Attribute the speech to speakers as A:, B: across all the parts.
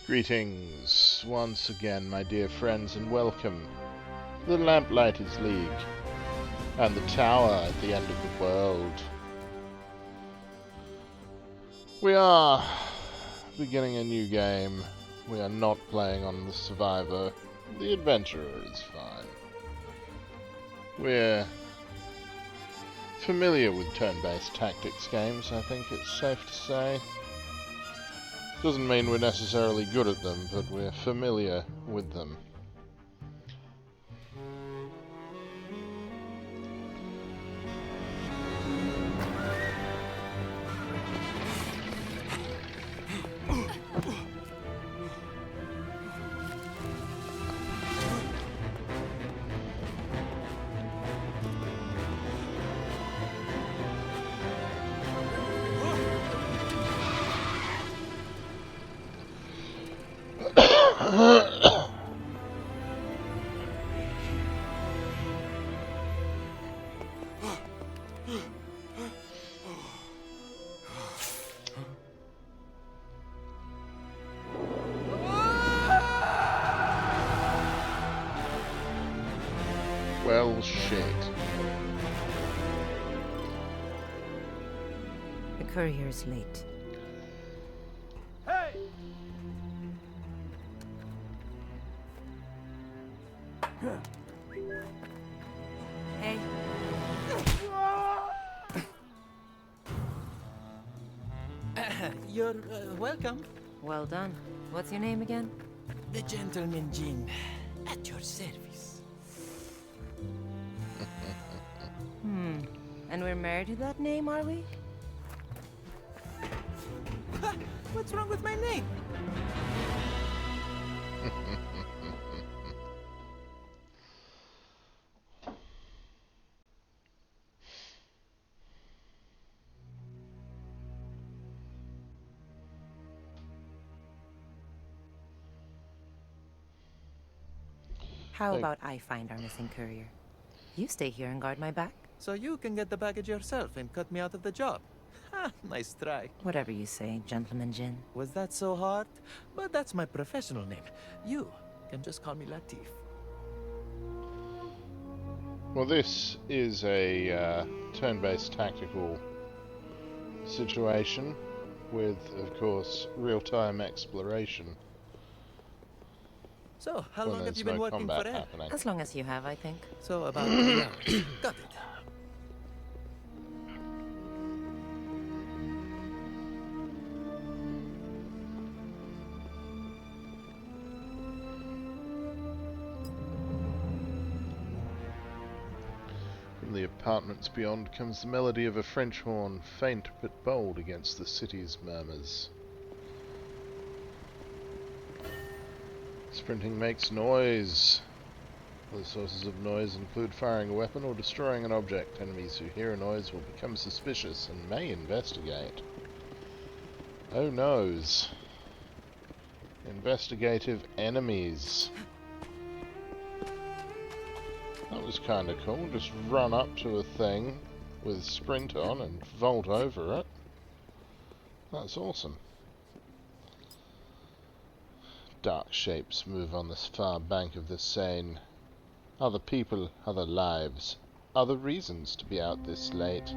A: Greetings once again, my dear friends, and welcome to the Lamplighters League and the tower at the end of the world. We are beginning a new game. We are not playing on the Survivor. The Adventurer is fine. We're familiar with turn-based tactics games, I think it's safe to say. Doesn't mean we're necessarily good at them, but we're familiar with them. Well, shit.
B: The courier's late.
C: Hey!
B: Hey.
C: You're welcome.
B: Well done. What's your name again?
C: The gentleman Jin, at your service.
B: And we're married to that name, are we?
C: Ha! What's wrong with my name?
B: How about I find our missing courier? You stay here and guard my back?
C: So you can get the baggage yourself and cut me out of the job. Ha! Nice try.
B: Whatever you say, Gentleman Jin.
C: Was that so hard? But that's my professional name. You can just call me Lateef.
A: Well, this is a turn-based tactical situation with, of course, real-time exploration.
C: So, how
A: when
C: long have
A: there's
C: you been
A: no
C: working
A: combat
C: for Ed?
A: happening.
B: As long as you have, I think.
C: So, about 3 hours. Got it.
A: From the apartments beyond comes the melody of a French horn, faint but bold against the city's murmurs. Sprinting makes noise. Other sources of noise include firing a weapon or destroying an object. Enemies who hear a noise will become suspicious and may investigate. Oh noes. Investigative enemies. That was kinda cool. Just run up to a thing with sprint on and vault over it. That's awesome. Dark shapes move on this far bank of the Seine. Other people, other lives, other reasons to be out this late.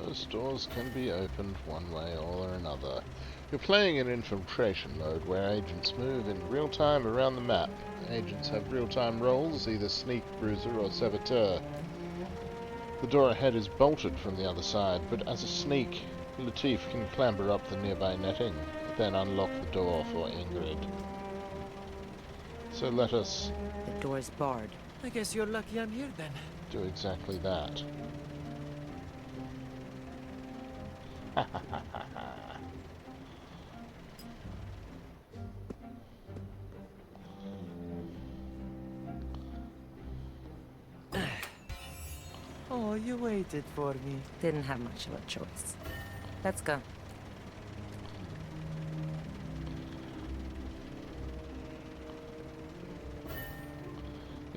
A: Most doors can be opened one way or another. You're playing in infiltration mode, where agents move in real time around the map. Agents have real-time roles, either sneak, bruiser, or saboteur. The door ahead is bolted from the other side, but as a sneak, Lateef can clamber up the nearby netting, then unlock the door for Ingrid. So let us
B: The door's barred.
C: I guess you're lucky I'm here then.
A: do exactly that.
C: Oh, you waited for me.
B: Didn't have much of a choice. Let's go.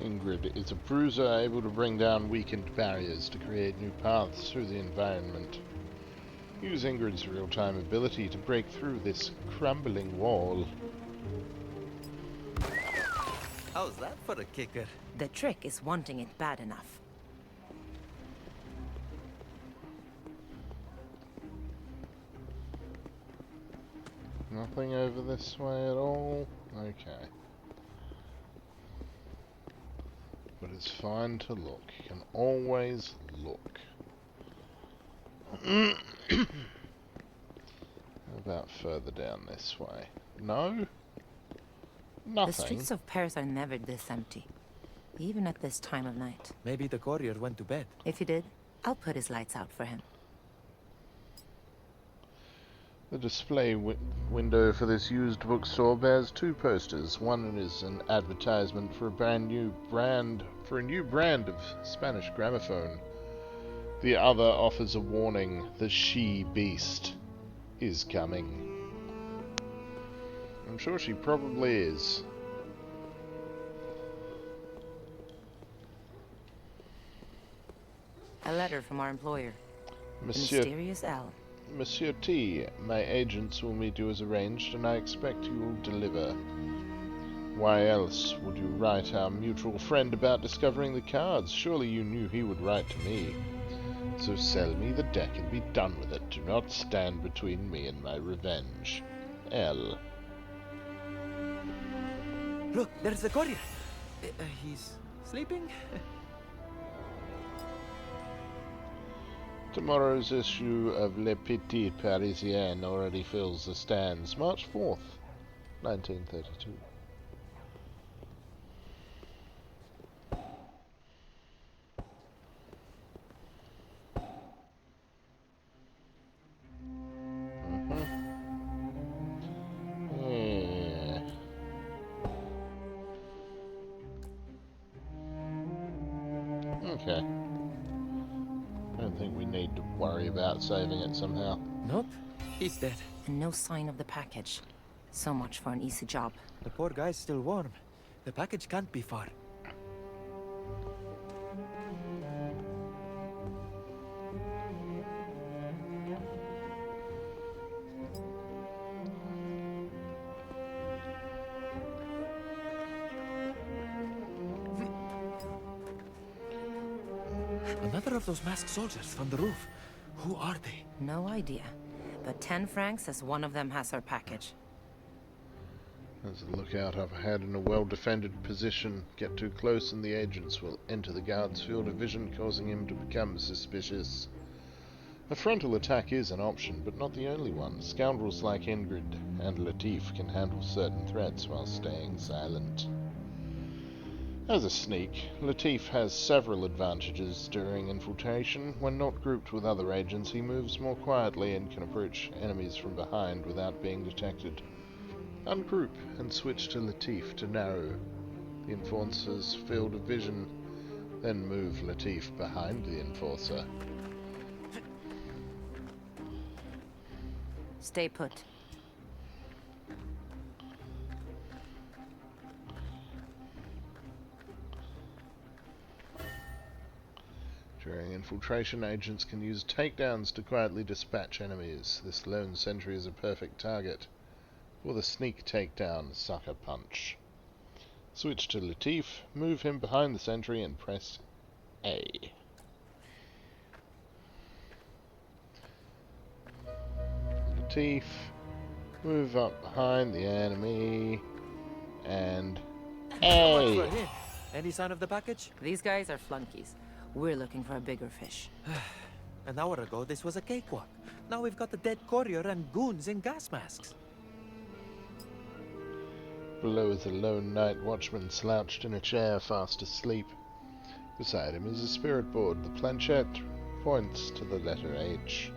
A: Ingrid is a bruiser able to bring down weakened barriers to create new paths through the environment. Use Ingrid's real-time ability to break through this crumbling wall.
C: How's that for a kicker?
B: The trick is wanting it bad enough.
A: Nothing over this way at all? Okay. But it's fine to look. You can always look. How about further down this way? No? Nothing.
B: The streets of Paris are never this empty, even at this time of night.
C: Maybe the courier went to bed.
B: If he did, I'll put his lights out for him.
A: The display window for this used bookstore bears two posters. One is an advertisement for a new brand of Spanish gramophone. The other offers a warning: the she-beast is coming. I'm sure she probably is.
B: A letter from our employer.
A: Monsieur
B: Mysterious L.
A: Monsieur T, my agents will meet you as arranged, and I expect you will deliver. Why else would you write our mutual friend about discovering the cards? Surely you knew he would write to me. So sell me the deck and be done with it. Do not stand between me and my revenge. L.
C: Look, there's the courier. He's sleeping?
A: Tomorrow's issue of Le Petit Parisien already fills the stands. March 4th, 1932. Yeah. Okay. I don't think we need to worry about saving it somehow.
C: Nope, he's dead.
B: And no sign of the package. So much for an easy job.
C: The poor guy's still warm. The package can't be far. Another of those masked soldiers from the roof. Who are they?
B: No idea. But 10 francs as one of them has our package.
A: There's a lookout up ahead in a well-defended position. Get too close and the agents will enter the guard's field of vision, causing him to become suspicious. A frontal attack is an option, but not the only one. Scoundrels like Ingrid and Lateef can handle certain threats while staying silent. As a sneak, Lateef has several advantages during infiltration. When not grouped with other agents, he moves more quietly and can approach enemies from behind without being detected. Ungroup and switch to Lateef to narrow the enforcer's field of vision, then move Lateef behind the enforcer.
B: Stay put.
A: During infiltration, agents can use takedowns to quietly dispatch enemies. This lone sentry is a perfect target for the sneak takedown sucker punch. Switch to Lateef, move him behind the sentry and press A. Lateef, move up behind the enemy and A.
C: Any sign of the package?
B: These guys are flunkies. We're looking for a bigger fish.
C: An hour ago, this was a cakewalk. Now we've got the dead courier and goons in gas masks.
A: Below is a lone night watchman slouched in a chair, fast asleep. Beside him is a spirit board. The planchette points to the letter H.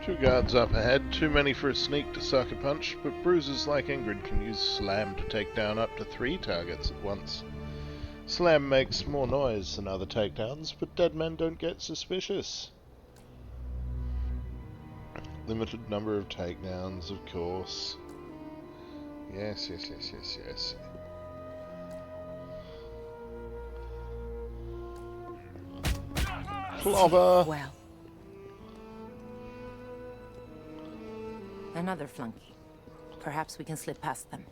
A: Two guards up ahead, too many for a sneak to sucker punch, but bruisers like Ingrid can use slam to take down up to 3 targets at once. Slam makes more noise than other takedowns, but dead men don't get suspicious. Limited number of takedowns, of course. Yes. Clobber!
B: Well. Another flunky. Perhaps we can slip past them.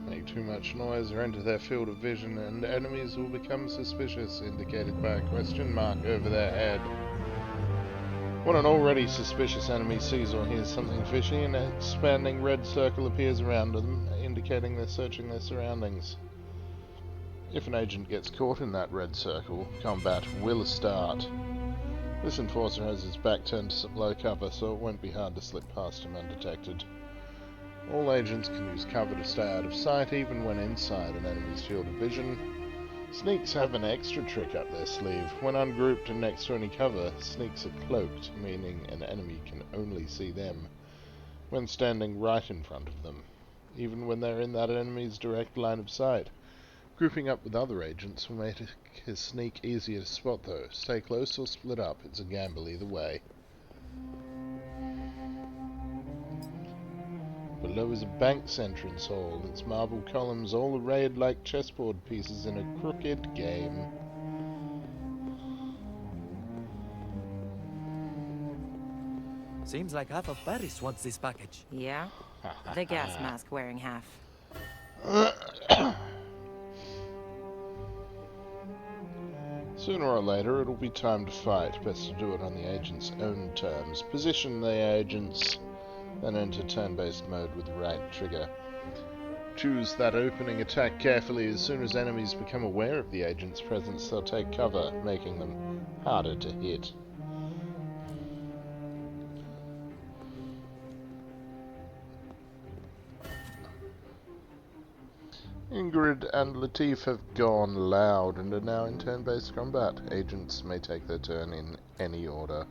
A: Make too much noise or enter their field of vision and enemies will become suspicious, indicated by a question mark over their head. When an already suspicious enemy sees or hears something fishy, an expanding red circle appears around them, indicating they're searching their surroundings. If an agent gets caught in that red circle, combat will start. This enforcer has his back turned to some low cover, so it won't be hard to slip past him undetected. All agents can use cover to stay out of sight, even when inside an enemy's field of vision. Sneaks have an extra trick up their sleeve. When ungrouped and next to any cover, sneaks are cloaked, meaning an enemy can only see them when standing right in front of them, even when they're in that enemy's direct line of sight. Grouping up with other agents will make his sneak easier to spot though. Stay close or split up, it's a gamble either way. Below is a bank's entrance hall, its marble columns all arrayed like chessboard pieces in a crooked game.
C: Seems like half of Paris wants this package.
B: Yeah? The gas mask wearing half.
A: Sooner or later it'll be time to fight. Best to do it on the agent's own terms. Position the agents, then enter turn-based mode with the right trigger. Choose that opening attack carefully. As soon as enemies become aware of the agent's presence, they'll take cover, making them harder to hit. Ingrid and Lateef have gone loud and are now in turn-based combat. Agents may take their turn in any order.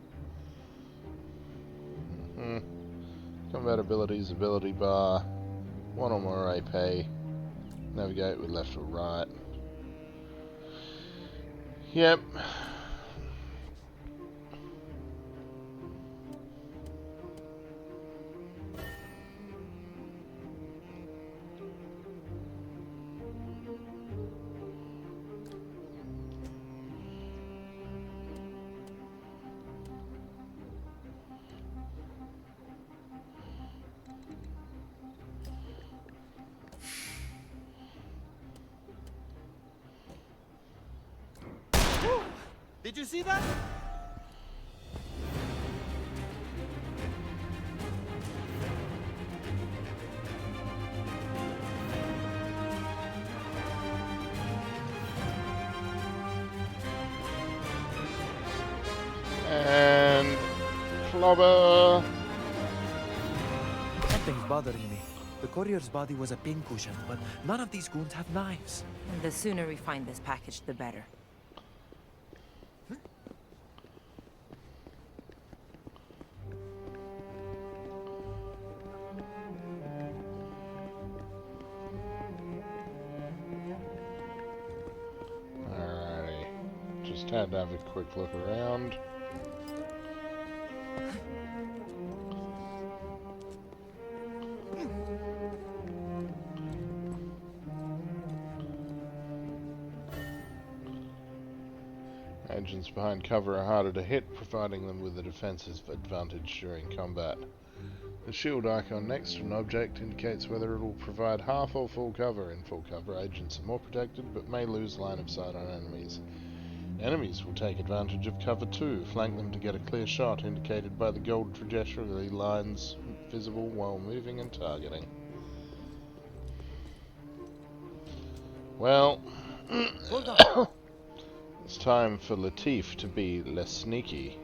A: Combat abilities, ability bar, one or more AP, navigate with left or right. Yep.
C: Did you see that?
A: And clobber.
C: Something's bothering me. The courier's body was a pincushion, but none of these goons have knives.
B: The sooner we find this package, the better.
A: Just had to have a quick look around. Agents behind cover are harder to hit, providing them with a defensive advantage during combat. The shield icon next to an object indicates whether it will provide half or full cover. In full cover, agents are more protected but may lose line of sight on enemies. Enemies will take advantage of cover too. Flank them to get a clear shot, indicated by the gold trajectory lines visible while moving and targeting. Well, it's time for Lateef to be less sneaky.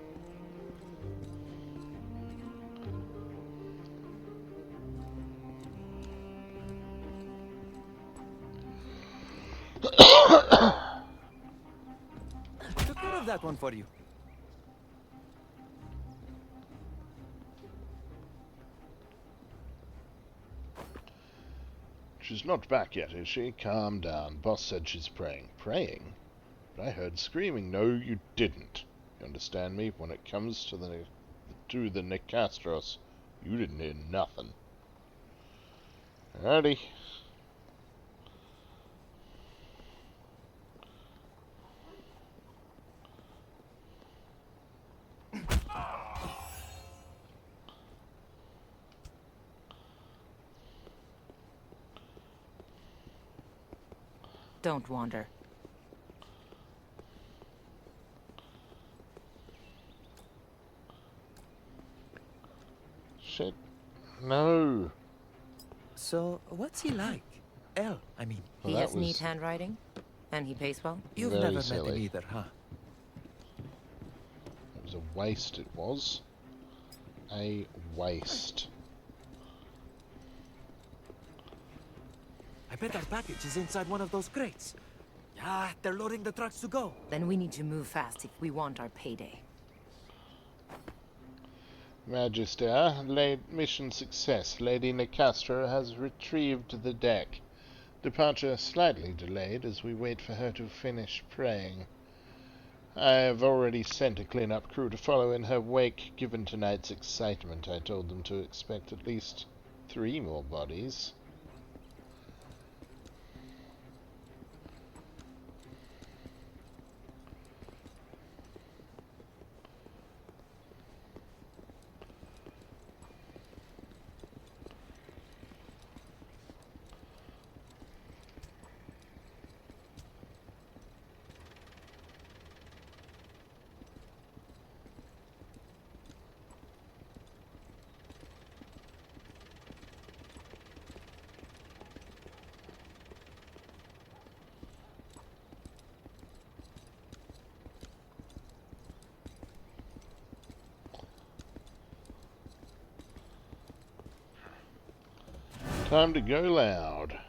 C: Took care of that one for you.
A: She's not back yet, is she? Calm down. Boss said she's praying. Praying? But I heard screaming. No, you didn't. You understand me? When it comes to the Nicastros, you didn't hear nothing. Alrighty.
B: Don't wander.
A: Shit. No.
C: So, what's he like? I mean.
A: Well,
B: He
A: that
B: has
A: was
B: neat handwriting, and he pays well.
C: You've
A: very
C: never met
A: silly.
C: him either, huh?
A: It was a waste, it was. A waste.
C: I bet our package is inside one of those crates. Ah, they're loading the trucks to go.
B: Then we need to move fast if we want our payday.
A: Magister, mission success. Lady Nicastro has retrieved the deck. Departure slightly delayed as we wait for her to finish praying. I have already sent a clean-up crew to follow in her wake. Given tonight's excitement, I told them to expect at least 3 more bodies. Time to go loud.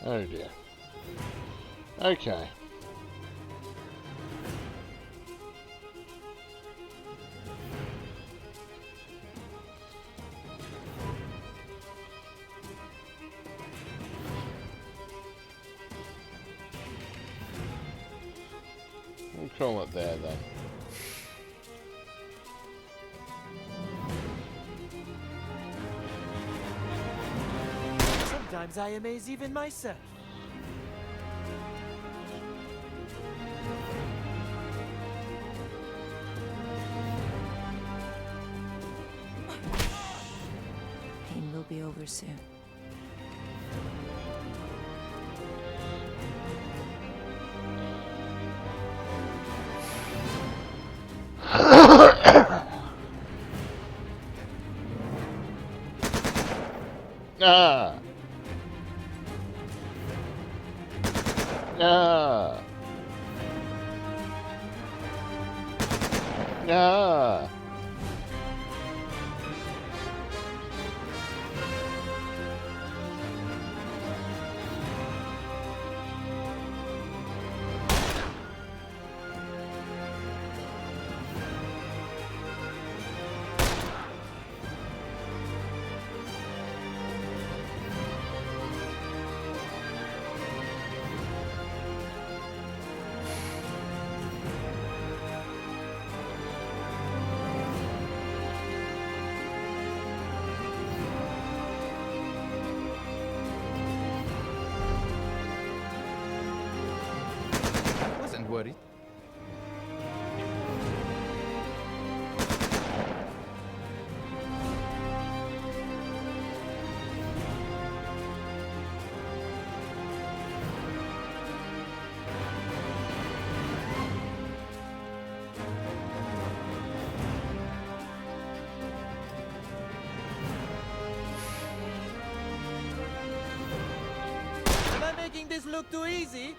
A: Oh dear. Okay. We'll call it there then.
C: Sometimes I amaze even myself.
B: Pain will be over soon.
A: Ah! Ah! Ah!
C: Wasn't worried. making this look too easy.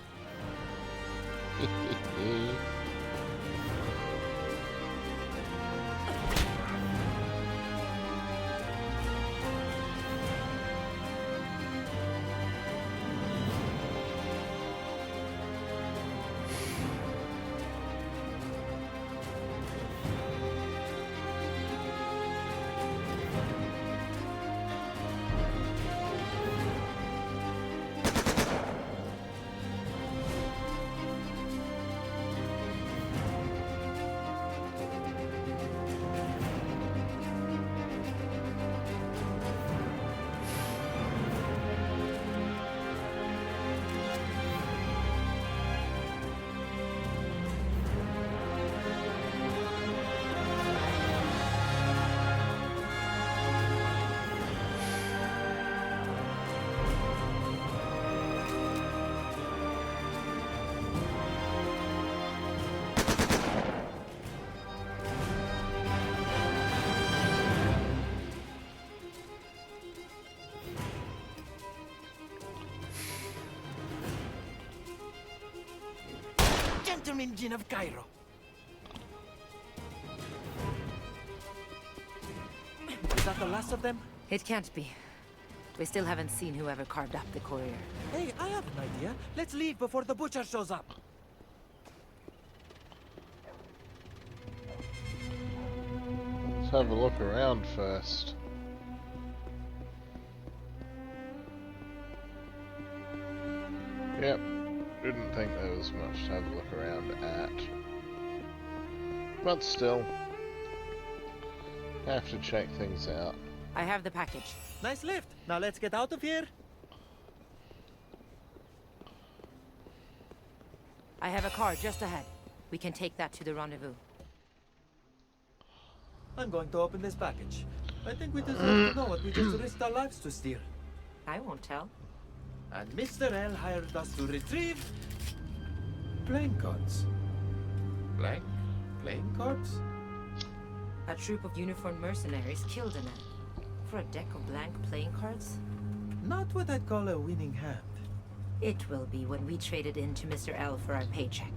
C: Gentleman Jin of Cairo. Is that the last of them?
B: It can't be. We still haven't seen whoever carved up the courier.
C: Hey, I have an idea. Let's leave before the butcher shows up.
A: Let's have a look around first. Yep, didn't think there was much to have a look around at. But still, have to check things out.
B: I have the package.
C: Nice lift. Now let's get out of here.
B: I have a car just ahead. We can take that to the rendezvous.
C: I'm going to open this package. I think we deserve to know what we just risked our lives to steal.
B: I won't tell.
C: And Mr. L hired us to retrieve playing cards. Blank playing cards?
B: A troop of uniformed mercenaries killed a man. For a deck of blank playing cards?
C: Not what I'd call a winning hand.
B: It will be when we trade it in to Mr. L for our paycheck.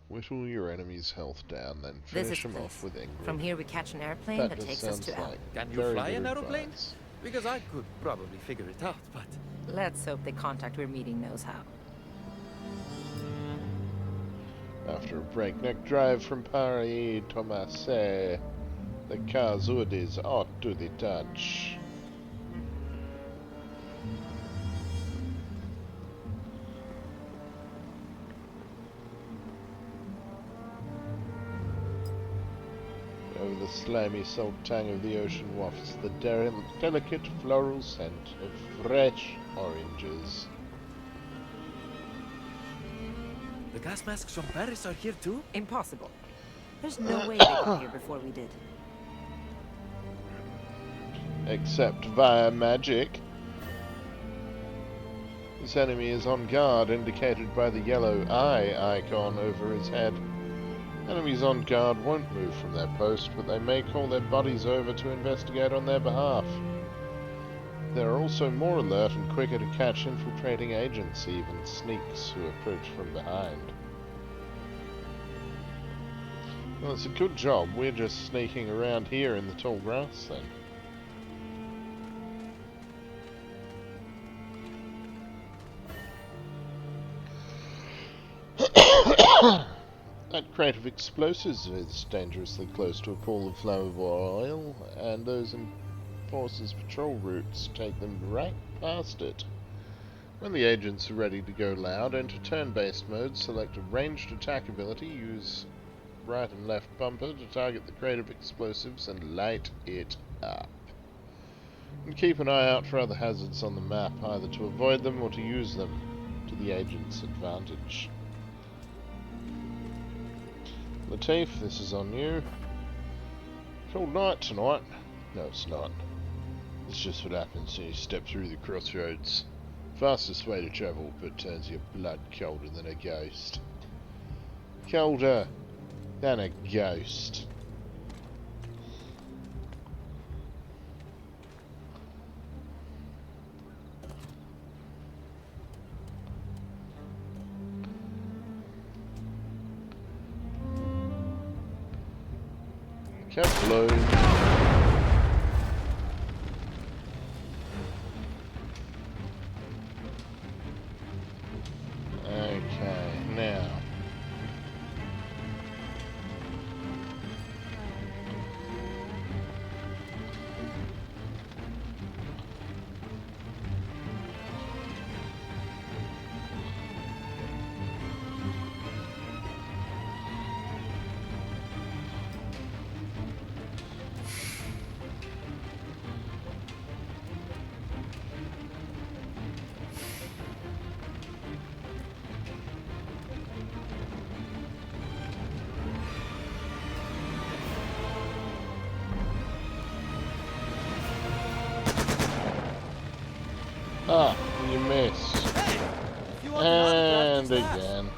A: Whittle your enemy's health down, then
B: This
A: finish
B: is
A: them
B: the
A: off with Ingrid.
B: From here we catch an airplane that
A: just
B: takes us
A: sounds
B: to L.
A: like
C: Can you
A: very
C: fly
A: good
C: an aeroplane?
A: advice.
C: Because I could probably figure it out, but...
B: Let's hope the contact we're meeting knows how.
A: After a breakneck drive from Paris to Marseille, the car's hoodies are to the touch. Over the slimy salt tang of the ocean wafts the delicate floral scent of fresh oranges.
C: The gas masks from Paris are here too?
B: Impossible. There's no way they got here before we did.
A: Except via magic. This enemy is on guard, indicated by the yellow eye icon over his head. Enemies on guard won't move from their post, but they may call their buddies over to investigate on their behalf. They are also more alert and quicker to catch infiltrating agents, even sneaks who approach from behind. Well, it's a good job we're just sneaking around here in the tall grass then. That crate of explosives is dangerously close to a pool of flammable oil, and those enforcers' patrol routes take them right past it. When the agents are ready to go loud, enter turn-based mode, select a ranged attack ability, use right and left bumper to target the crate of explosives and light it up. And keep an eye out for other hazards on the map, either to avoid them or to use them to the agent's advantage. Lateef, this is on you. Cold night tonight. No, it's not. It's just what happens when you step through the crossroads. Fastest way to travel, but turns your blood colder than a ghost. Colder than a ghost. Kablooey. Okay, now. Ah, you missed.
C: Hey! You want
A: And
C: the autograph
A: again.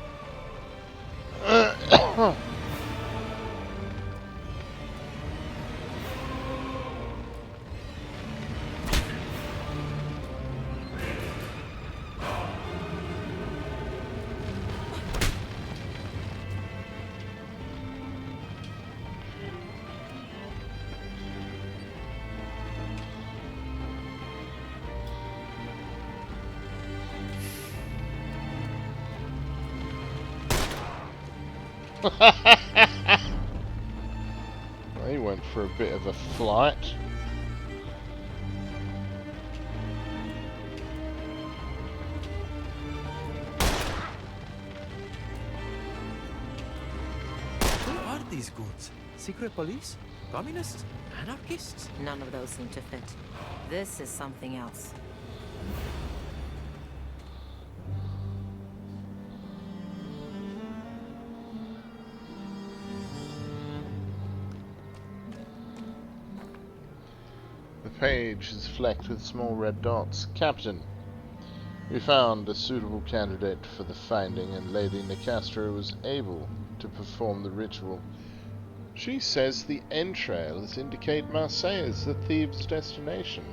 A: He went for a bit of a flight.
C: Who are these goons? Secret police? Communists? Anarchists?
B: None of those seem to fit. This is something else.
A: The page is flecked with small red dots. Captain, we found a suitable candidate for the finding, and Lady Nicastro was able to perform the ritual. She says the entrails indicate Marseille as the thieves' destination.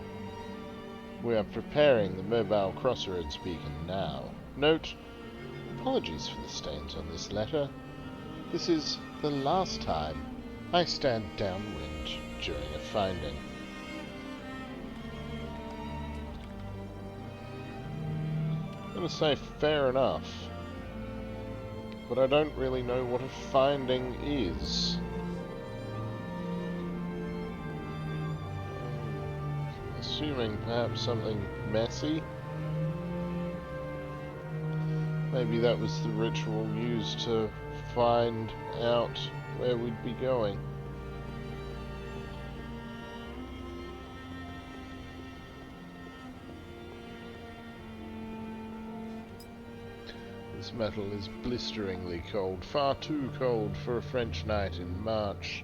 A: We are preparing the mobile crossroads beacon now. Note, apologies for the stains on this letter. This is the last time I stand downwind during a finding. I'm gonna say fair enough, but I don't really know what a finding is. Assuming perhaps something messy. Maybe that was the ritual used to find out where we'd be going. This metal is blisteringly cold, far too cold for a French night in March.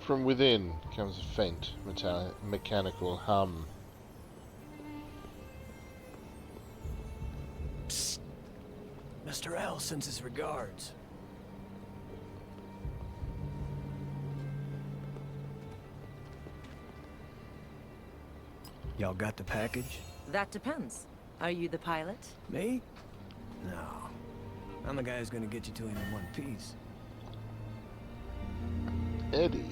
A: From within comes a faint mechanical hum.
D: Psst. Mr. L sends his regards. Y'all got the package?
B: That depends. Are you the pilot?
D: Me? No. I'm the guy who's gonna get you to him in one piece.
A: Eddie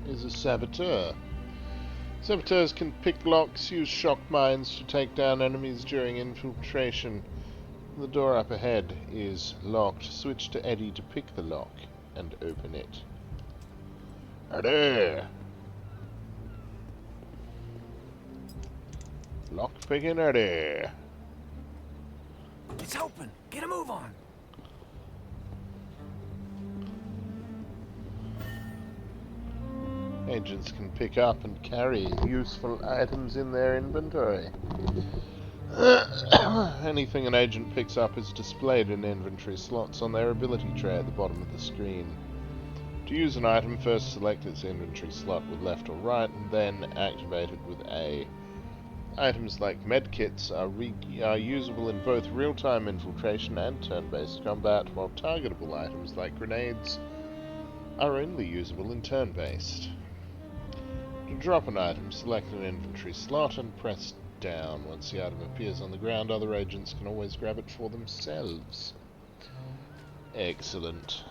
A: is a saboteur. Saboteurs can pick locks, use shock mines to take down enemies during infiltration. The door up ahead is locked. Switch to Eddie to pick the lock and open it. Eddie! Lock picking Eddie.
D: It's open! Get a move on!
A: Agents can pick up and carry useful items in their inventory. Anything an agent picks up is displayed in inventory slots on their ability tray at the bottom of the screen. To use an item, first select its inventory slot with left or right, and then activate it with A. Items like medkits are usable in both real-time infiltration and turn-based combat, while targetable items like grenades are only usable in turn-based. To drop an item, select an inventory slot and press down. Once the item appears on the ground, other agents can always grab it for themselves. Excellent.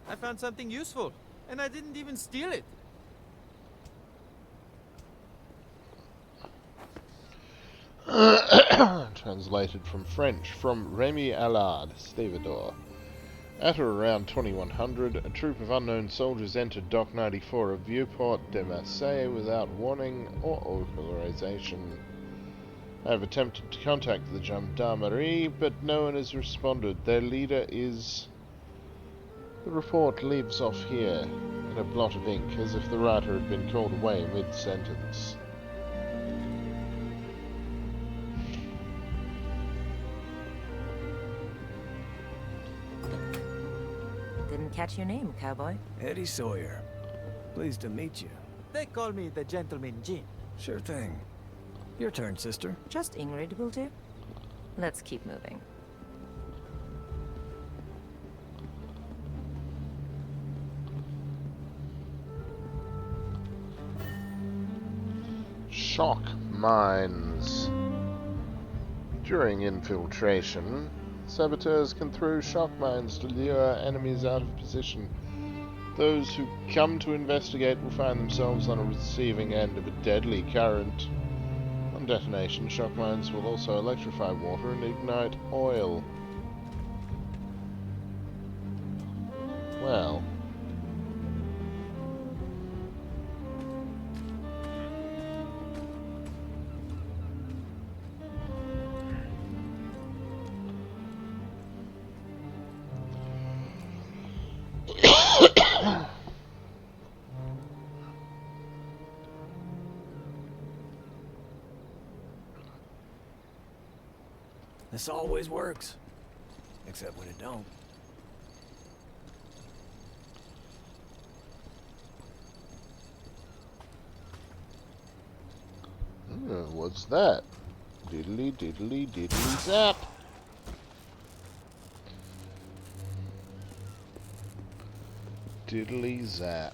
E: I found something useful, and I didn't even steal it.
A: Translated from French, from Remy Allard, Stevedore. At or around 2100, a troop of unknown soldiers entered Dock 94 of Vieux-Port de Marseille without warning or authorization. I have attempted to contact the gendarmerie, but no one has responded. Their leader is... The report leaves off here, in a blot of ink, as if the writer had been called away mid-sentence.
B: Didn't catch your name, cowboy.
D: Eddie Sawyer. Pleased to meet you.
E: They call me the Gentleman Jin.
D: Sure thing. Your turn, sister.
B: Just Ingrid will do. Let's keep moving.
A: Shock mines. During infiltration, saboteurs can throw shock mines to lure enemies out of position. Those who come to investigate will find themselves on a receiving end of a deadly current. On detonation, shock mines will also electrify water and ignite oil. Well...
D: This always works. Except when it don't.
A: What's that? Diddly diddly diddly zap! Diddly zap.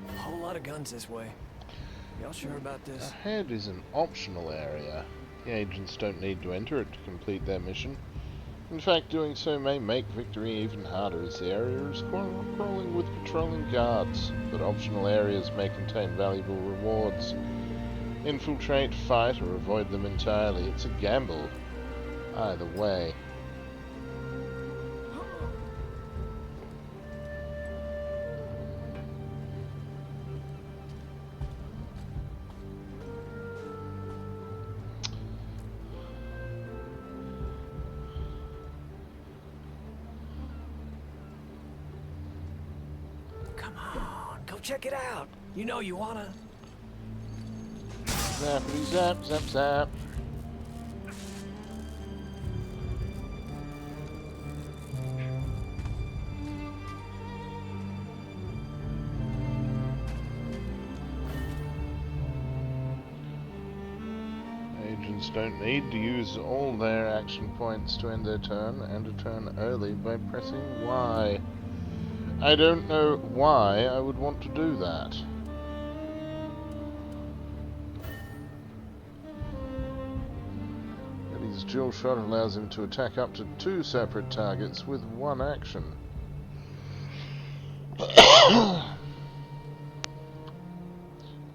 D: A whole lot of guns this way. Y'all sure about this?
A: Ahead is an optional area. The agents don't need to enter it to complete their mission. In fact, doing so may make victory even harder, as the area is crawling with patrolling guards, but optional areas may contain valuable rewards. Infiltrate, fight, or avoid them entirely. It's a gamble. Either way.
D: Come on, go check it out. You know you wanna.
A: Zappity zap, zap, zap. Agents don't need to use all their action points to end their turn, and a turn early by pressing Y. I don't know why I would want to do that. Eddie's dual shot allows him to attack up to 2 separate targets with 1 action.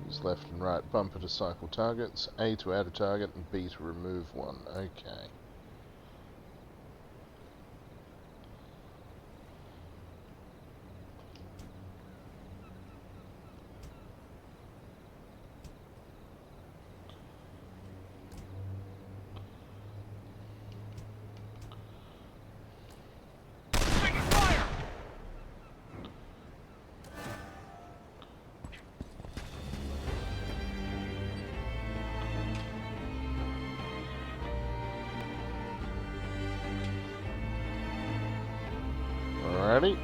A: Use left and right bumper to cycle targets, A to add a target, and B to remove one. Okay. Alrighty.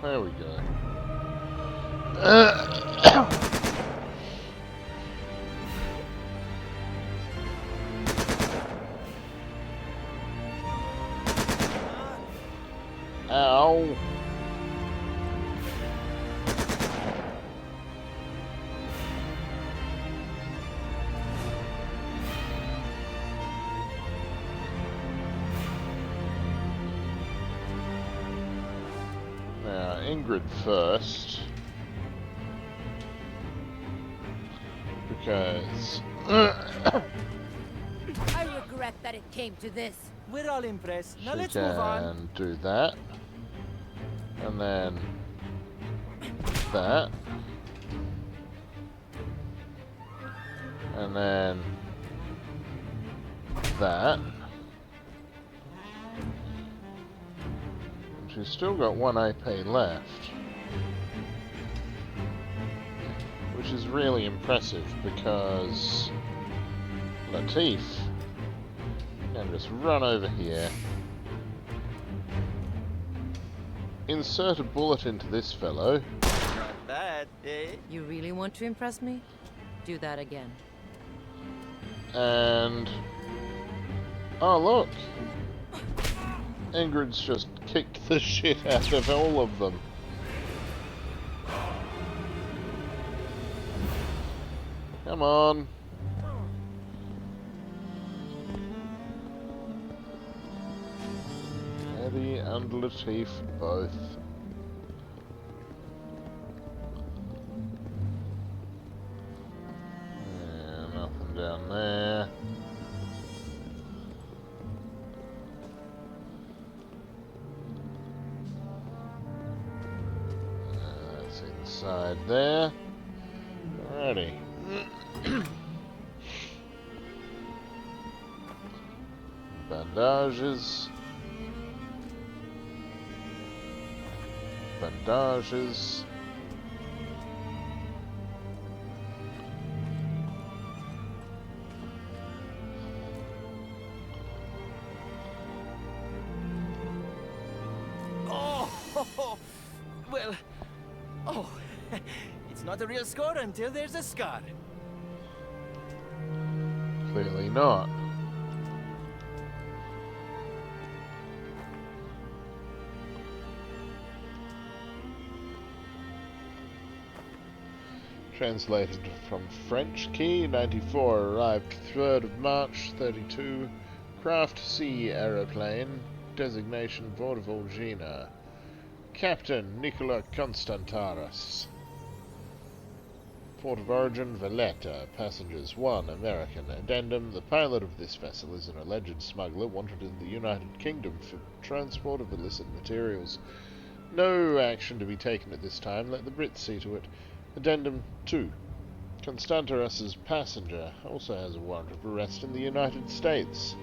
A: There we go. Ow. Now, Ingrid first. Because...
F: I regret that it came to this.
E: We're all impressed. Now
A: she
E: let's move on.
A: can do that. And then... that. And then... that. She's still got 1 AP left. Which is really impressive because Lateef can just run over here, insert a bullet into this fellow.
E: Not bad, eh?
B: You really want to impress me? Do that again.
A: And... oh look! Ingrid's just kicked the shit out of all of them. Come on. Eddie and Lateef both. Yeah, nothing down there. That's inside there. Alrighty. Bandages. Bandages.
E: Oh, well, oh, it's not a real score until there's a scar.
A: Clearly not. Translated from French. Key 94 arrived 3rd of March 32. Craft C aeroplane. Designation Vorvolgina. Captain Nicola Constantaris. Port of origin Valletta. Passengers 1 American. Addendum: the pilot of this vessel is an alleged smuggler wanted in the United Kingdom for transport of illicit materials. No action to be taken at this time. Let the Brits see to it. Addendum 2. Constantaris' passenger also has a warrant of arrest in the United States.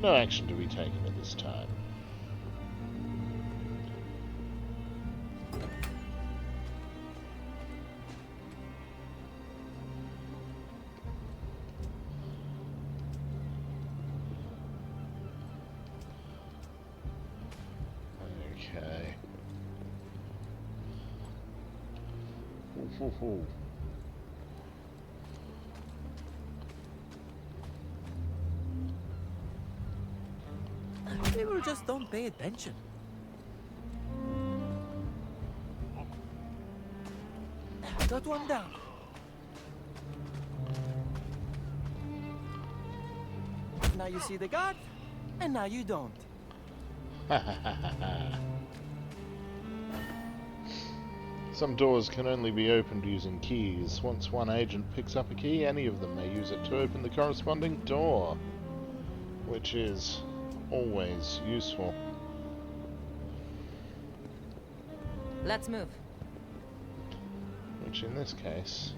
A: No action to be taken at this time. Okay. Ooh.
E: People just don't pay attention. Got one down. Now you see the guard, and now you don't.
A: Some doors can only be opened using keys. Once one agent picks up a key, any of them may use it to open the corresponding door, which is always useful.
B: Let's move.
A: Which in this case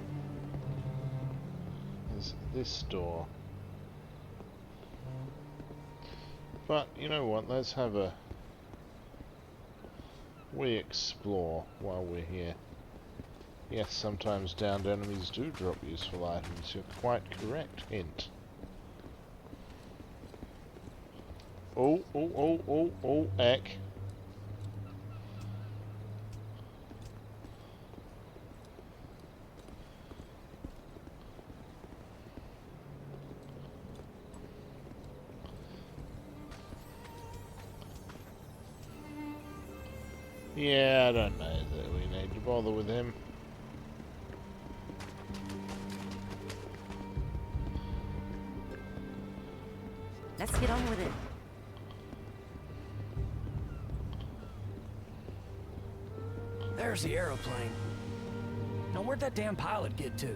A: is this door. But you know what, let's have a we explore while we're here. Yes, sometimes downed enemies do drop useful items. You're quite correct, hint. Oh, eck. Yeah, I don't know that we need to bother with him.
B: Let's get on with it.
D: There's the aeroplane. Now where'd that damn pilot get to?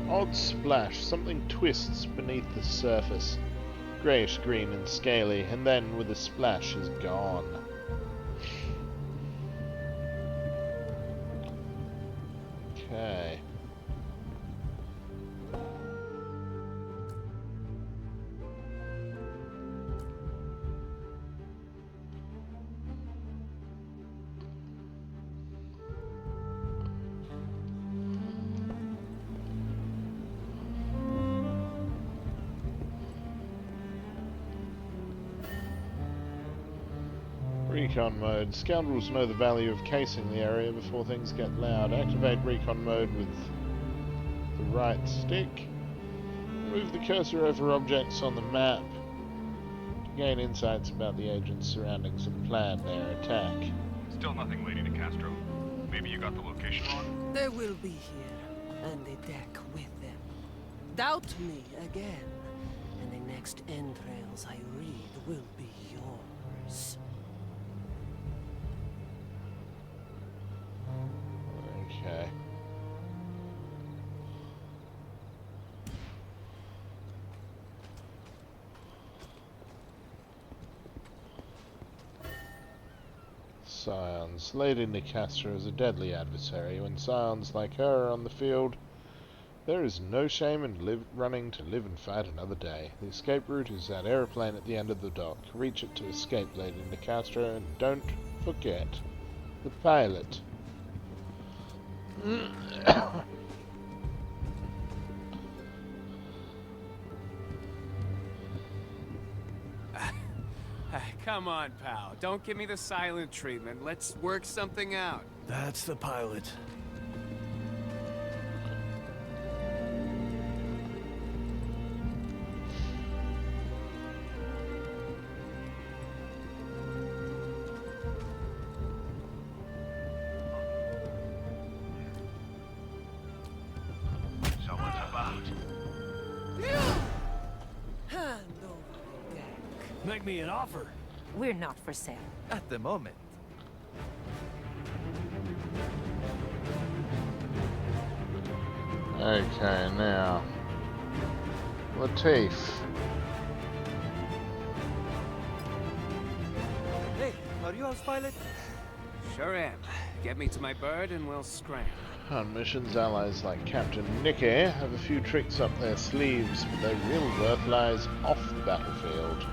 A: Odd splash. Something twists beneath the surface. Greyish green and scaly, and then with a splash is gone. Okay. Recon mode. Scoundrels know the value of casing the area before things get loud. Activate recon mode with the right stick. Move the cursor over objects on the map to gain insights about the agent's surroundings and plan their attack.
G: Still nothing, Lady DeCastro. Maybe you got the location wrong?
H: They will be here, and the deck with them. Doubt me again, and the next entrails I read will be yours.
A: Okay. Scions. Lady Nicastra is a deadly adversary. When scions like her are on the field, there is no shame in running to live and fight another day. The escape route is that aeroplane at the end of the dock. Reach it to escape, Lady Nicastra, and don't forget the pilot.
I: Come on, pal. Don't give me the silent treatment. Let's work something out.
D: That's the pilot.
G: Someone's about.
H: Hand over the deck.
D: Make me an offer.
B: We're not for sale.
E: At the moment.
A: Okay, now Lateef.
E: Hey, are you house pilot?
I: Sure am. Get me to my bird and we'll scram.
A: On missions, allies like Captain Nicky have a few tricks up their sleeves, but their real work lies off the battlefield.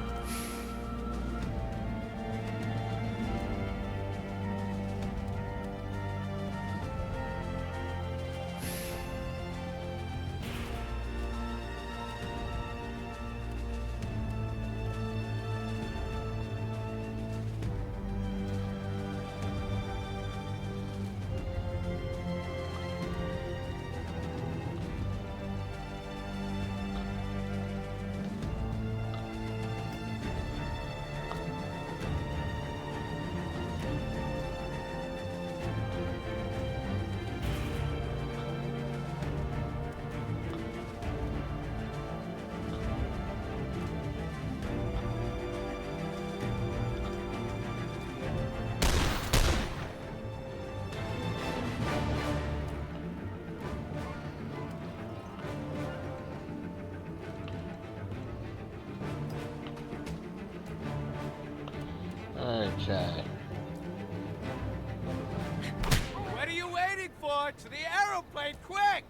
A: Okay.
I: What are you waiting for? To the aeroplane, quick!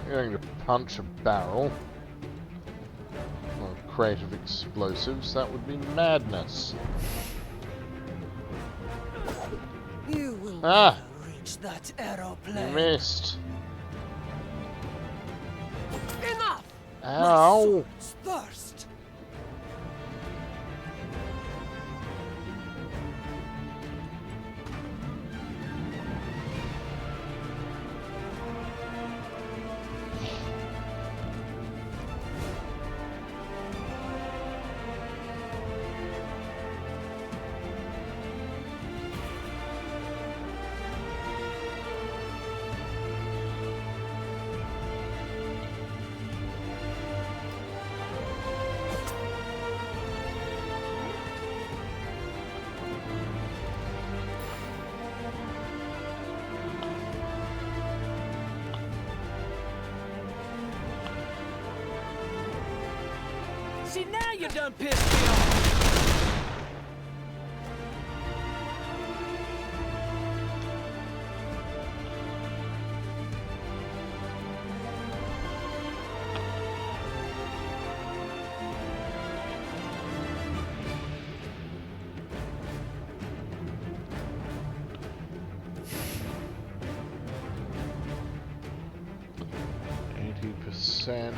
A: I'm going to punch a barrel. Or a crate of explosives. That would be madness.
H: You will
A: Ah!
H: never reach that aeroplane.
A: Missed.
H: Enough!
A: Ow!
H: It's thirst.
E: See, now you done pissed me off.
A: %.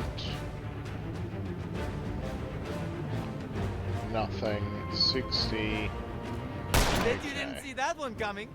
A: Nothing. 60.
E: Bet you didn't see that one coming.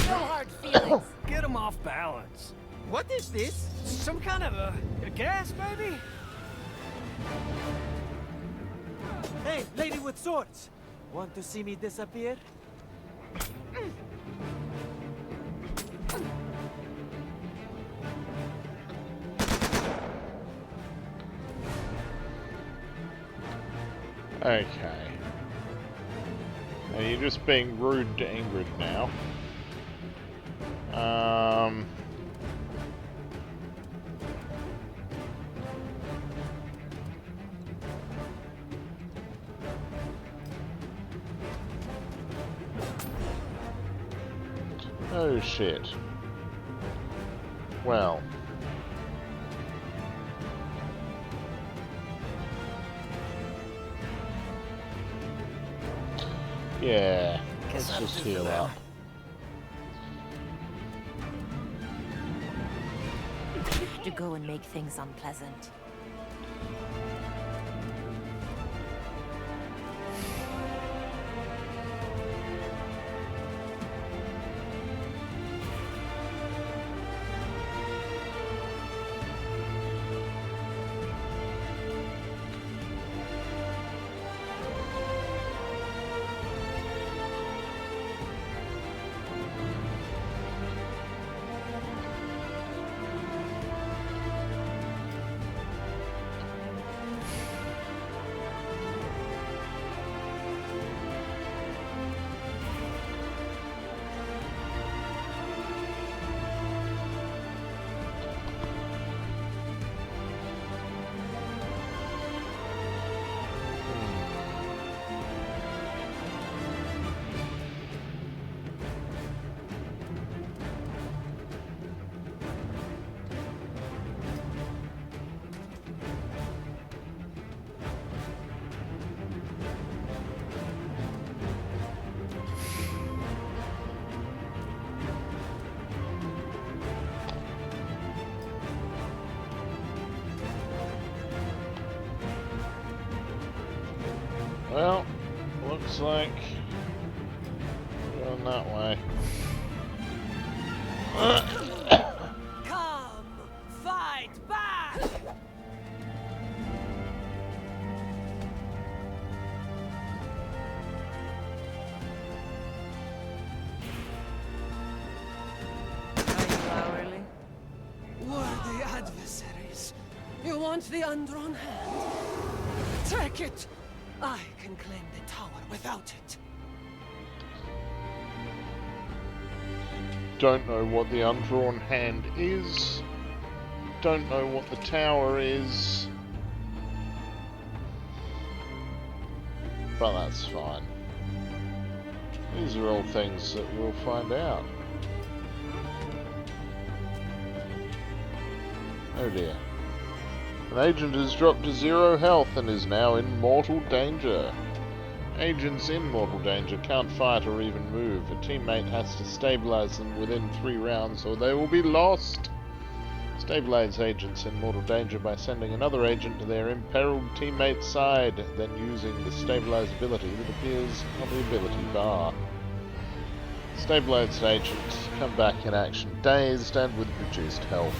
F: No hard feelings.
D: Get him off balance.
E: What is this?
D: Some kind of a gas, maybe?
E: Hey, lady with swords. Want to see me disappear?
A: Okay. Now you're just being rude to Ingrid now. Oh shit. Well. Yeah, let's just heal up.
B: To go and make things unpleasant.
A: Well, looks like we're going that way.
H: Come, fight back!
B: Hourly?
H: Worthy adversaries, you want the undrawn hand? Take it! I can claim the tower without it.
A: Don't know what the undrawn hand is. Don't know what the tower is. But that's fine. These are all things that we'll find out. Oh dear. An agent has dropped to 0 health and is now in mortal danger. Agents in mortal danger can't fight or even move. A teammate has to stabilize them within 3 rounds or they will be lost. Stabilize agents in mortal danger by sending another agent to their imperiled teammate's side, then using the stabilize ability that appears on the ability bar. Stabilized agents come back in action dazed and with reduced health.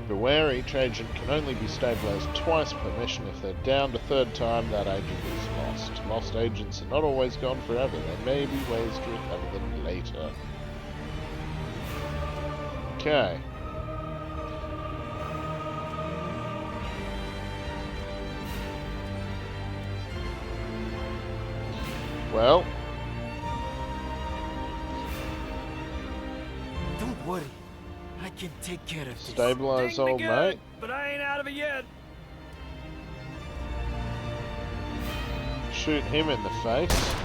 A: Beware, each agent can only be stabilized twice per mission. If they're downed a 3rd time, that agent is lost. Lost agents are not always gone forever. There may be ways to recover them later. Okay. Well.
E: Don't worry. I can take care of this.
A: Stabilize old mate.
D: But I ain't out of it yet.
A: Shoot him in the face.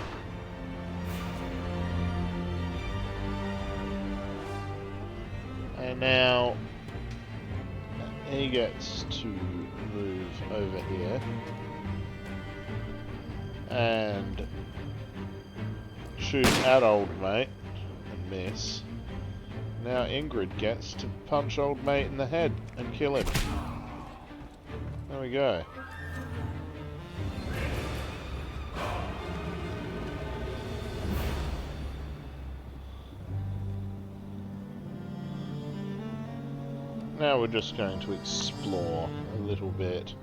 A: And now he gets to move over here and shoot at old mate and miss. Now Ingrid gets to punch old mate in the head and kill him. There we go. Now we're just going to explore a little bit.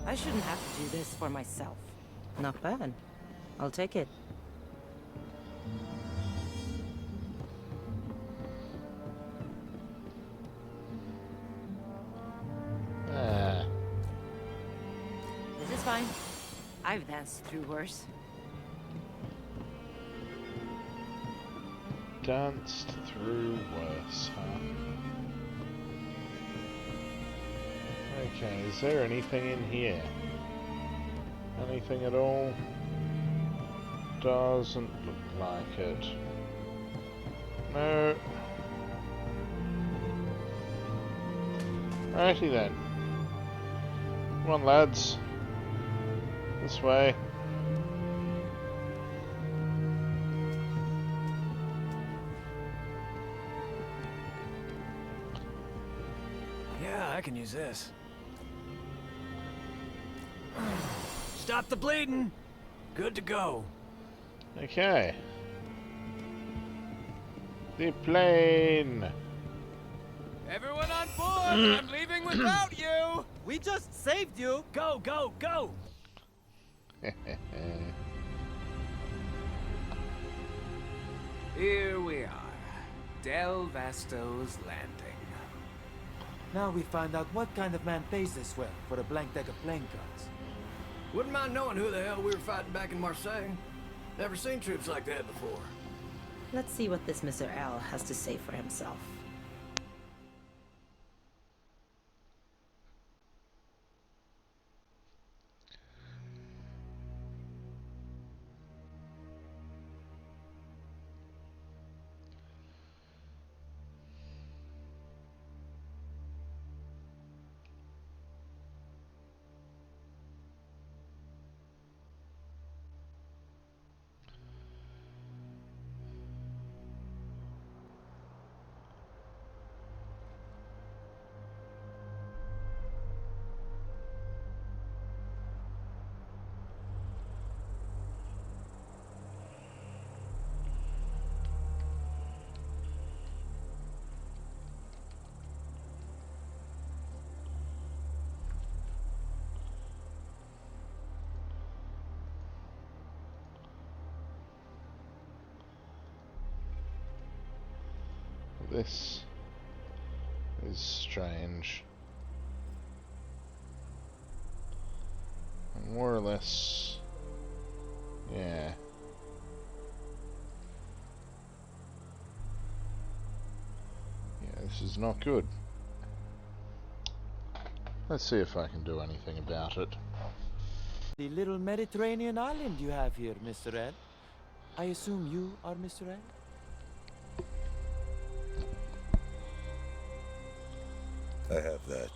B: I shouldn't have to do this for myself. Not bad. I'll take it. This is fine. I've danced through worse.
A: Danced through worse, huh? Okay, is there anything in here? Anything at all? Doesn't look like it. No. Righty then. Come on, lads. This way.
D: Yeah, I can use this. Stop the bleeding. Good to go.
A: Okay. The plane.
I: Everyone on board! I'm leaving without you!
E: We just saved you.
D: Go, go, go!
I: Here we are. Del Vasto's Landing.
E: Now we find out what kind of man pays this well for a blank deck of playing cards.
D: Wouldn't mind knowing who the hell we were fighting back in Marseille. Never seen troops like that before.
B: Let's see what this Mr. L has to say for himself.
A: This is strange. More or less, yeah. Yeah, this is not good. Let's see if I can do anything about it.
E: The little Mediterranean island you have here, Mr. L. I assume you are Mr. L?
J: I have that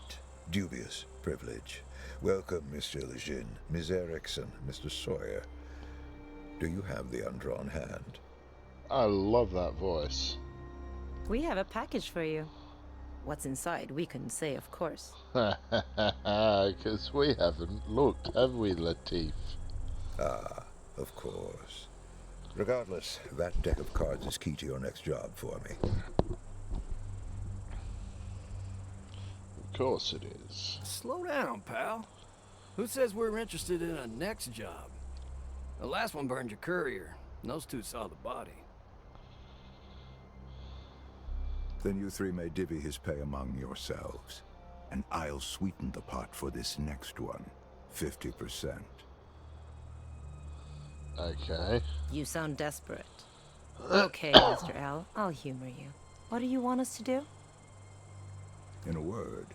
J: dubious privilege. Welcome, Mr. Lejeune, Ms. Erickson, Mr. Sawyer. Do you have the undrawn hand?
A: I love that voice.
B: We have a package for you. What's inside, we couldn't say, of course.
A: Because we haven't looked, have we, Lateef?
J: Ah, of course. Regardless, that deck of cards is key to your next job for me.
A: Of course it is.
D: Slow down, pal. Who says we're interested in a next job? The last one burned your courier, and those two saw the body.
J: Then you three may divvy his pay among yourselves. And I'll sweeten the pot for this next one. 50%.
A: Okay.
B: You sound desperate. Okay, Mr. L, I'll humor you. What do you want us to do?
J: In a word,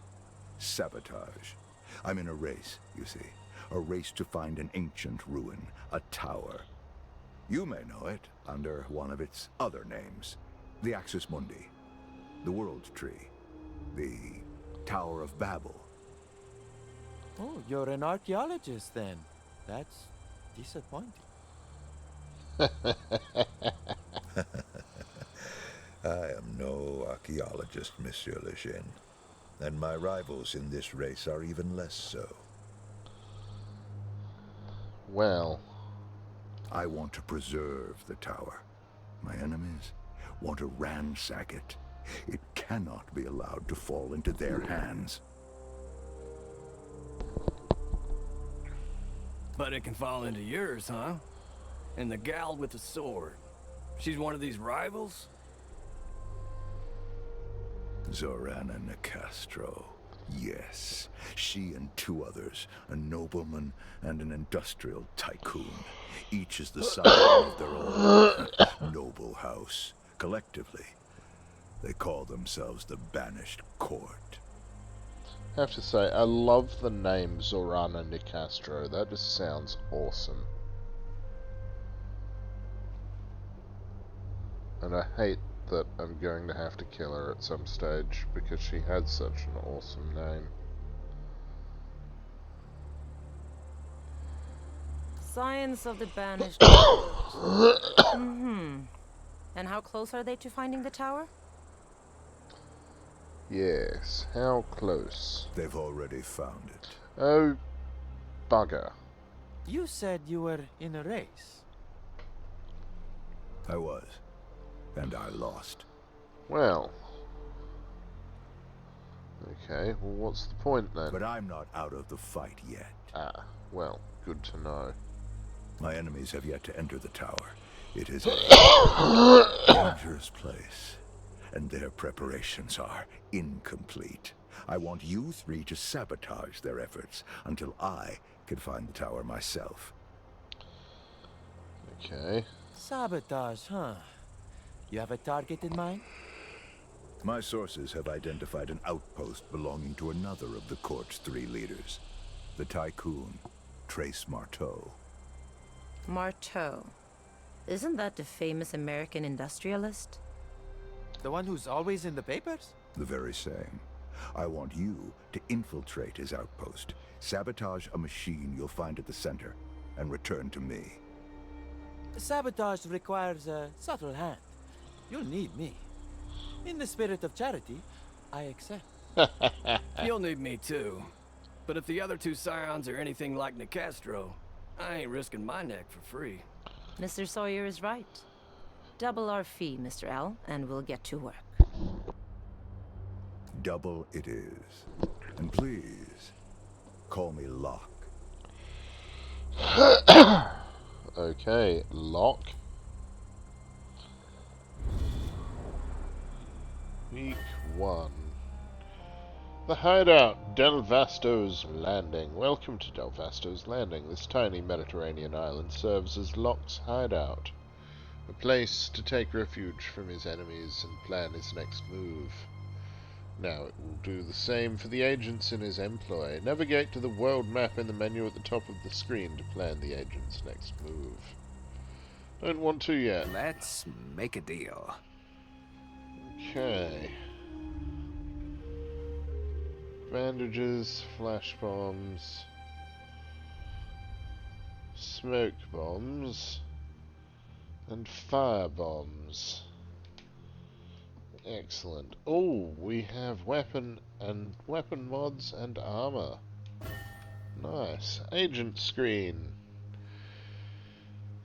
J: sabotage. I'm in a race, you see. A race to find an ancient ruin, a tower. You may know it under one of its other names. The Axis Mundi. The World Tree. The Tower of Babel.
E: Oh, you're an archaeologist then. That's disappointing.
J: I am no archaeologist, Monsieur Lejeune. And my rivals in this race are even less so.
A: Well.
J: I want to preserve the tower. My enemies want to ransack it. It cannot be allowed to fall into their hands.
D: But it can fall into yours, huh? And the gal with the sword. She's one of these rivals?
J: Zorana Nicastro. Yes, she and two others, a nobleman and an industrial tycoon. Each is the scion of their own noble house. Collectively, they call themselves the Banished Court.
A: I have to say, I love the name Zorana Nicastro. That just sounds awesome. And I hate that I'm going to have to kill her at some stage because she had such an awesome name.
B: Science of the Banished. Mm-hmm. And how close are they to finding the tower?
A: Yes, how close?
J: They've already found it.
A: Oh, bugger.
E: You said you were in a race.
J: I was. And I lost.
A: Well. Okay, well what's the point then?
J: But I'm not out of the fight yet.
A: Ah, well, good to know.
J: My enemies have yet to enter the tower. It is a dangerous place, and their preparations are incomplete. I want you three to sabotage their efforts until I can find the tower myself.
A: Okay.
E: Sabotage, huh? You have a target in mind?
J: My sources have identified an outpost belonging to another of the court's three leaders, the tycoon, Trace Marteau.
B: Marteau. Isn't that the famous American industrialist?
E: The one who's always in the papers?
J: The very same. I want you to infiltrate his outpost, sabotage a machine you'll find at the center, and return to me.
E: Sabotage requires a subtle hand. You'll need me. In the spirit of charity, I accept.
D: You'll need me too. But if the other two scions are anything like Nicastro, I ain't risking my neck for free.
B: Mr. Sawyer is right. Double our fee, Mr. L, and we'll get to work.
J: Double it is. And please, call me Locke.
A: Okay, Locke. Week 1. The Hideout, Delvasto's Landing. Welcome to Delvasto's Landing. This tiny Mediterranean island serves as Locke's hideout, a place to take refuge from his enemies and plan his next move. Now it will do the same for the agents in his employ. Navigate to the world map in the menu at the top of the screen to plan the agent's next move. Don't want to yet.
K: Let's make a deal.
A: Okay. Bandages, flash bombs, smoke bombs, and fire bombs. Excellent. Oh, we have weapon mods and armor. Nice. Agent screen.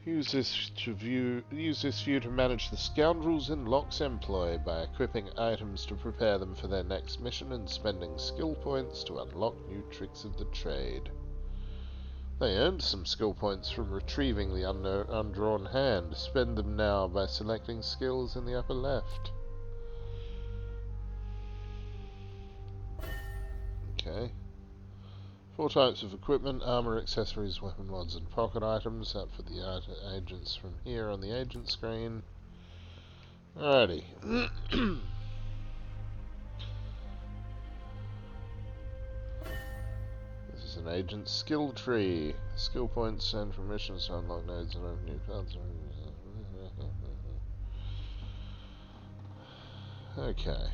A: Use this view to manage the scoundrels in Locke's employ by equipping items to prepare them for their next mission and spending skill points to unlock new tricks of the trade. They earned some skill points from retrieving the undrawn hand. Spend them now by selecting skills in the upper left. Okay. 4 types of equipment: armor, accessories, weapon mods, and pocket items. Up for the agents from here on the agent screen. Alrighty. This is an agent skill tree. Skill points and from missions to unlock nodes and open new paths. Okay.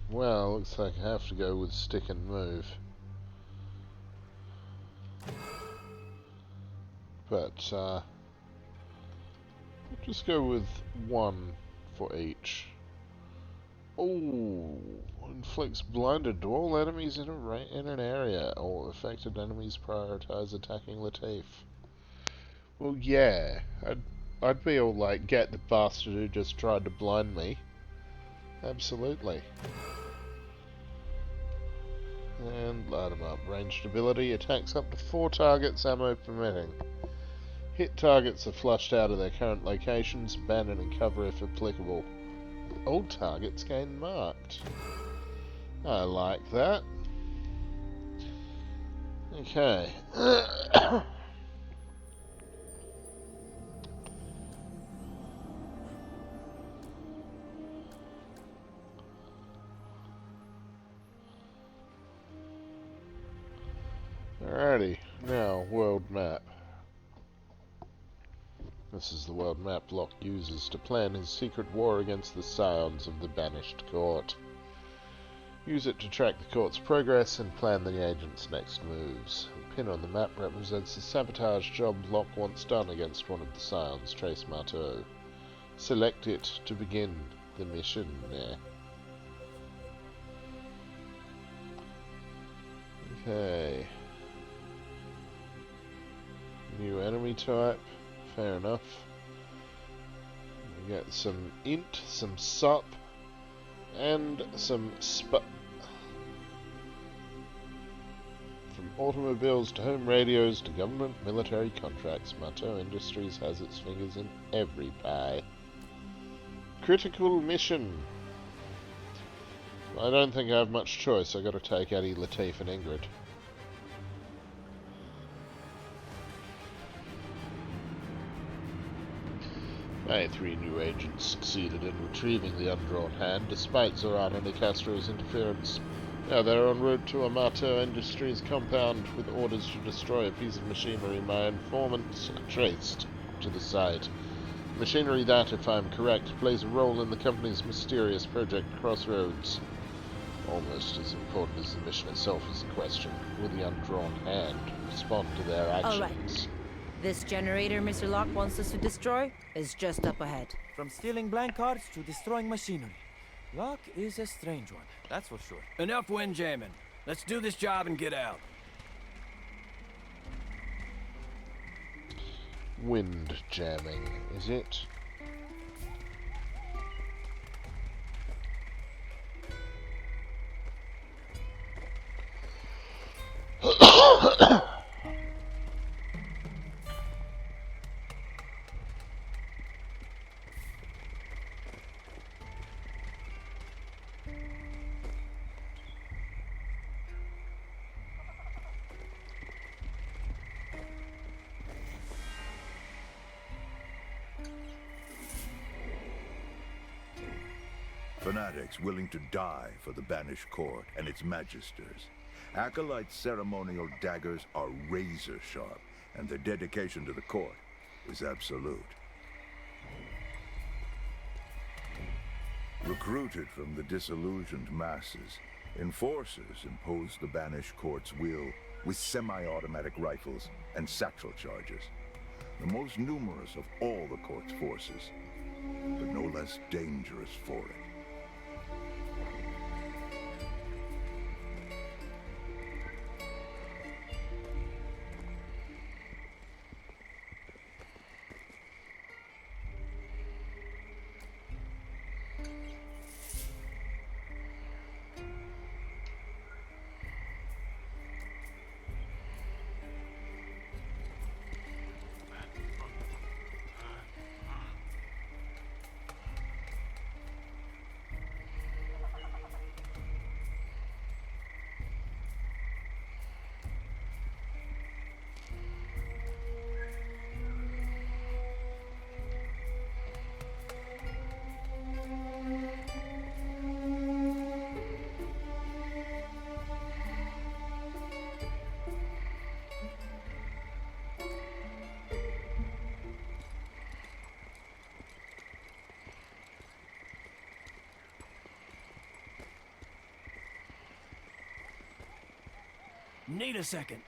A: Well, looks like I have to go with stick and move. But, I'll just go with 1 for each. Oh, inflicts blinded to all enemies in an area. All affected enemies prioritize attacking Lateef. Well, yeah, I'd be all like, get the bastard who just tried to blind me. Absolutely. And light them up. Ranged ability, attacks up to 4 targets, ammo permitting. Hit targets are flushed out of their current locations, abandoning cover if applicable. All targets gain marked. I like that. Okay. Alrighty, now world map. This is the world map Locke uses to plan his secret war against the scions of the banished court. Use it to track the court's progress and plan the agent's next moves. The pin on the map represents the sabotage job Locke wants done against one of the scions, Trace Marteau. Select it to begin the mission. Okay. New enemy type. Fair enough. We get some int, some sup, and some sp. From automobiles to home radios to government military contracts, Marteau Industries has its fingers in every pie. Critical mission. I don't think I have much choice. I gotta take Eddie, Lateef, and Ingrid. My 3 new agents succeeded in retrieving the undrawn hand, despite Zoran and Nicastro's interference. Now they're en route to a Marteau Industries compound with orders to destroy a piece of machinery my informants traced to the site. Machinery that, if I'm correct, plays a role in the company's mysterious Project Crossroads. Almost as important as the mission itself is the question, will the undrawn hand respond to their
B: All right.
A: actions?
B: This generator Mr. Locke wants us to destroy is just up ahead.
E: From stealing blank cards to destroying machinery. Locke is a strange one, that's for sure.
D: Enough windjamming. Let's do this job and get out.
A: Wind jamming, is it?
J: Fanatics willing to die for the banished court and its magisters. Acolytes' ceremonial daggers are razor sharp, and their dedication to the court is absolute. Recruited from the disillusioned masses, enforcers impose the banished court's will with semi-automatic rifles and satchel charges. The most numerous of all the court's forces, but no less dangerous for it.
D: Need a second.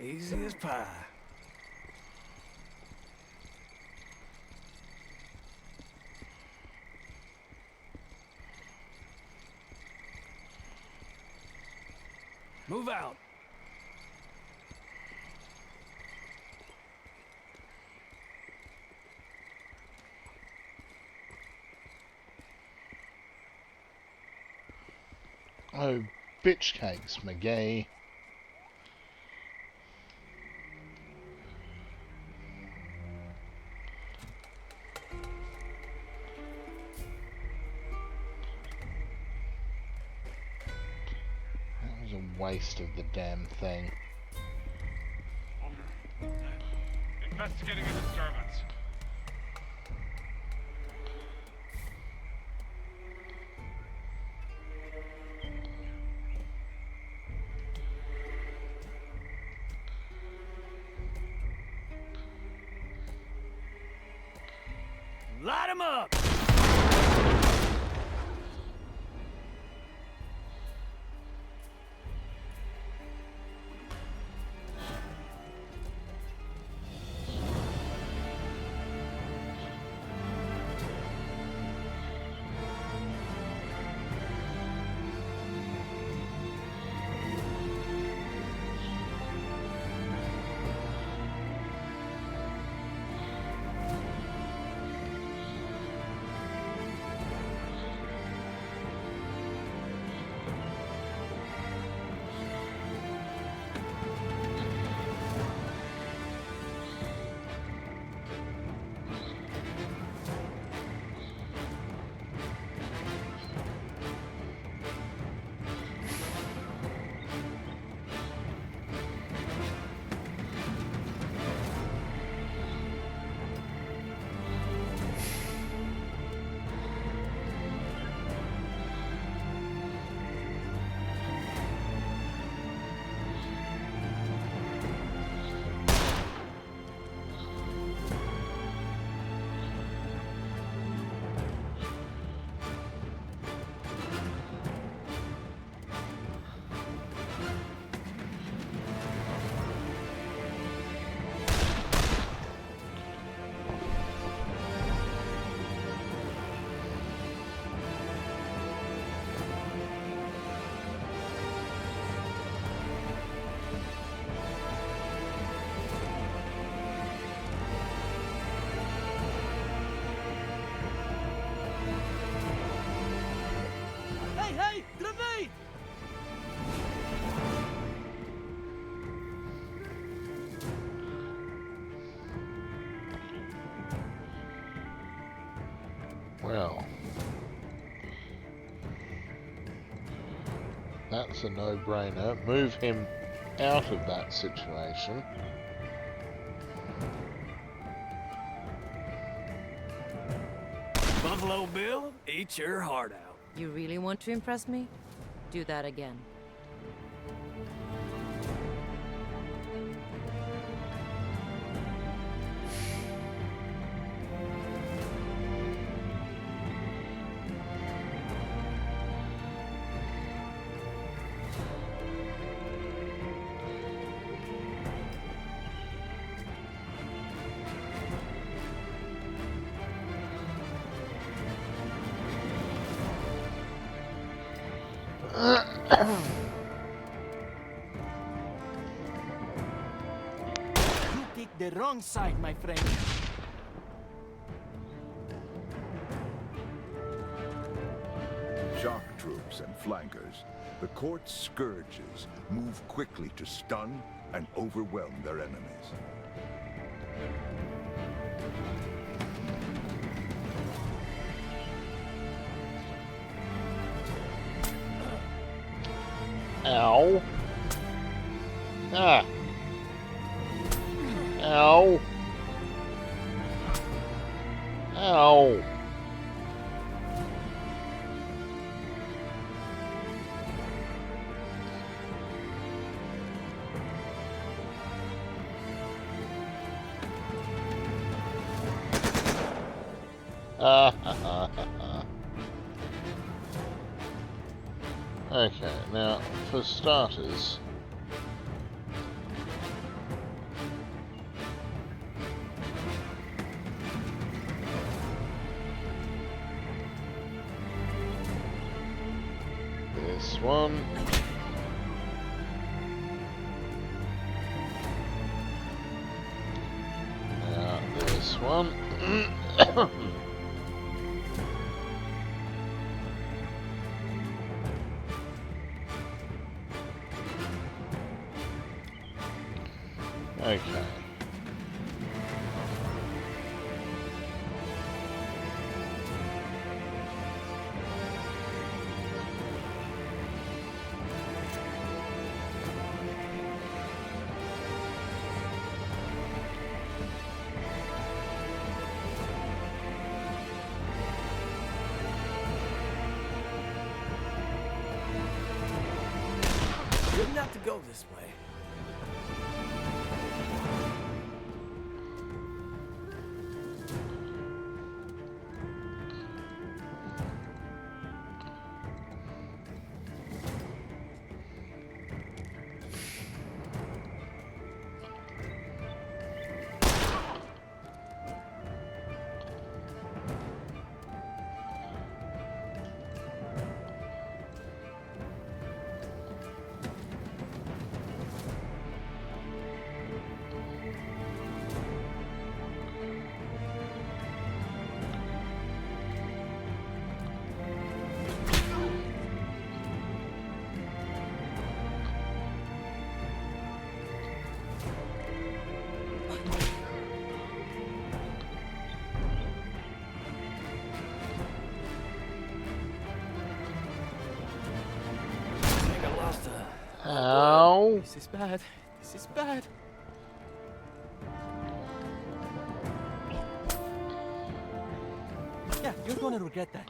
D: Easy as pie. Move out.
A: Oh, bitch cakes, McGee. That was a waste of the damn thing.
G: Investigating a disturbance.
D: Light 'em up!
E: me! Grenade!
A: Well, that's a no-brainer. Move him out of that situation.
D: Buffalo Bill, eat your heart out.
B: You really want to impress me? Do that again.
E: You picked the wrong side, my friend.
J: Shock troops and flankers, the court's scourges move quickly to stun and overwhelm their enemies.
A: Ow. Ah. Ow. Ow. Okay, now for starters, this one. Now this one. Okay.
D: Didn't have to go this way.
A: Ow.
E: This is bad. This is bad. Yeah, you're gonna regret that.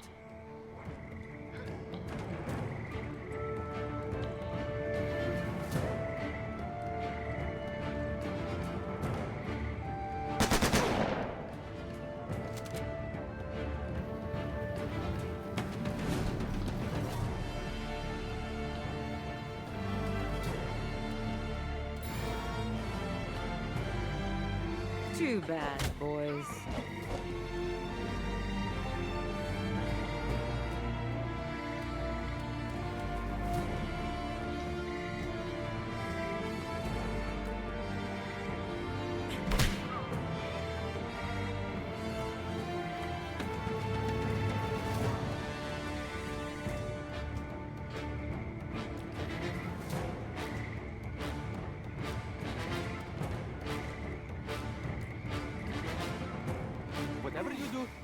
B: Too bad, boys.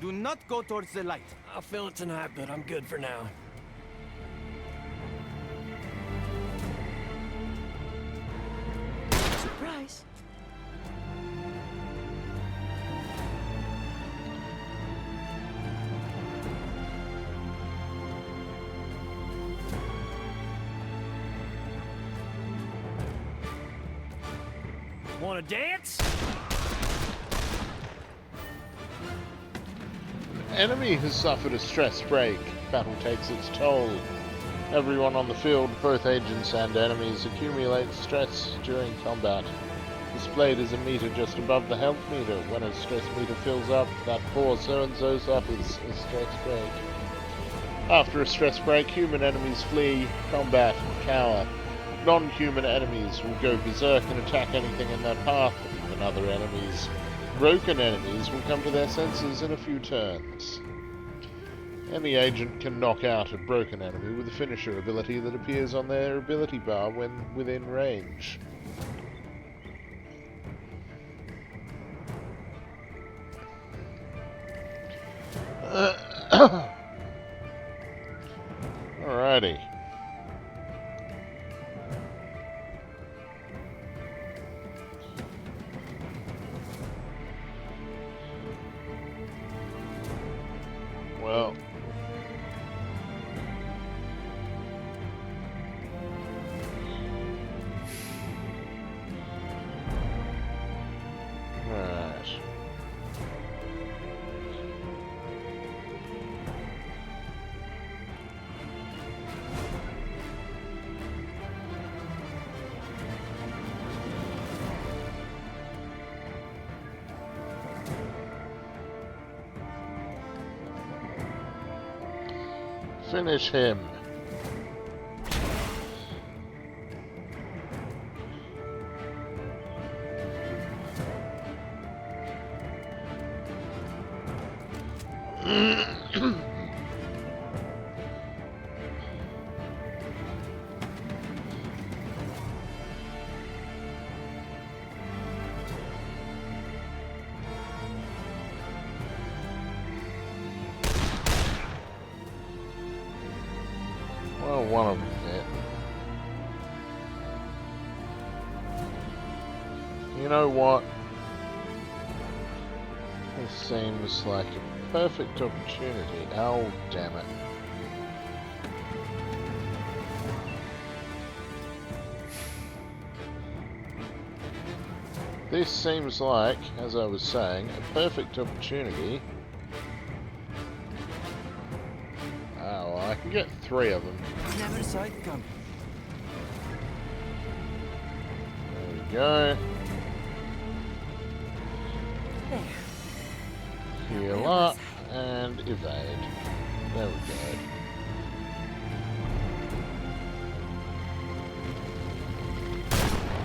E: Do not go towards the light.
D: I'll feel it tonight, but I'm good for now.
B: Surprise.
D: Wanna dance?
A: Enemy has suffered a stress break. Battle takes its toll. Everyone on the field, both agents and enemies, accumulates stress during combat. Displayed as a meter just above the health meter. When a stress meter fills up, that poor so-and-so suffers a stress break. After a stress break, human enemies flee, combat, and cower. Non-human enemies will go berserk and attack anything in their path, even other enemies. Broken enemies will come to their senses in a few turns. Any agent can knock out a broken enemy with a finisher ability that appears on their ability bar when within range. Alrighty. Well, right. Finish him. Well, one of them did. You know what? This seems like a perfect opportunity. Oh, damn it. This seems like, as I was saying, a perfect opportunity. Oh, well, I can get 3 of them.
E: Never saw it coming.
A: There we go.
B: There.
A: Heal up and evade. There we go.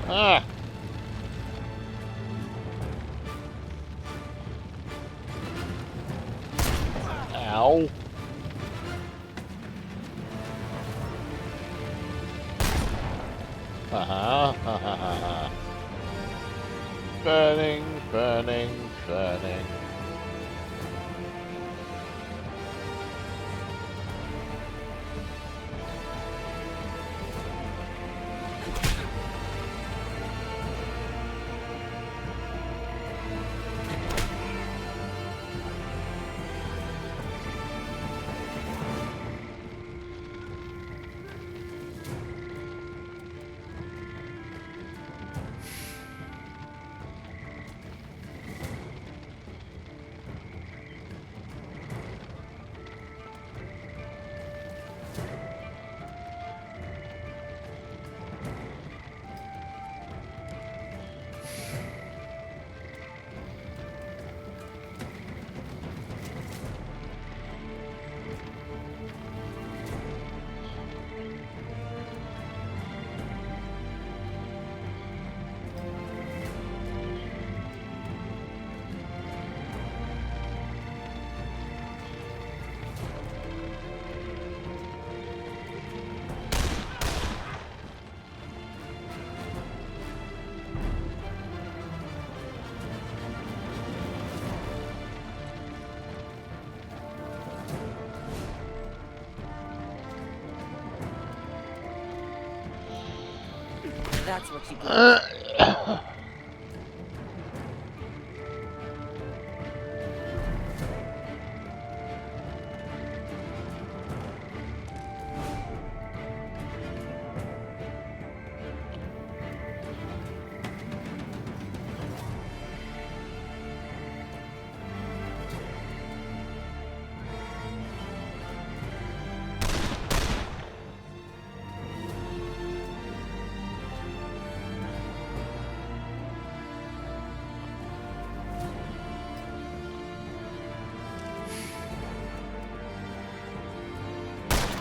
A: Ah! Ow! Haha, ha ha ha ha. Burning, burning, burning.
B: That's what you get.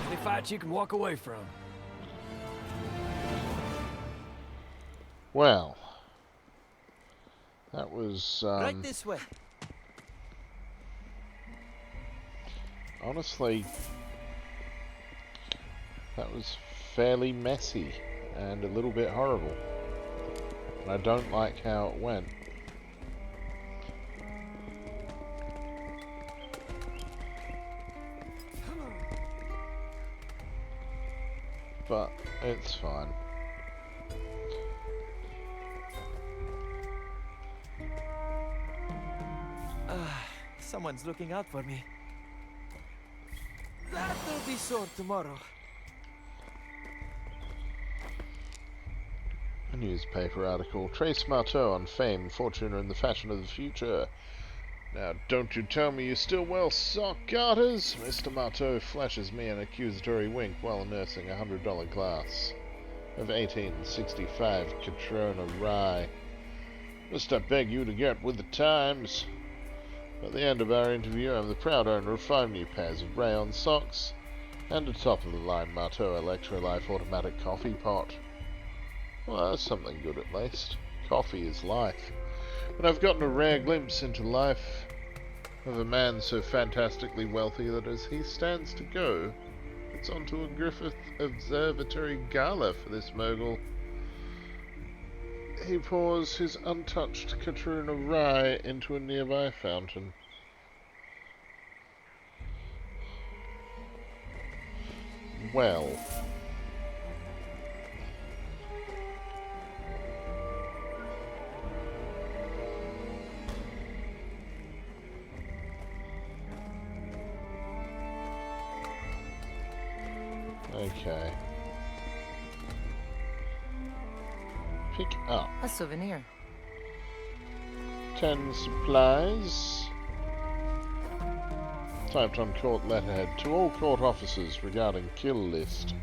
D: Any fights you can walk away from.
A: Well, that was
E: Right this way.
A: honestly, that was fairly messy and a little bit horrible. And I don't like how it went. But it's fine.
E: Someone's looking out for me. That'll be sore tomorrow.
A: A newspaper article. Trace Marteau on fame, fortune, and the fashion of the future. Now, don't you tell me you still wear sock garters? Mr. Marteau flashes me an accusatory wink while nursing a $100 glass of 1865 Catrona Rye. Must I beg you to get with the times? At the end of our interview, I'm the proud owner of 5 new pairs of rayon socks and a top-of-the-line Marteau Electrolife automatic coffee pot. Well, that's something good at least. Coffee is life. And I've gotten a rare glimpse into life of a man so fantastically wealthy that as he stands to go, it's onto a Griffith Observatory gala for this mogul. He pours his untouched Catrona Rye into a nearby fountain. Well. Okay. Pick up.
B: A souvenir.
A: 10 supplies. Typed on court letterhead. To all court officers regarding kill list.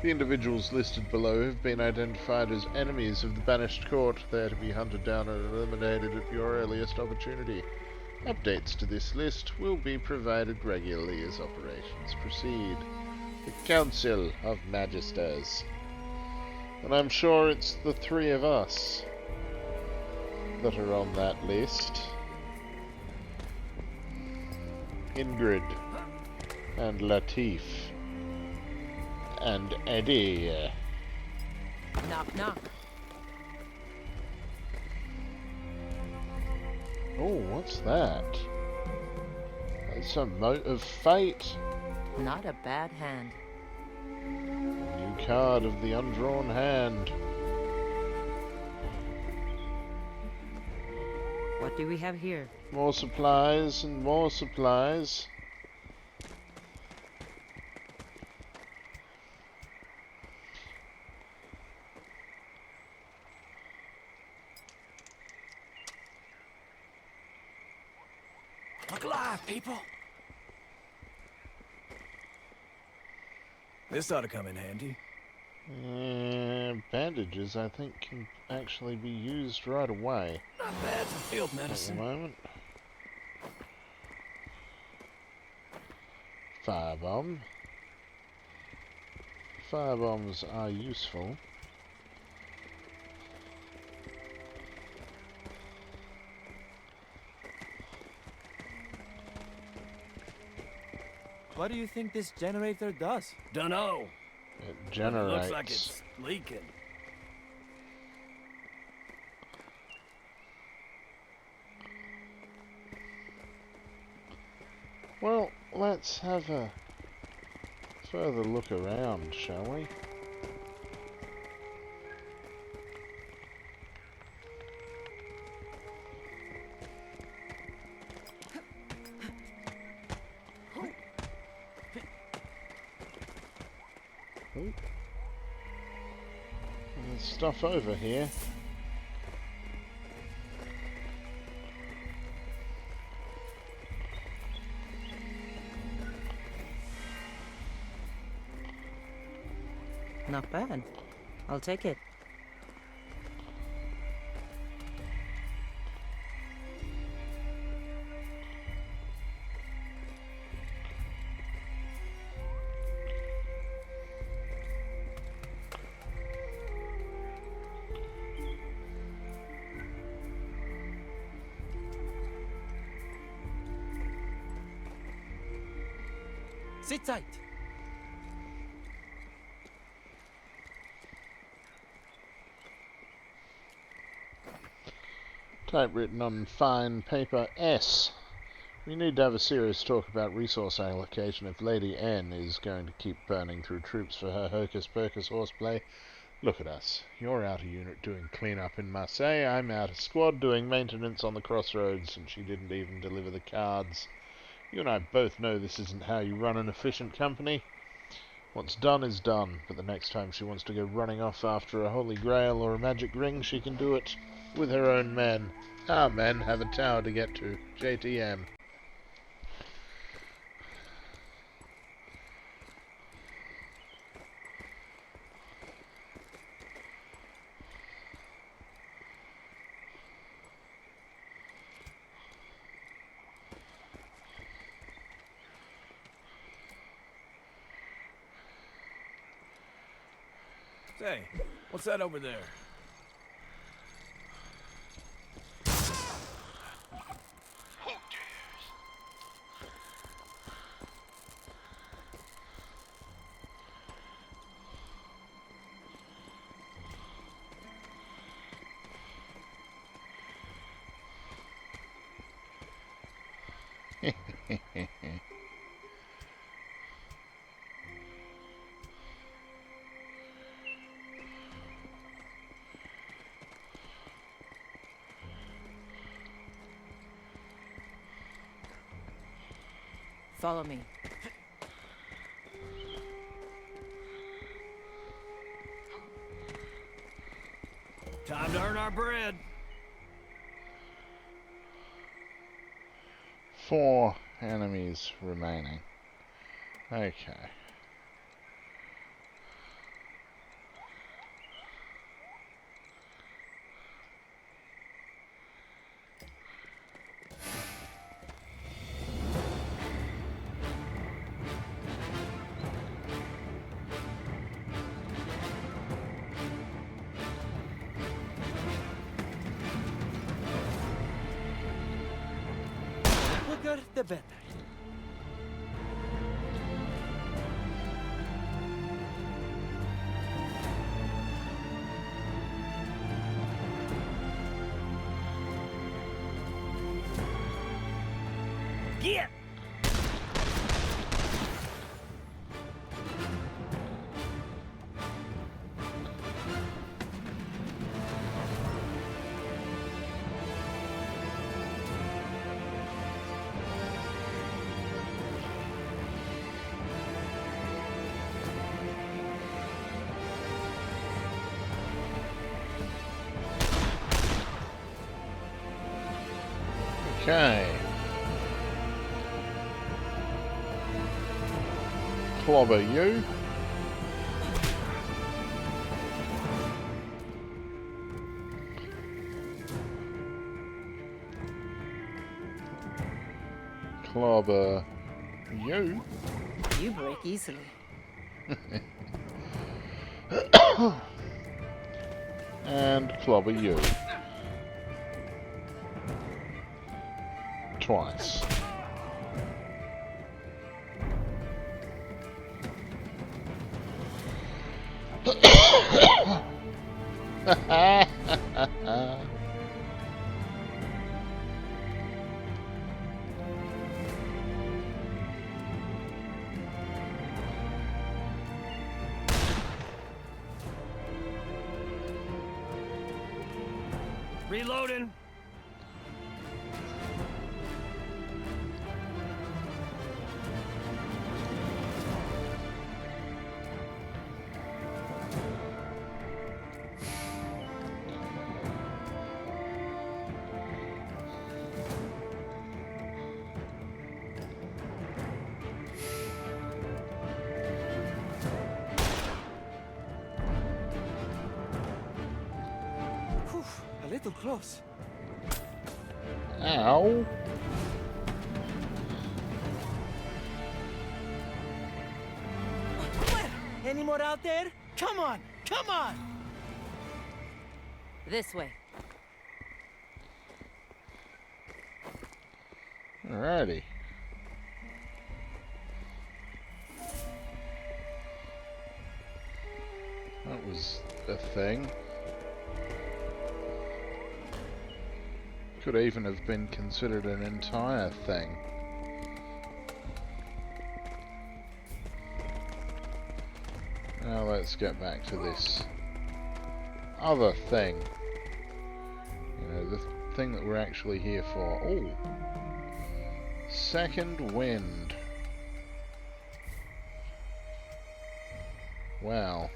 A: The individuals listed below have been identified as enemies of the banished court. They are to be hunted down and eliminated at your earliest opportunity. Updates to this list will be provided regularly as operations proceed. The Council of Magisters. And I'm sure it's the 3 of us that are on that list. Ingrid and Lateef and Eddie.
B: Knock, knock.
A: Oh, what's that? That's a Mote of Fate.
B: Not a bad hand.
A: New card of the undrawn hand.
B: What do we have here?
A: More supplies and more supplies.
D: Look alive, people! This ought to come in handy.
A: Bandages, I think, can actually be used right away.
D: Not bad for field
A: At the
D: medicine.
A: moment. Firebomb. Firebombs are useful.
E: What do you think this generator does?
D: Dunno.
A: It generates.
D: Looks like it's leaking.
A: Well, let's have a further look around, shall we? There's stuff over here.
B: Not bad. I'll take it.
E: Sit tight.
A: Typewritten on fine paper S. We need to have a serious talk about resource allocation if Lady N is going to keep burning through troops for her hocus-pocus horseplay. Look at us. You're out a unit doing clean-up in Marseille, I'm out a squad doing maintenance on the crossroads, and she didn't even deliver the cards. You and I both know this isn't how you run an efficient company. What's done is done, but the next time she wants to go running off after a holy grail or a magic ring, she can do it with her own men. Our men have a tower to get to. JTM.
D: Say, what's that over there?
B: Follow me.
D: Time to earn our bread.
A: 4 enemies remaining. Okay.
E: The better.
D: Get!
A: Okay. Clobber you. Clobber you.
B: You break easily.
A: And clobber you. Twice.
D: Reloading.
E: little close.
A: Ow!
E: Any more out there? Come on! Come on!
B: This way.
A: Alrighty. That was a thing. Could even have been considered an entire thing. Now let's get back to this other thing. You know, the thing that we're actually here for. Oh! Second wind. Wow.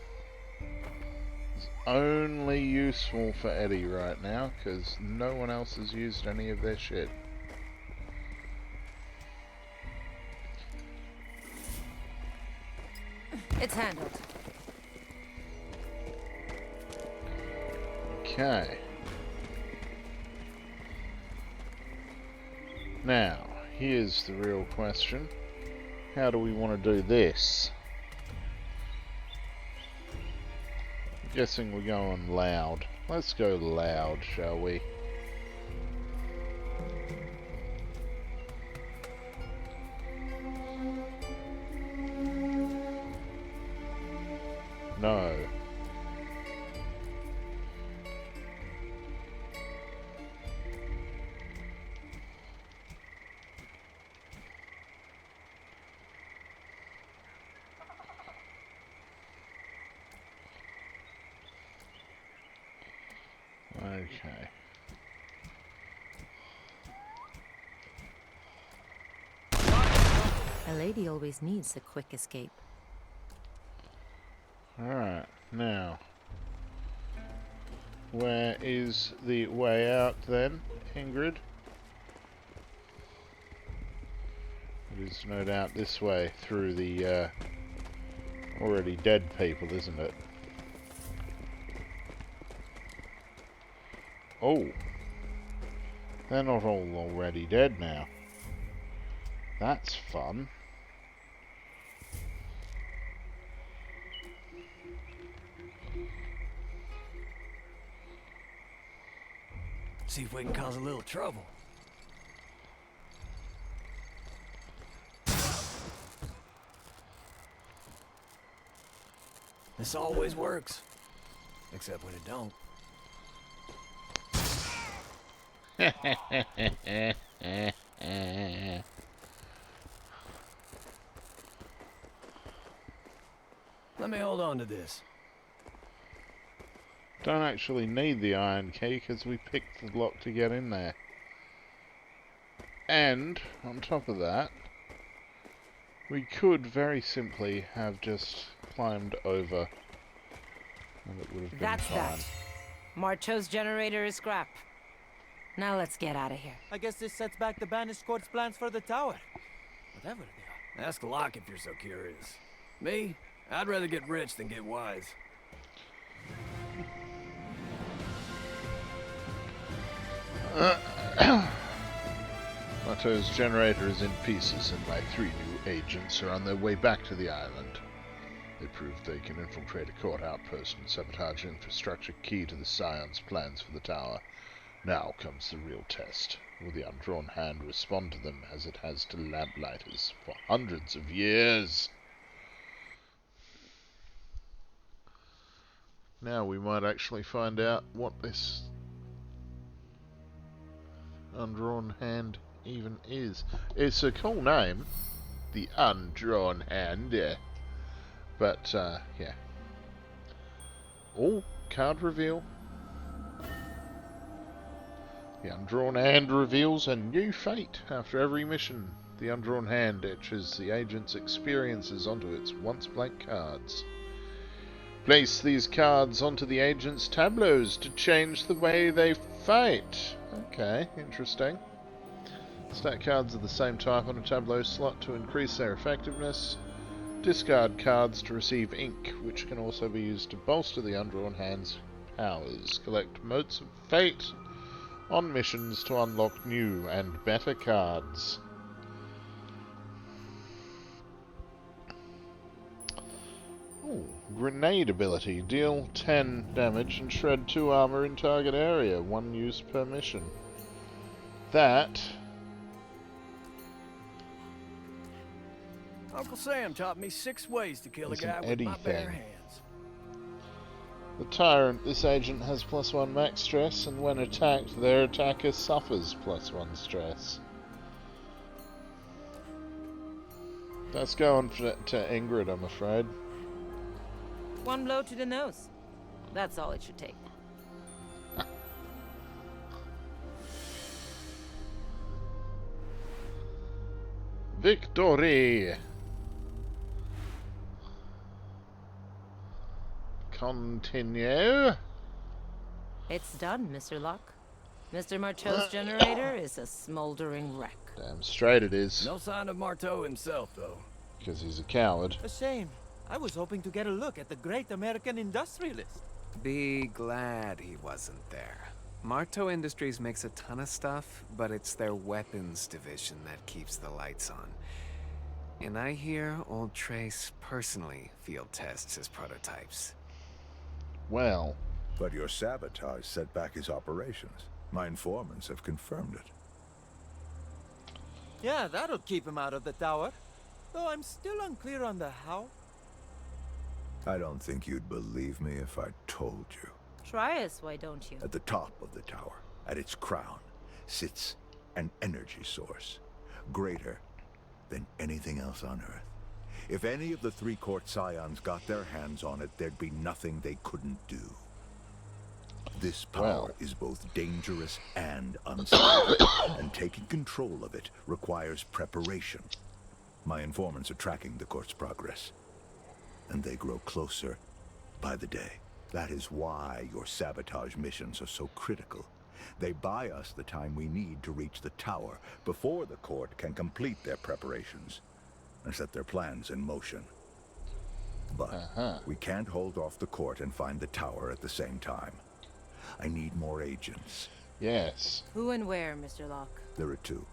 A: It's only useful for Eddie right now, because no one else has used any of their shit.
B: It's handled.
A: Okay. Now, here's the real question. How do we want to do this? I'm guessing we're going loud. Let's go loud, shall we? No. Okay.
B: A lady always needs a quick escape.
A: Alright, now. Where is the way out then, Ingrid? It is no doubt this way, through the already dead people, isn't it? Oh! They're not all already dead now. That's fun.
D: See if we can cause a little trouble. This always works. Except when it don't. Let me hold on to this.
A: Don't actually need the iron key because we picked the lock to get in there. And, on top of that, we could very simply have just climbed over and it would have been
B: That's
A: fine.
B: that. Marcho's generator is scrap. Now let's get out of here.
E: I guess this sets back the banished court's plans for the tower. Whatever they are.
D: Ask Locke if you're so curious. Me? I'd rather get rich than get wise.
A: Marcho's generator is in pieces and my 3 new agents are on their way back to the island. They proved they can infiltrate a court outpost and sabotage infrastructure key to the Scion's plans for the tower. Now comes the real test. Will the undrawn hand respond to them as it has to Lamplighters for hundreds of years? Now we might actually find out what this undrawn hand even is. It's a cool name, the Undrawn Hand, but yeah. Oh, card reveal. The Undrawn Hand reveals a new fate. After every mission, the Undrawn Hand etches the agent's experiences onto its once blank cards. Place these cards onto the agent's tableaus to change the way they fight. Okay, interesting. Stack cards of the same type on a tableau slot to increase their effectiveness. Discard cards to receive ink, which can also be used to bolster the Undrawn Hand's powers. Collect Motes of Fate on missions to unlock new and better cards. Ooh, grenade ability. Deal 10 damage and shred 2 armor in target area. 1 use per mission. That...
D: Uncle Sam taught me 6 ways to kill a
A: It's an
D: guy with
A: Eddie
D: my bare
A: thing.
D: hands.
A: The Tyrant. This agent has +1 max stress, and when attacked, their attacker suffers +1 stress. That's going to Ingrid, I'm afraid.
B: 1 blow to the nose. That's all it should take.
A: Victory! Continue.
B: It's done, Mr. Locke. Mr. Marteau's generator is a smoldering wreck.
A: Damn straight it is.
D: No sign of Marteau himself, though.
A: Because he's a coward.
E: A shame. I was hoping to get a look at the great American industrialist.
K: Be glad he wasn't there.
I: Marteau Industries makes a ton of stuff, but it's their weapons division that keeps the lights on. And I hear old Trace personally field tests his prototypes.
A: Well.
J: But your sabotage set back his operations. My informants have confirmed it.
E: Yeah, that'll keep him out of the tower. Though I'm still unclear on the how.
J: I don't think you'd believe me if I told you.
B: Try us, why don't you?
J: At the top of the tower, at its crown, sits an energy source, greater than anything else on Earth. If any of the 3 court scions got their hands on it, there'd be nothing they couldn't do. This power is both dangerous and unstable, and taking control of it requires preparation. My informants are tracking the court's progress, and they grow closer by the day. That is why your sabotage missions are so critical. They buy us the time we need to reach the tower before the court can complete their preparations and set their plans in motion. But we can't hold off the court and find the tower at the same time. I need more agents.
A: Yes.
B: Who and where, Mr. Locke?
J: There are 2,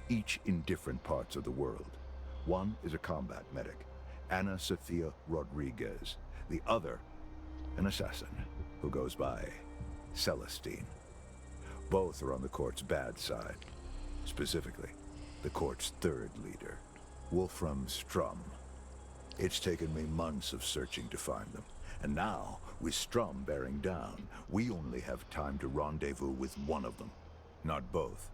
J: each in different parts of the world. One is a combat medic, Ana Sofia Rodriguez. The other, an assassin who goes by Celestine. Both are on the court's bad side. Specifically, the court's 3rd leader, Wolfram Strum. It's taken me months of searching to find them. And now, with Strum bearing down, we only have time to rendezvous with one of them, not both.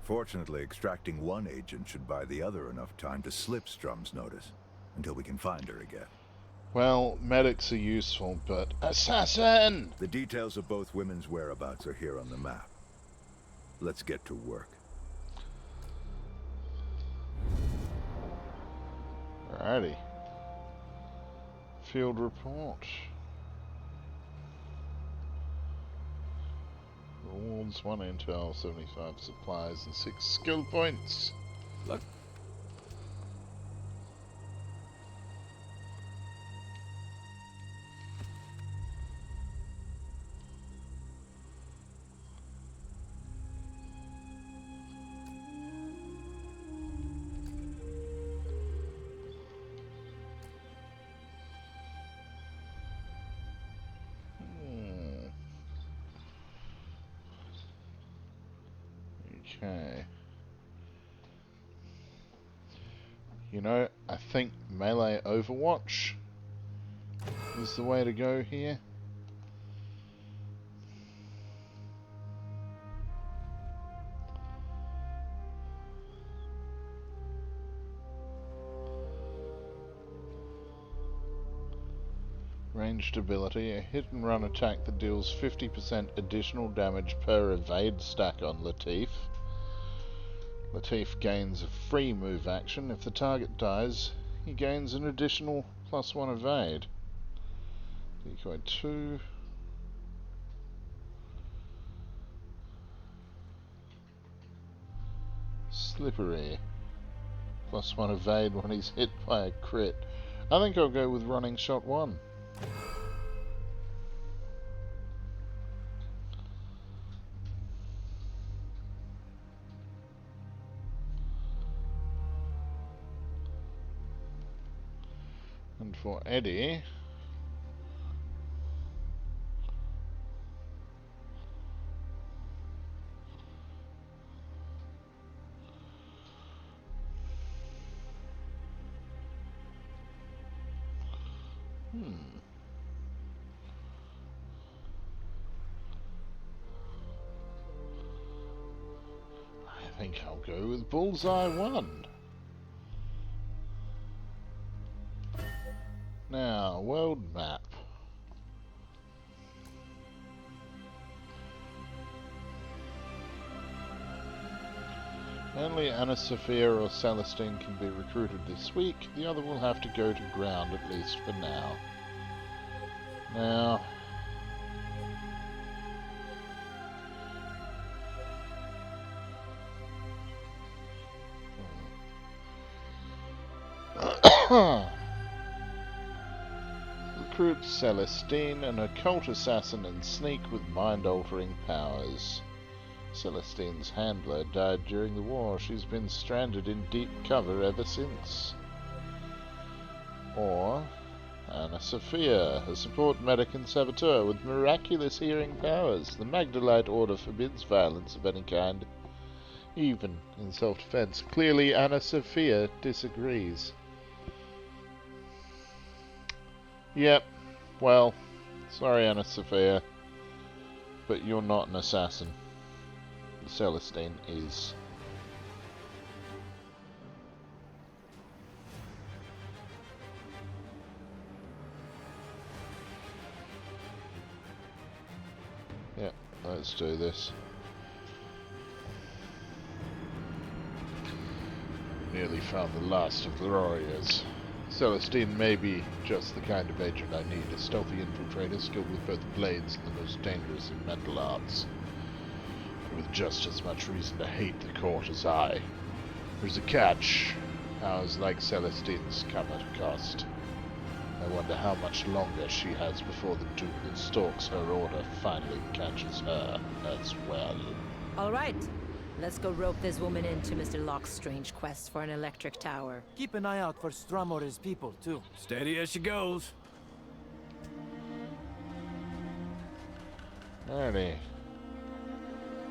J: Fortunately, extracting one agent should buy the other enough time to slip Strum's notice, until we can find her again.
A: Well, medics are useful, but... Assassin!
J: The details of both women's whereabouts are here on the map. Let's get to work.
A: Alrighty. Field report. Rewards 1 intel, 75 supplies, and 6 skill points.
D: Look.
A: Okay. You know, I think melee Overwatch is the way to go here. Ranged ability, a hit and run attack that deals 50% additional damage per evade stack on Lateef. Lateef gains a free move action. If the target dies, he gains an additional +1 evade. Decoy 2. Slippery. +1 evade when he's hit by a crit. I think I'll go with running shot 1. And for Eddie... I think I'll go with Bullseye 1. Now, world map. Only Anna Sophia or Celestine can be recruited this week. The other will have to go to ground, at least for now. Now... Recruit Celestine, an occult assassin and sneak with mind-altering powers. Celestine's handler died during the war. She's been stranded in deep cover ever since. Or Anna Sophia, a support medic and saboteur with miraculous hearing powers. The Magdalite Order forbids violence of any kind, even in self-defense. Clearly Anna Sophia disagrees. Yep, well, sorry Anna Sophia, but you're not an assassin. Celestine is. Yep, let's do this. Nearly found the last of the warriors. Celestine may be just the kind of agent I need, a stealthy infiltrator skilled with both blades and the most dangerous in mental arts, and with just as much reason to hate the court as I. There's a catch. Powers like Celestine's come at a cost. I wonder how much longer she has before the doom that stalks her order finally catches her as well.
B: All right. Let's go rope this woman into Mr. Locke's strange quest for an electric tower.
E: Keep an eye out for Strum or his people, too.
D: Steady as she goes.
A: Alrighty.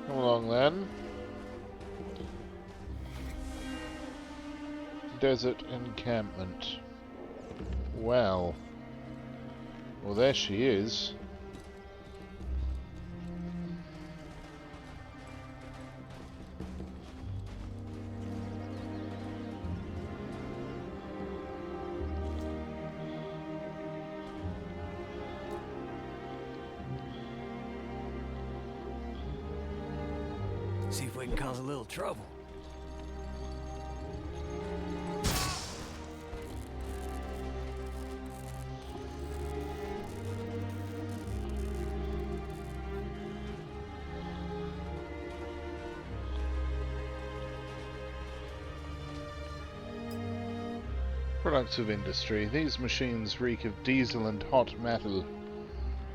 A: Come along then. Desert encampment. Well, there she is.
D: See if we can cause a little trouble.
A: Products of industry. These machines reek of diesel and hot metal.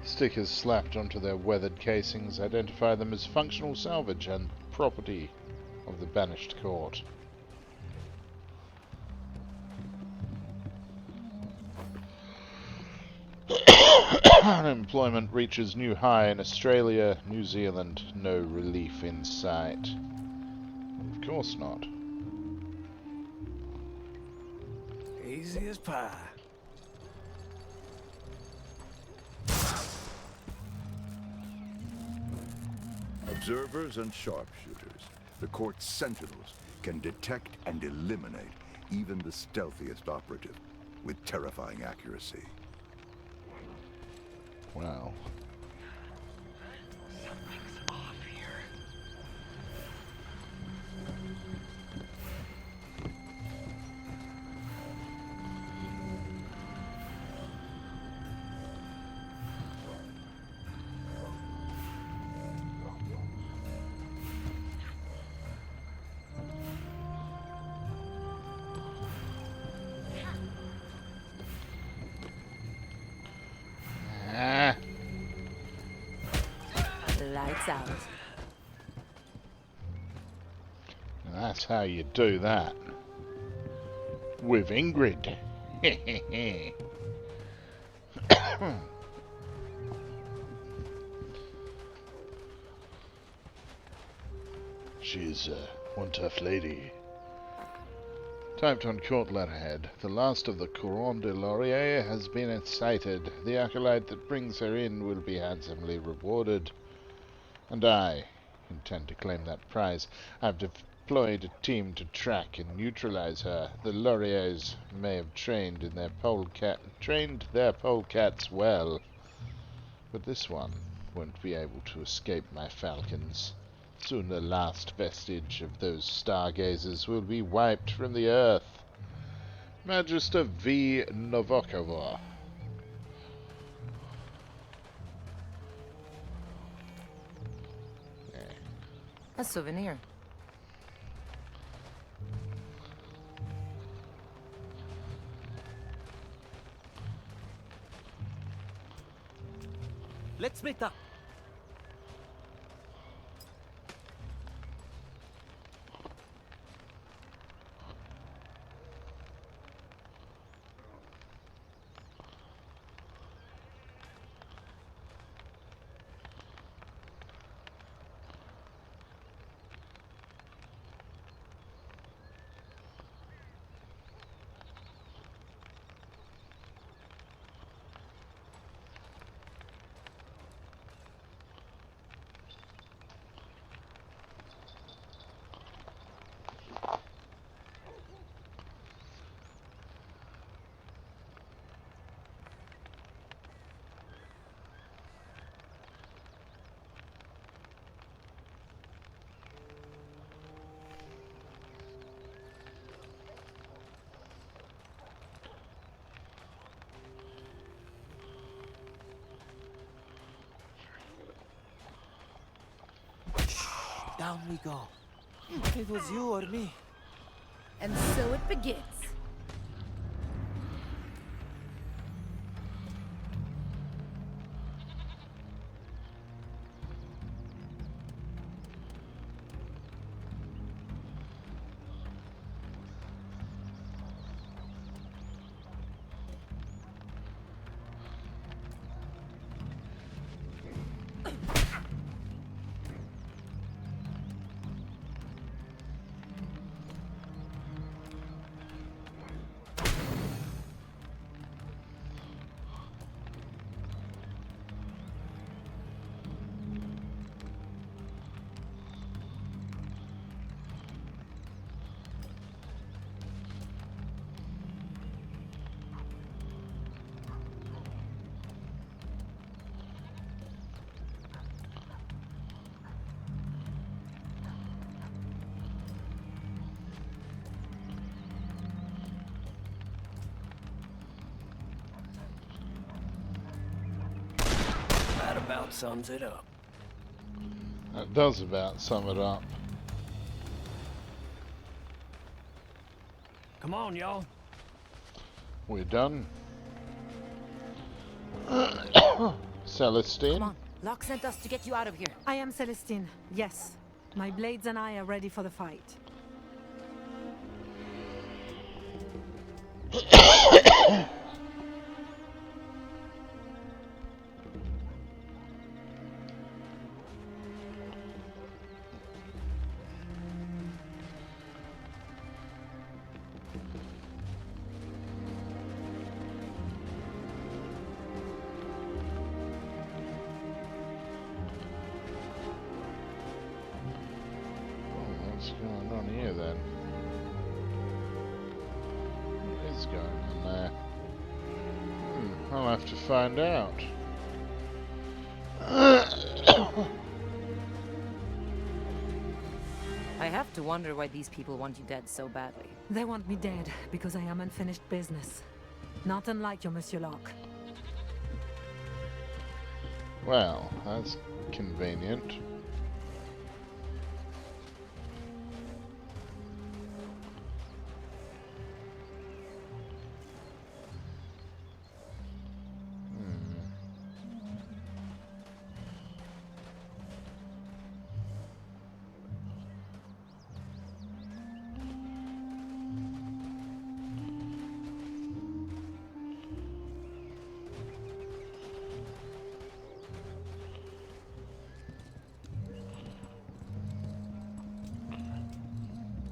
A: Stickers slapped onto their weathered casings identify them as functional salvage and property of the banished court. Unemployment reaches new high in Australia, New Zealand. No relief in sight. Of course not.
D: Easy as pie.
J: Observers and sharpshooters, the court's sentinels, can detect and eliminate even the stealthiest operative with terrifying accuracy.
A: Wow.
I: Something's off here.
B: Lights out.
A: That's how you do that. With Ingrid. She's one tough lady. Typed on court letterhead, the last of the Couronne de Laurier has been sighted. The acolyte that brings her in will be handsomely rewarded. And I intend to claim that prize. I've deployed a team to track and neutralize her. The Lauriers may have trained their polecats well, but this one won't be able to escape my falcons. Soon the last vestige of those stargazers will be wiped from the earth. Magister V. Novokova.
B: A souvenir.
E: Let's meet up. Down we go. It was you or me.
F: And so it begins.
D: That about sums it up.
A: That does about sum it up.
D: Come on, y'all.
A: We're done. Celestine?
B: Come on. Locke sent us to get you out of here.
L: I am Celestine, yes. My blades and I are ready for the fight.
A: What's going on here then? What is going on there? I'll have to find out.
B: I have to wonder why these people want you dead so badly.
L: They want me dead because I am unfinished business. Not unlike your Monsieur Locke.
A: Well, that's convenient.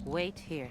B: Wait here.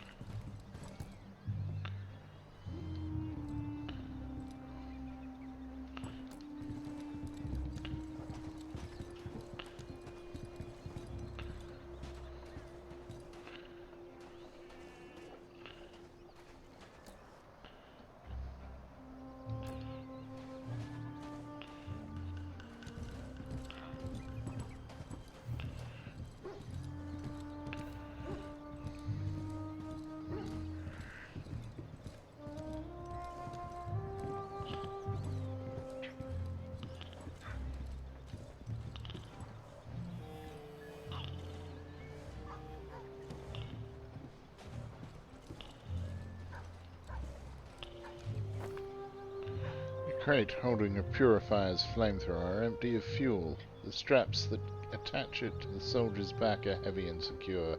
A: The crate holding a purifier's flamethrower are empty of fuel. The straps that attach it to the soldier's back are heavy and secure.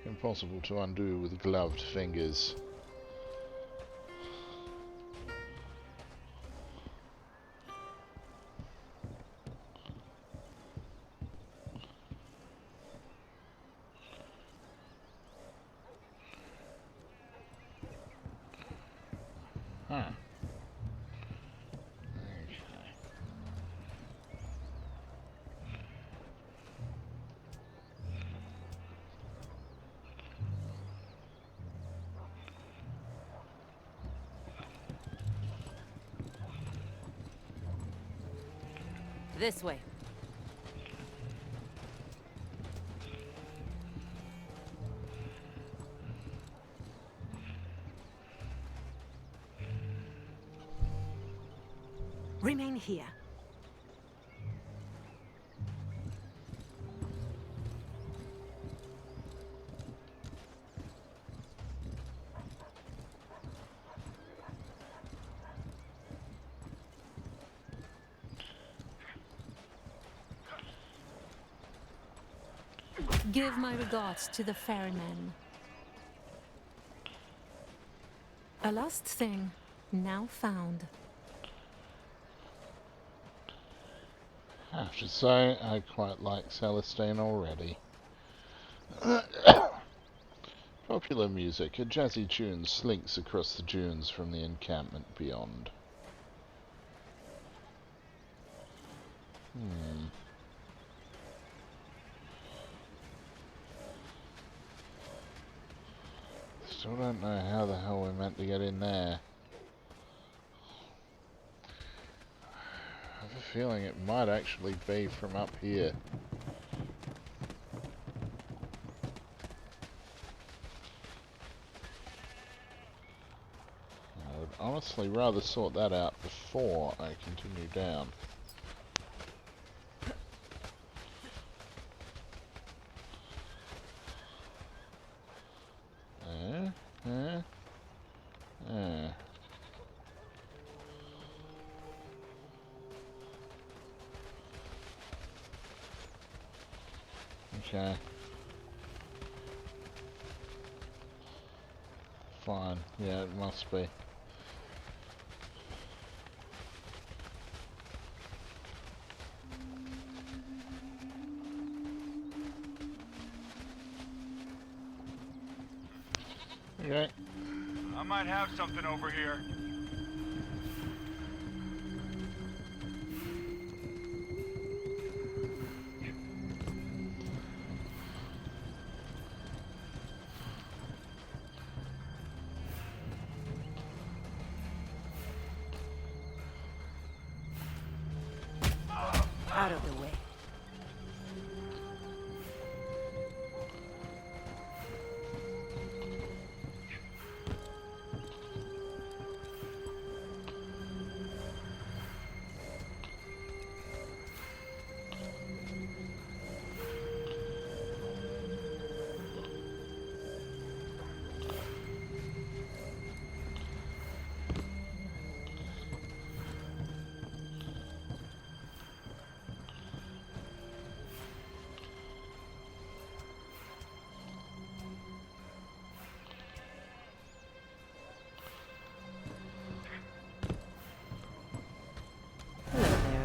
A: Impossible to undo with gloved fingers. Huh.
B: This way.
L: Remain here. Give my regards to the ferryman. A lost thing, now found.
A: I have to say, I quite like Celestine already. Popular music, a jazzy tune slinks across the dunes from the encampment beyond. Still don't know how the hell we're meant to get in there. I have a feeling it might actually be from up here. I would honestly rather sort that out before I continue down. Okay. Fine. Yeah, it must be. Okay.
G: I might have something over here.
B: Out of the way.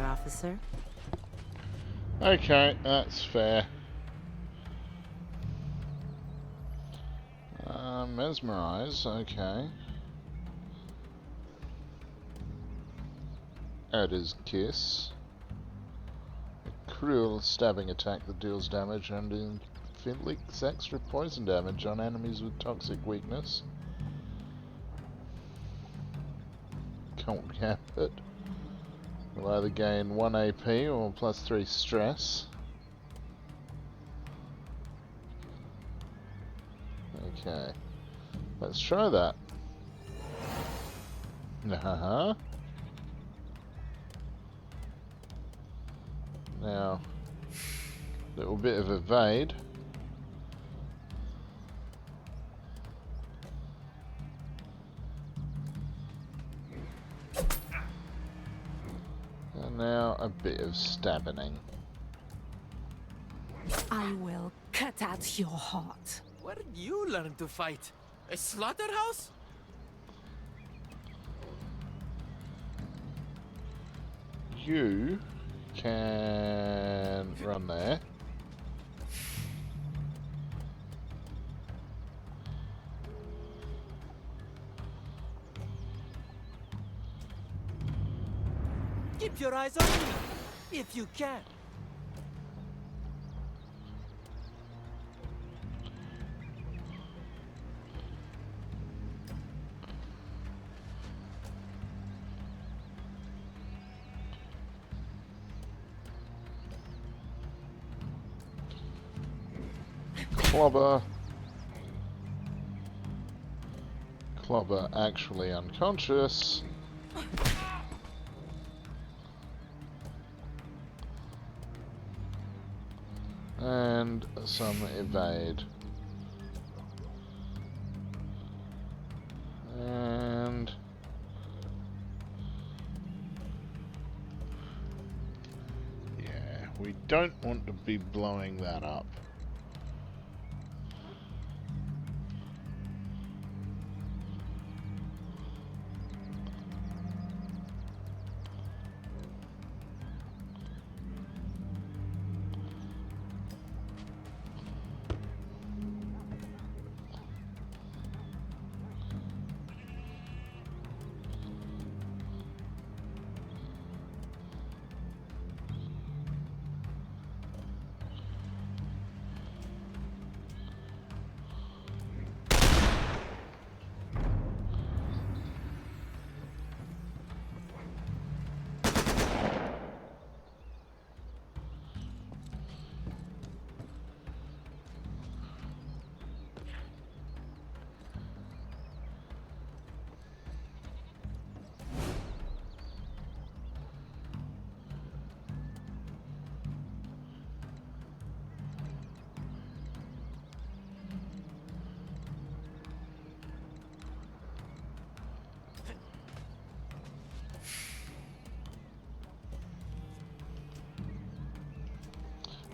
B: Officer.
A: Okay, that's fair. Mesmerize, okay. Ada's Kiss. A cruel stabbing attack that deals damage and inflicts extra poison damage on enemies with toxic weakness. Cold Gambit. Will either gain 1 AP or plus 3 stress. Okay. Let's try that. Uh-huh. Now, little bit of evade. And now a bit of stabbing.
L: I will cut out your heart.
E: Where did you learn to fight? A slaughterhouse?
A: You can run there.
E: Keep your eyes on me, if you can.
A: Clobber. Clobber actually unconscious. And some evade. And yeah, we don't want to be blowing that up.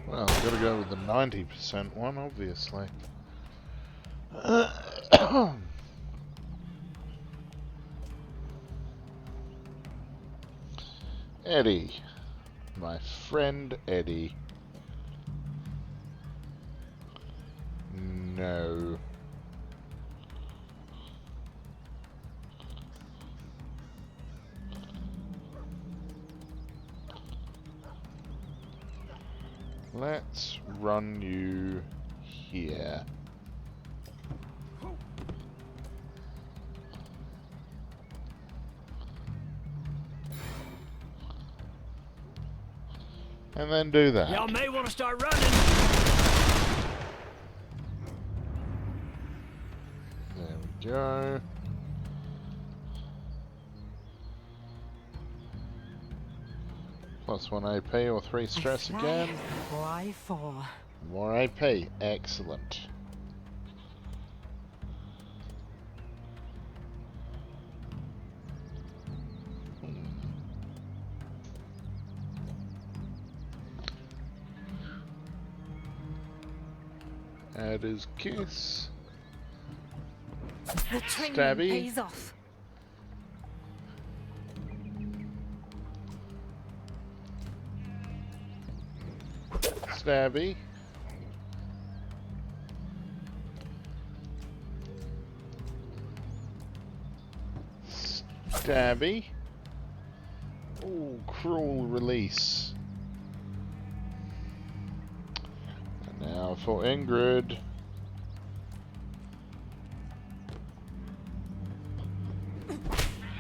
A: Well, gotta go with the 90% one, obviously. Eddie. My friend Eddie. No. Let's run you here. And then do that.
D: Y'all may want to start running.
A: There we go. Plus 1 AP or 3 stress again.
L: Why for?
A: More AP. Excellent. Add his kiss.
L: The training
A: Stabby.
L: pays off.
A: Stabby. Stabby. Ooh, cruel release. And now for Ingrid.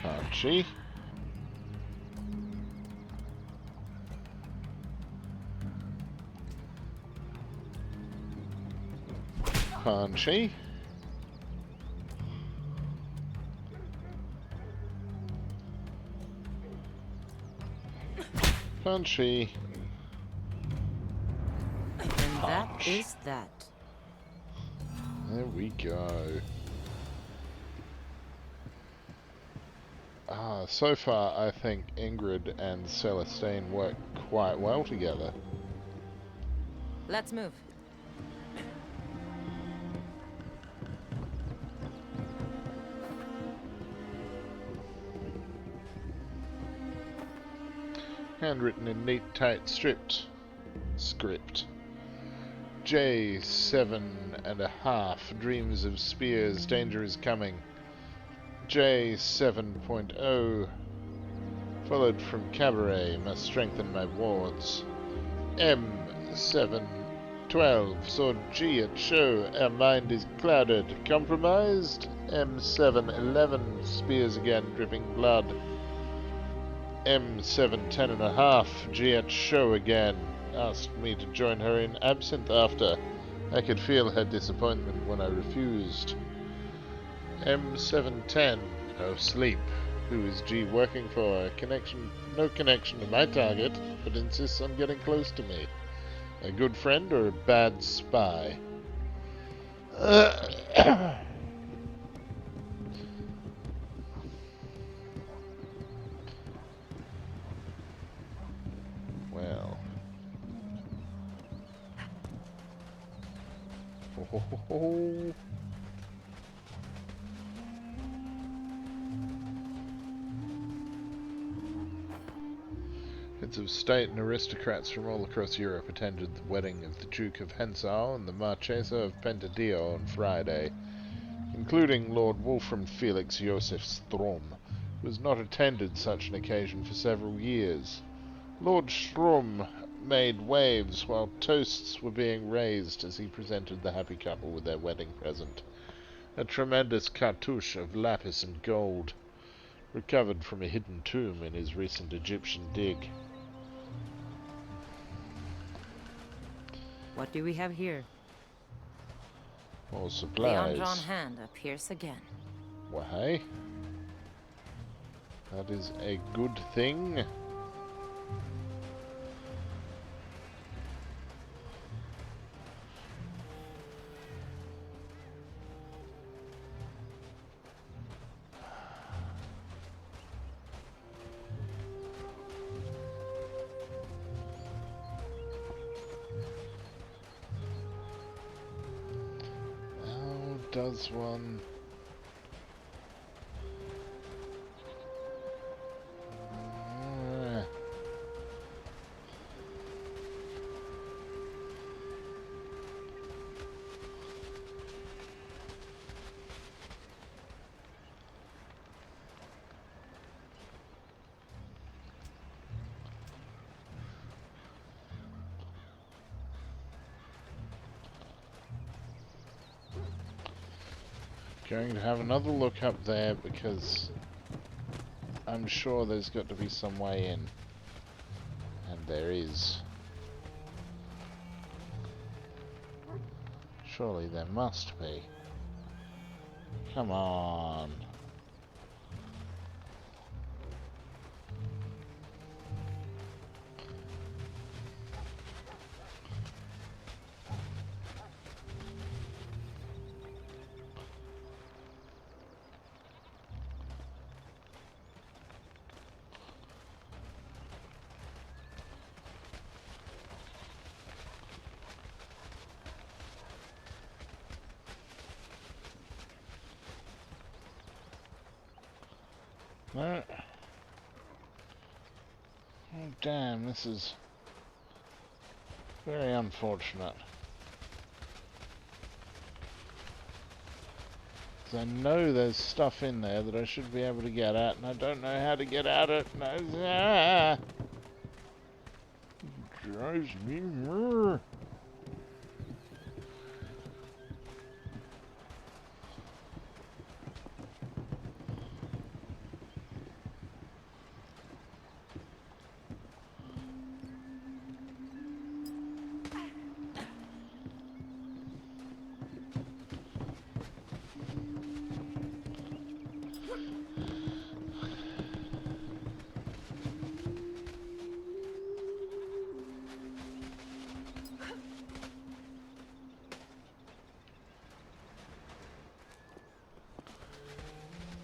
A: Punchy. Punchy. Punchy.
B: And that is that.
A: There we go. So far I think Ingrid and Celestine work quite well together.
B: Let's move.
A: Handwritten in neat, tight, stripped script. J7.5 dreams of spears, danger is coming. J7.0 followed from cabaret, must strengthen my wards. M712 saw G at show, our mind is clouded, compromised. M711 spears again, dripping blood. M710.5 G at show again, asked me to join her in absinthe after. I could feel her disappointment when I refused. M710, no sleep. Who is G working for? Connection? No connection to my target, but insists on getting close to me. A good friend or a bad spy? Well. Oh. Heads of state and aristocrats from all across Europe attended the wedding of the Duke of Hensau and the Marchesa of Pentadio on Friday, including Lord Wolfram Felix Joseph Strom, who has not attended such an occasion for several years. Lord Strom made waves while toasts were being raised as he presented the happy couple with their wedding present, a tremendous cartouche of lapis and gold, recovered from a hidden tomb in his recent Egyptian dig.
B: What do we have here?
A: More
B: The
A: supplies.
B: undrawn hand appears again.
A: Why? That is a good thing. Does one? Going to have another look up there because I'm sure there's got to be some way in, and there is. Surely there must be. Come on. No. Oh damn, this is very unfortunate. Because I know there's stuff in there that I should be able to get at, and I don't know how to get at it. Ah! It drives me mad.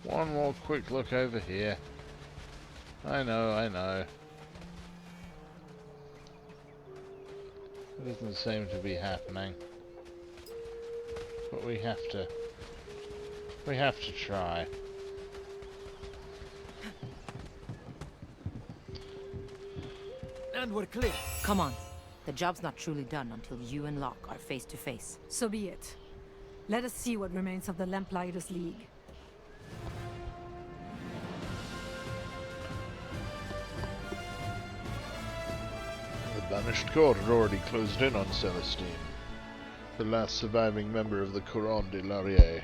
A: One more quick look over here. I know, I know. It doesn't seem to be happening. But we have to try.
E: And we're clear.
B: Come on. The job's not truly done until you and Locke are face to face.
L: So be it. Let us see what remains of the Lamplighters League.
A: The banished court had already closed in on Celestine, the last surviving member of the Couronne de Laurier.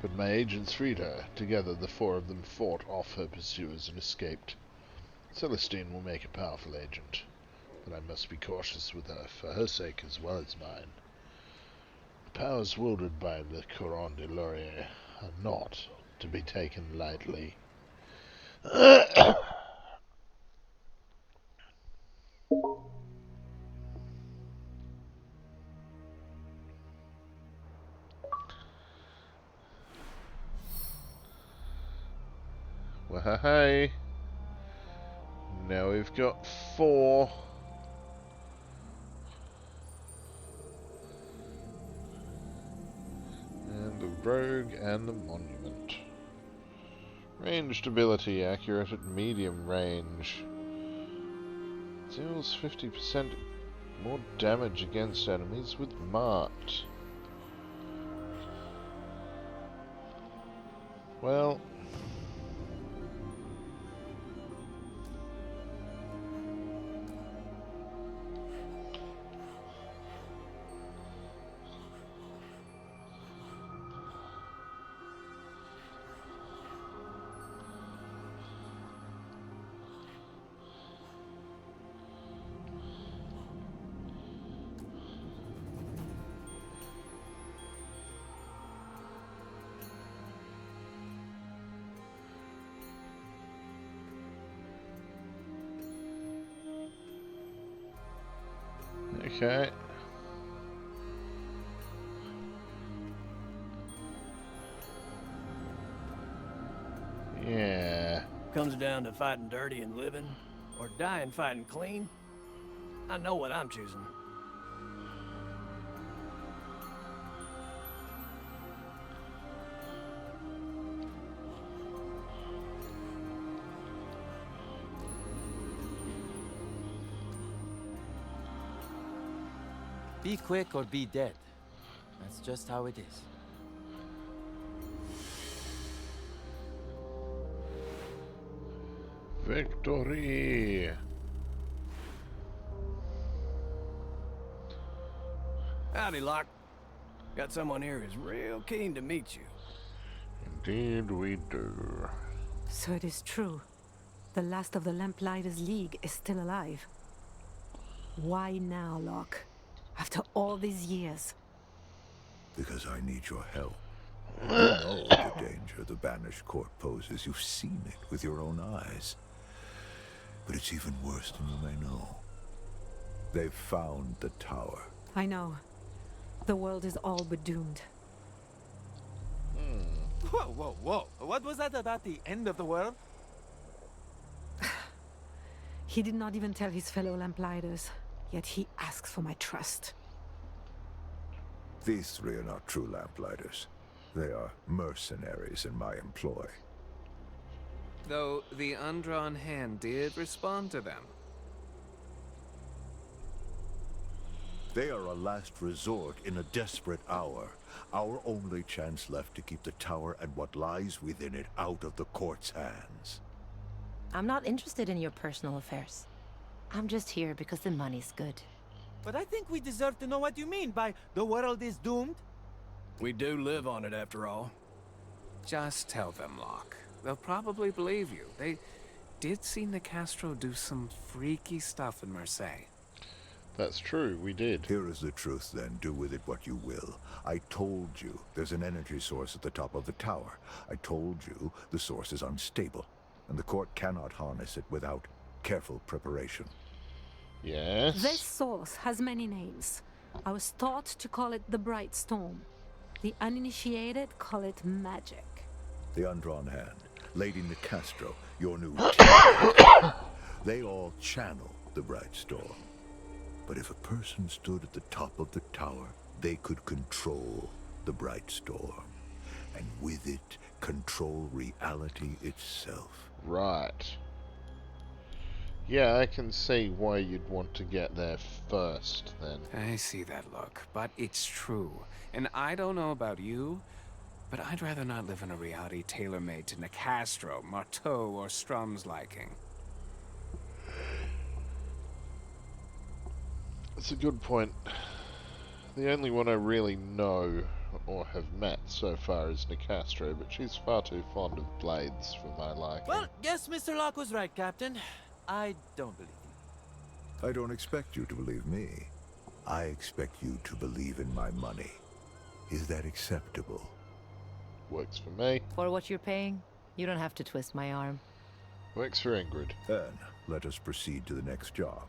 A: But my agents freed her. Together the four of them fought off her pursuers and escaped. Celestine will make a powerful agent, but I must be cautious with her, for her sake as well as mine. The powers wielded by the Couronne de Laurier are not to be taken lightly. Well, hey. Now we've got 4. And the rogue and the monument. Ranged ability, accurate at medium range. Deals 50% more damage against enemies with marked. Well, okay. Yeah.
D: Comes down to fighting dirty and living, or dying fighting clean. I know what I'm choosing.
E: Be quick or be dead. That's just how it is.
A: Victory!
D: Howdy, Locke. Got someone here who's real keen to meet you.
A: Indeed we do.
L: So it is true. The last of the Lamplighters League is still alive. Why now, Locke? After all these years?
J: Because I need your help. You know the danger the banished court poses. You've seen it with your own eyes. But it's even worse than you may know. They've found the tower.
L: I know. The world is all but doomed.
E: Whoa, whoa, whoa. What was that about the end of the world?
L: He did not even tell his fellow Lamplighters, yet he asks for my trust.
J: These 3 are not true Lamplighters. They are mercenaries in my employ.
I: Though the undrawn hand did respond to them.
J: They are a last resort in a desperate hour. Our only chance left to keep the tower and what lies within it out of the court's hands.
B: I'm not interested in your personal affairs. I'm just here because the money's good.
E: But I think we deserve to know what you mean by the world is doomed.
D: We do live on it, after all.
I: Just tell them, Locke. They'll probably believe you. They did see Nicastro do some freaky stuff in Marseille.
A: That's true, we did.
J: Here is the truth, then. Do with it what you will. I told you there's an energy source at the top of the tower. I told you the source is unstable, and the court cannot harness it without careful preparation.
A: Yes?
L: This source has many names. I was taught to call it the Bright Storm. The uninitiated call it magic.
J: The Undrawn Hand, Lady Nicastro, your new team. They all channel the Bright Storm. But if a person stood at the top of the tower, they could control the Bright Storm. And with it, control reality itself.
A: Right. Yeah, I can see why you'd want to get there first, then.
I: I see that look, but it's true. And I don't know about you, but I'd rather not live in a reality tailor-made to Nicastro, Marteau, or Strum's liking.
A: That's a good point. The only one I really know or have met so far is Nicastro, but she's far too fond of blades for my liking.
E: Well, guess Mr. Locke was right, Captain. I don't believe you.
J: I don't expect you to believe me. I expect you to believe in my money. Is that acceptable?
A: Works for me.
B: For what you're paying, you don't have to twist my arm.
A: Works for Ingrid.
J: Then, let us proceed to the next job.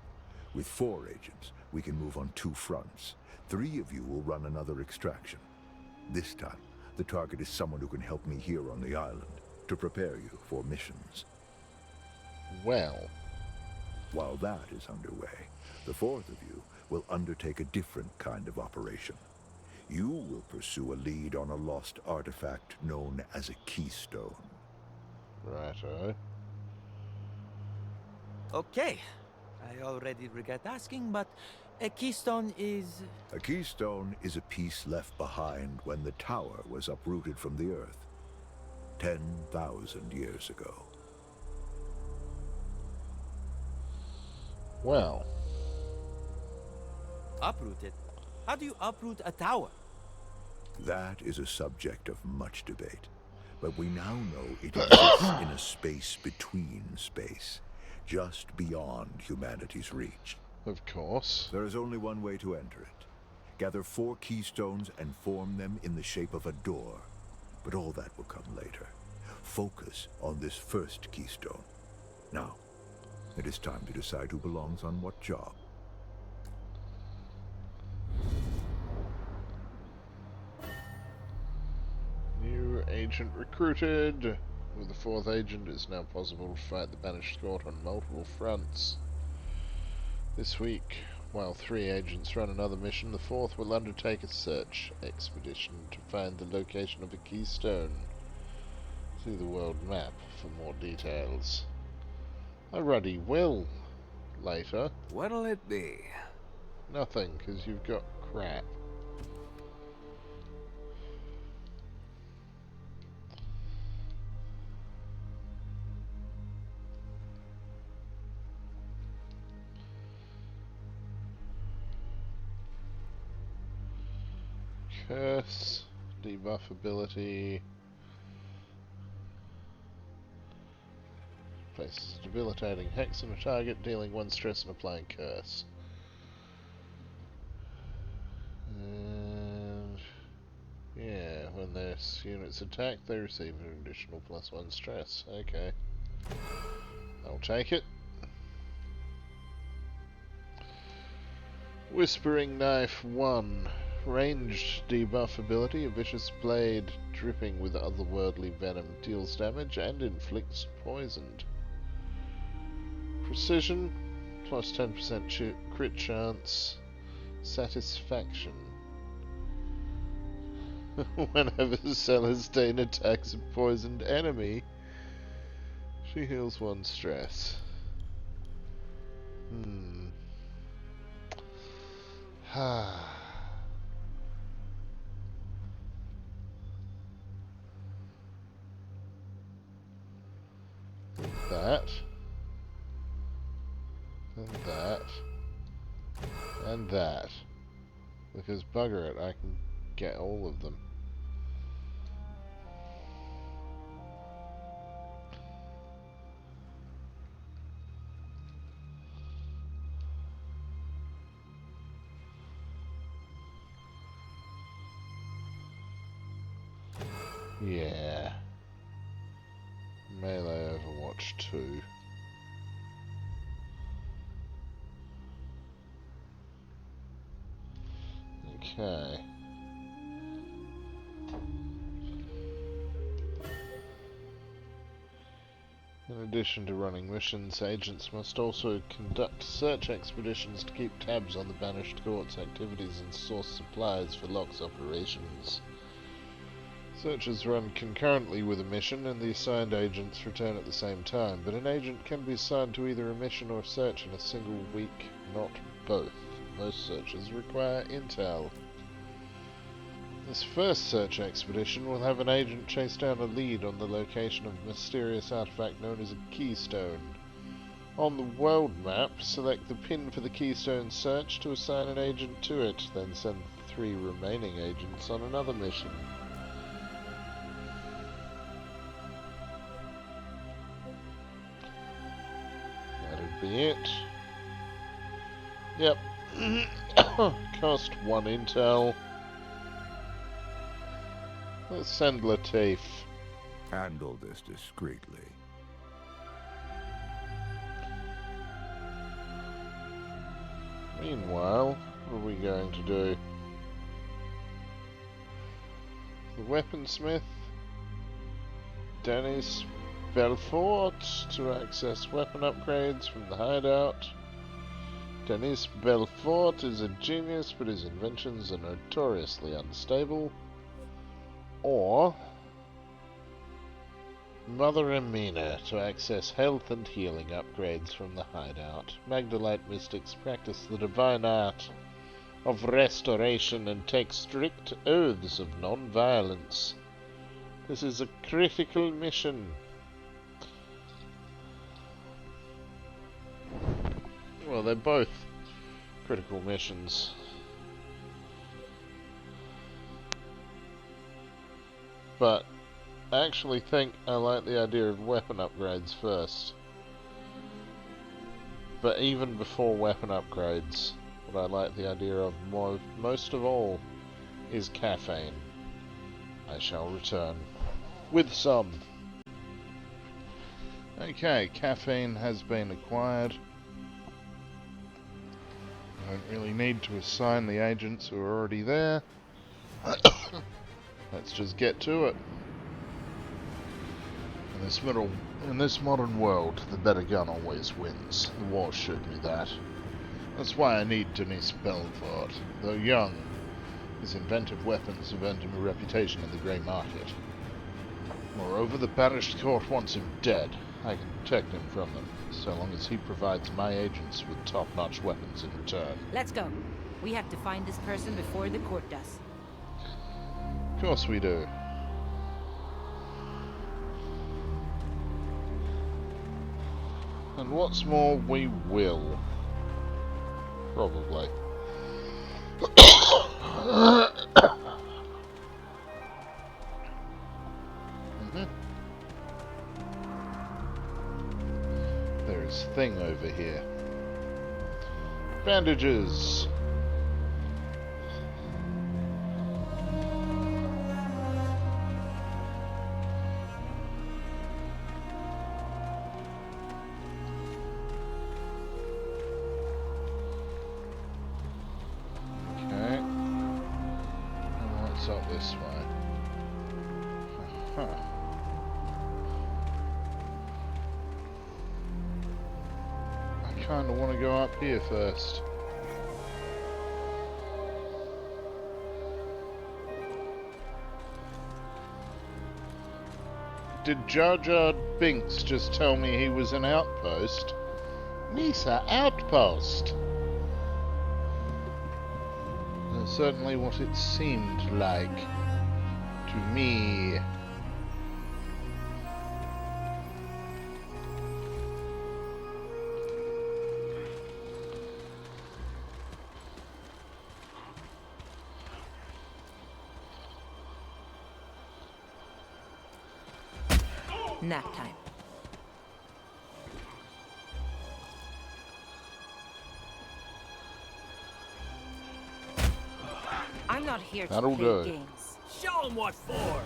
J: With 4 agents, we can move on 2 fronts. 3 of you will run another extraction. This time, the target is someone who can help me here on the island, to prepare you for missions.
A: Well.
J: While that is underway, the 4th of you will undertake a different kind of operation. You will pursue a lead on a lost artifact known as a keystone.
A: Righto.
E: Okay. I already regret asking, but a keystone is...
J: A keystone is a piece left behind when the tower was uprooted from the earth 10,000 years ago.
A: Well.
E: Uprooted? How do you uproot a tower?
J: That is a subject of much debate. But we now know it exists in a space between space, just beyond humanity's reach.
A: Of course.
J: There is only one way to enter it. Gather 4 keystones and form them in the shape of a door. But all that will come later. Focus on this first keystone. Now, it is time to decide who belongs on what job.
A: New agent recruited. With the 4th agent, it's now possible to fight the Banished Court on multiple fronts. This week, while 3 agents run another mission, the 4th will undertake a search expedition to find the location of a keystone. See the world map for more details. A ruddy will later.
I: What'll it be?
A: Nothing, because you've got crap. Curse, debuff ability, places a debilitating hex on a target, dealing 1 stress and applying curse. And yeah, when their units attack, they receive an additional +1 stress. Okay, I'll take it. Whispering Knife 1. Ranged debuff ability, a vicious blade dripping with otherworldly venom deals damage and inflicts poisoned. Precision, plus 10% crit chance. Satisfaction. Whenever Celestine attacks a poisoned enemy, she heals 1 stress. That. And that. And that. Because bugger it, I can get all of them. Yeah. Melee Overwatch 2. Okay. In addition to running missions, agents must also conduct search expeditions to keep tabs on the Banished Court's activities and source supplies for Locke's operations. Searches run concurrently with a mission, and the assigned agents return at the same time, but an agent can be assigned to either a mission or search in a single week, not both. Most searches require intel. This first search expedition will have an agent chase down a lead on the location of a mysterious artifact known as a keystone. On the world map, select the pin for the keystone search to assign an agent to it, then send 3 remaining agents on another mission. That'd be it. Yep. Cost 1 intel. Let's send Lateef.
J: Handle this discreetly.
A: Meanwhile, what are we going to do? The weaponsmith, Dennis Belfort, to access weapon upgrades from the hideout. Dennis Belfort is a genius, but his inventions are notoriously unstable. Or Mother Amina, to access health and healing upgrades from the hideout. Magdalite mystics practice the divine art of restoration and take strict oaths of non-violence. This is a critical mission. Well, they're both critical missions. But I actually think I like the idea of weapon upgrades first. But even before weapon upgrades, what I like the idea of most of all is caffeine. I shall return with some. Okay, caffeine has been acquired. I don't really need to assign the agents who are already there. Let's just get to it. In this modern world, the better gun always wins. The war showed me that. That's why I need Denise Belfort. Though young, his inventive weapons have earned him a reputation in the grey market. Moreover, the Banished Court wants him dead. I can protect him from them, so long as he provides my agents with top-notch weapons in return.
B: Let's go. We have to find this person before the court does.
A: Of course we do. And what's more, we will. Probably. There is thing over here. Bandages. Up this way. I kind of want to go up here first. Did Jar Jar Binks just tell me he was an outpost? Misa Outpost! certainly what it seemed like to me.
B: Nap time. I'm not here to
A: That'll
B: play
A: do.
B: games.
D: Show 'em what for!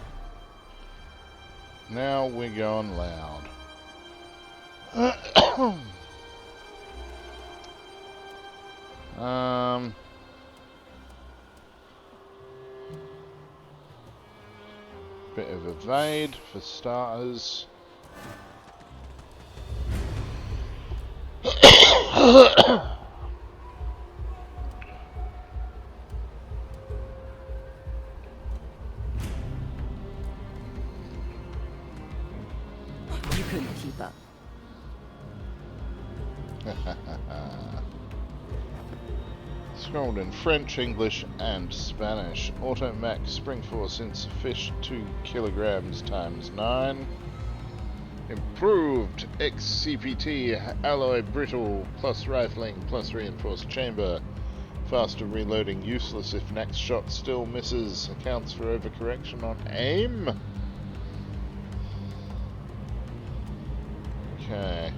A: Now we're going loud. Bit of evade for starters.
B: You couldn't keep up.
A: Scrolled in French, English, and Spanish. Automac Spring Force insufficient 2 kilograms times 9. Improved XCPT alloy brittle plus rifling plus reinforced chamber. Faster reloading useless if next shot still misses. Accounts for overcorrection on aim. Okay.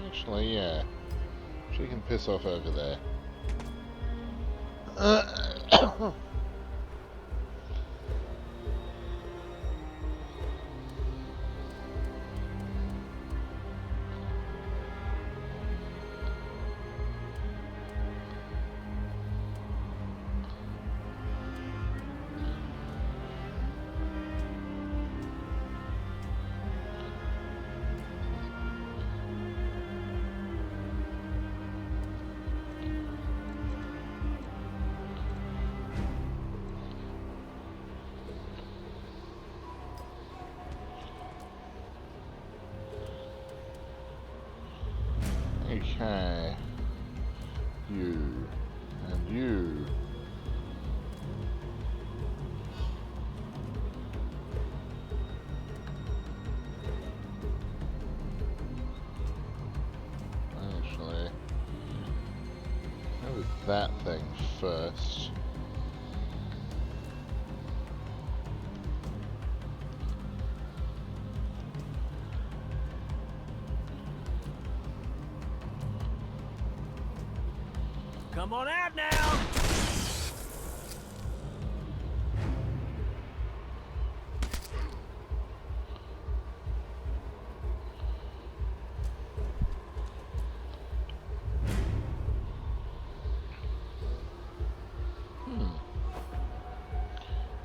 A: Actually, yeah. She can piss off over there. Okay. You. And you. Actually, go with that thing first.
D: Come on out now!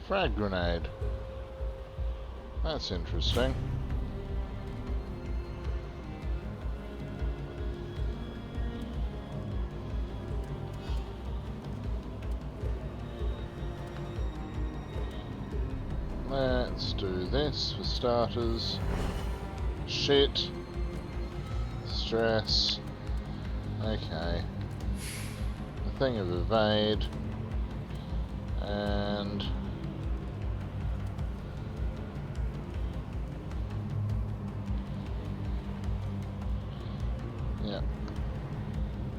A: Frag grenade. That's interesting. Let's do this for starters. Shit. Stress. Okay. A thing of evade. And... yeah.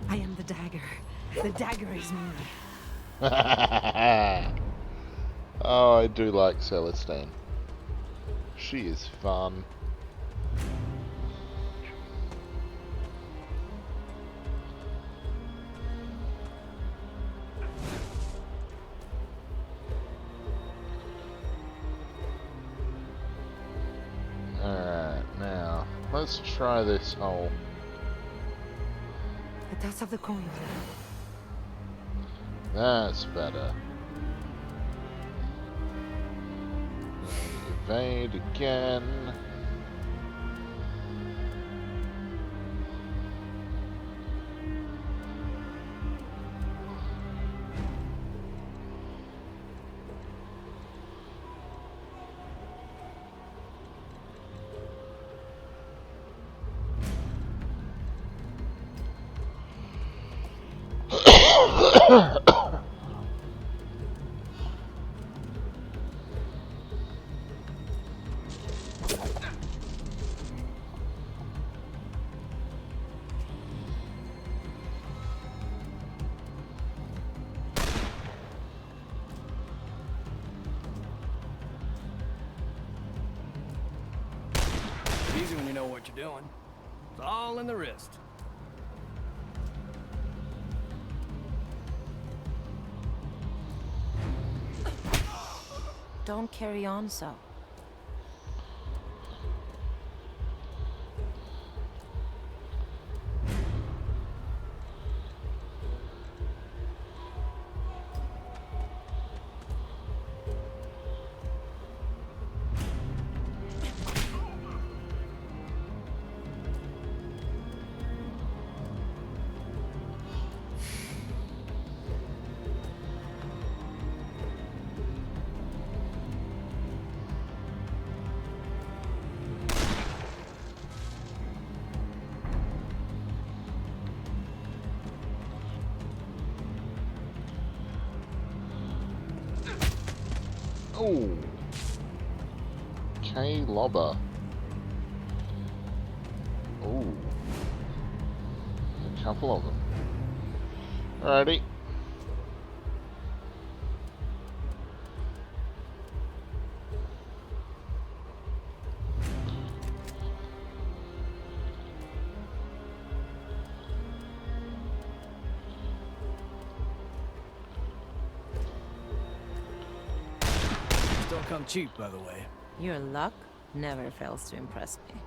L: I am the dagger. The dagger is me.
A: Oh, I do like Celestine. She is fun. Alright, now, let's try this hole.
L: The toss of the coin.
A: That's better. Evade again.
D: Easy when you know what you're doing. It's all in the wrist.
B: Don't carry on so.
A: Oh, K-Lobber. Oh, a couple of them. Alrighty.
D: Don't come cheap, by the way.
B: Your luck never fails to impress me.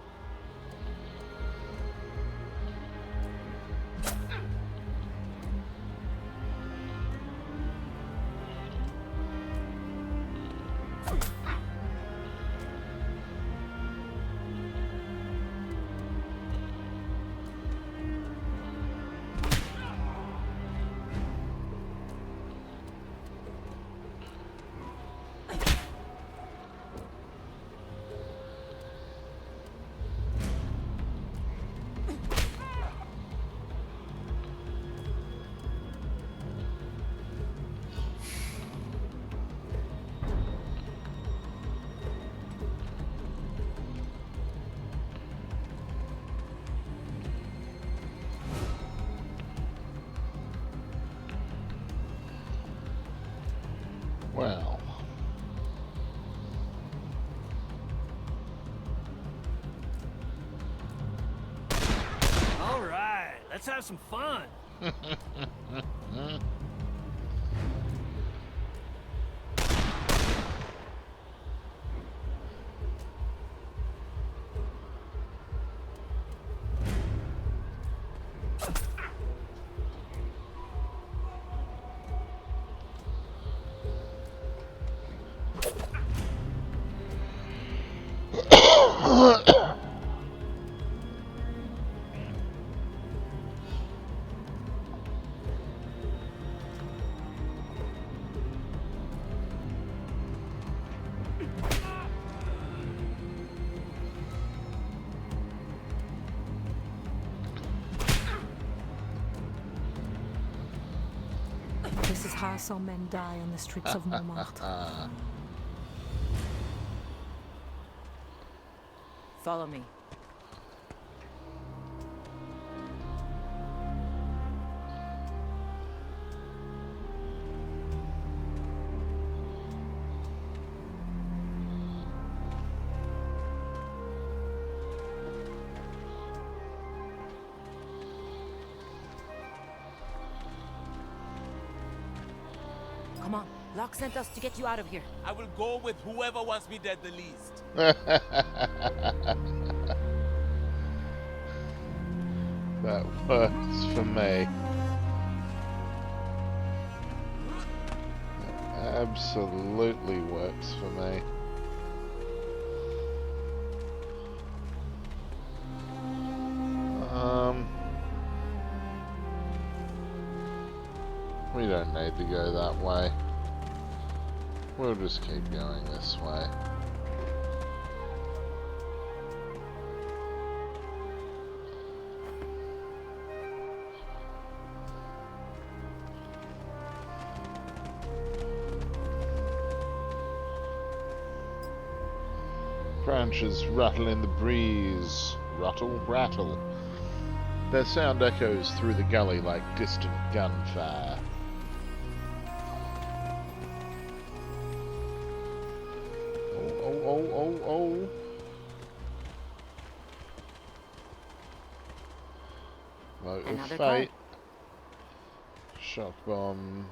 A: Well.
D: All right, let's have some fun.
L: This is how some men die on the streets of Montmartre.
B: Follow me. Come on, Locke sent us to get you out of here.
E: I will go with whoever wants me dead the least.
A: That works for me. That absolutely works for me. We don't need to go that way. We'll just keep going this way. Branches rattle in the breeze. Rattle, rattle. Their sound echoes through the gully like distant gunfire. Smoke of
B: Another
A: Fate. Shock bomb.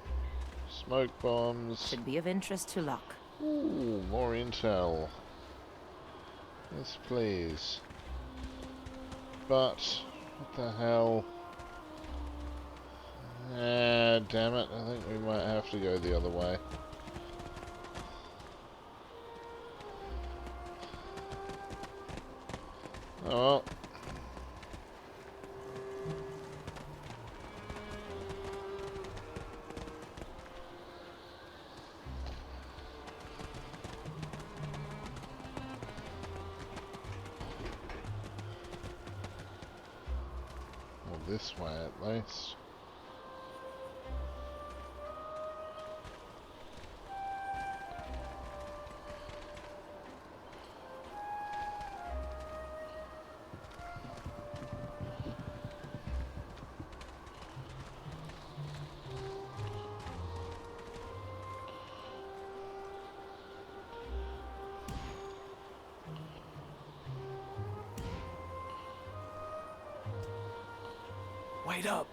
A: Smoke bombs.
B: Should be of interest to Locke.
A: Ooh, more intel. Yes, please. But, what the hell? Ah, damn it. I think we might have to go the other way. Oh well. Well, this way at least.
D: Wait up.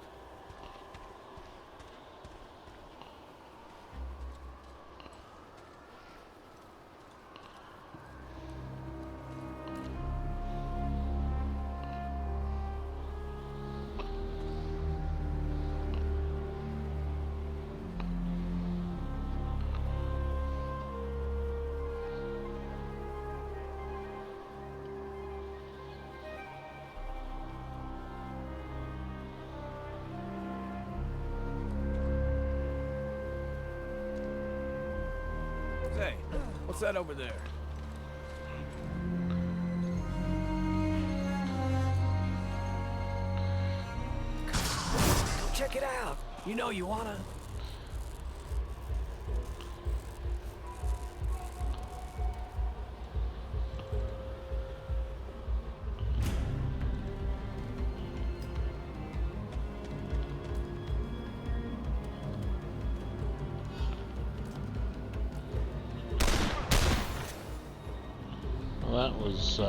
D: Hey, what's that over there? Go check it out. You know you wanna.
A: Well, that was,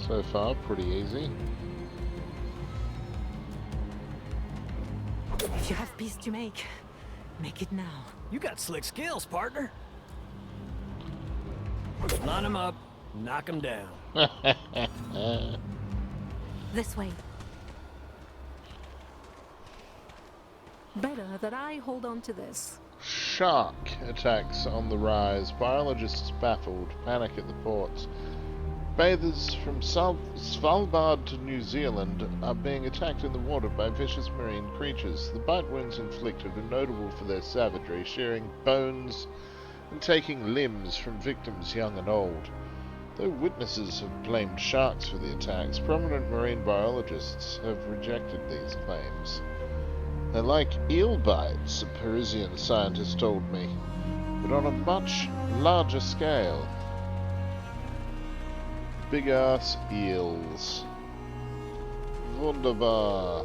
A: so far, pretty easy.
L: If you have peace to make it now.
D: You got slick skills, partner. Line them up, knock them down.
L: This way. Better that I hold on to this.
A: Shark attacks on the rise. Biologists baffled. Panic at the ports. Bathers from Svalbard to New Zealand are being attacked in the water by vicious marine creatures. The bite wounds inflicted are notable for their savagery, shearing bones and taking limbs from victims young and old. Though witnesses have blamed sharks for the attacks, prominent marine biologists have rejected these claims. They're like eel bites, a Parisian scientist told me, but on a much larger scale. Big-ass eels. Wunderbar.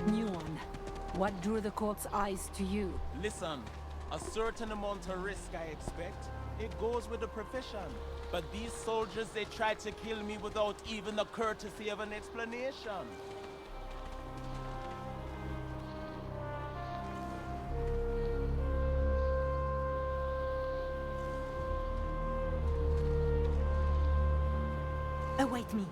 L: New one. What drew the court's eyes to you?
E: Listen, a certain amount of risk I expect. It goes with the profession. But these soldiers, they tried to kill me without even the courtesy of an explanation.
L: Await me.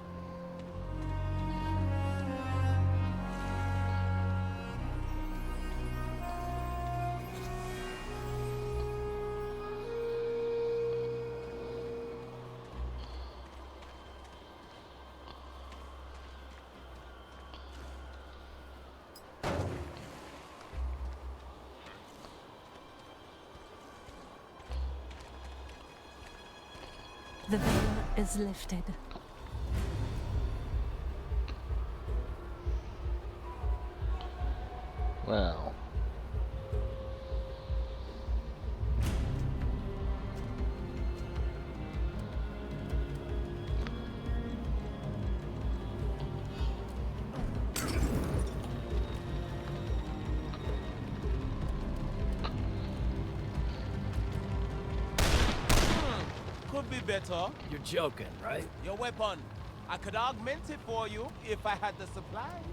L: The veil is lifted.
A: Well.
E: be better.
D: You're joking, right?
E: Your weapon. I could augment it for you if I had the supplies.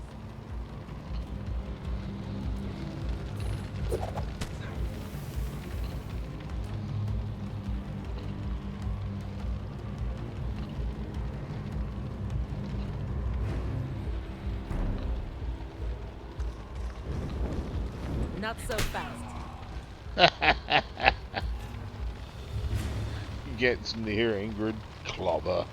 B: Not so fast.
A: Gets near Ingrid, clobber.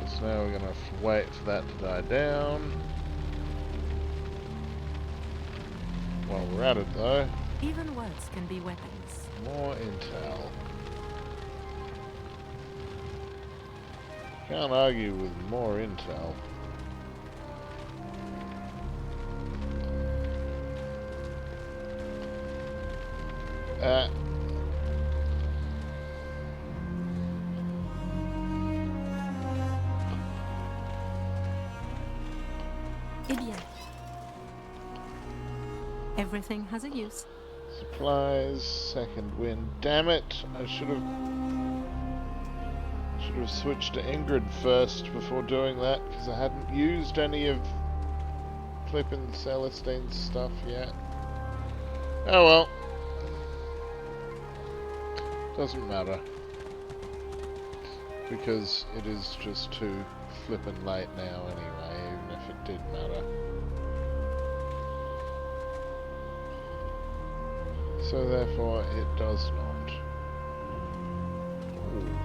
A: So now we're gonna wait for that to die down. While we're at it though,
L: Even words can be weapons.
A: more intel. Can't argue with more intel.
L: Eh bien. Everything has a use.
A: Supplies, second wind. Damn it! I should have switched to Ingrid first before doing that, because I hadn't used any of Flippin' Celestine's stuff yet. Oh well. Doesn't matter. Because it is just too flippin' late now anyway, even if it did matter. So therefore it does not. Ooh.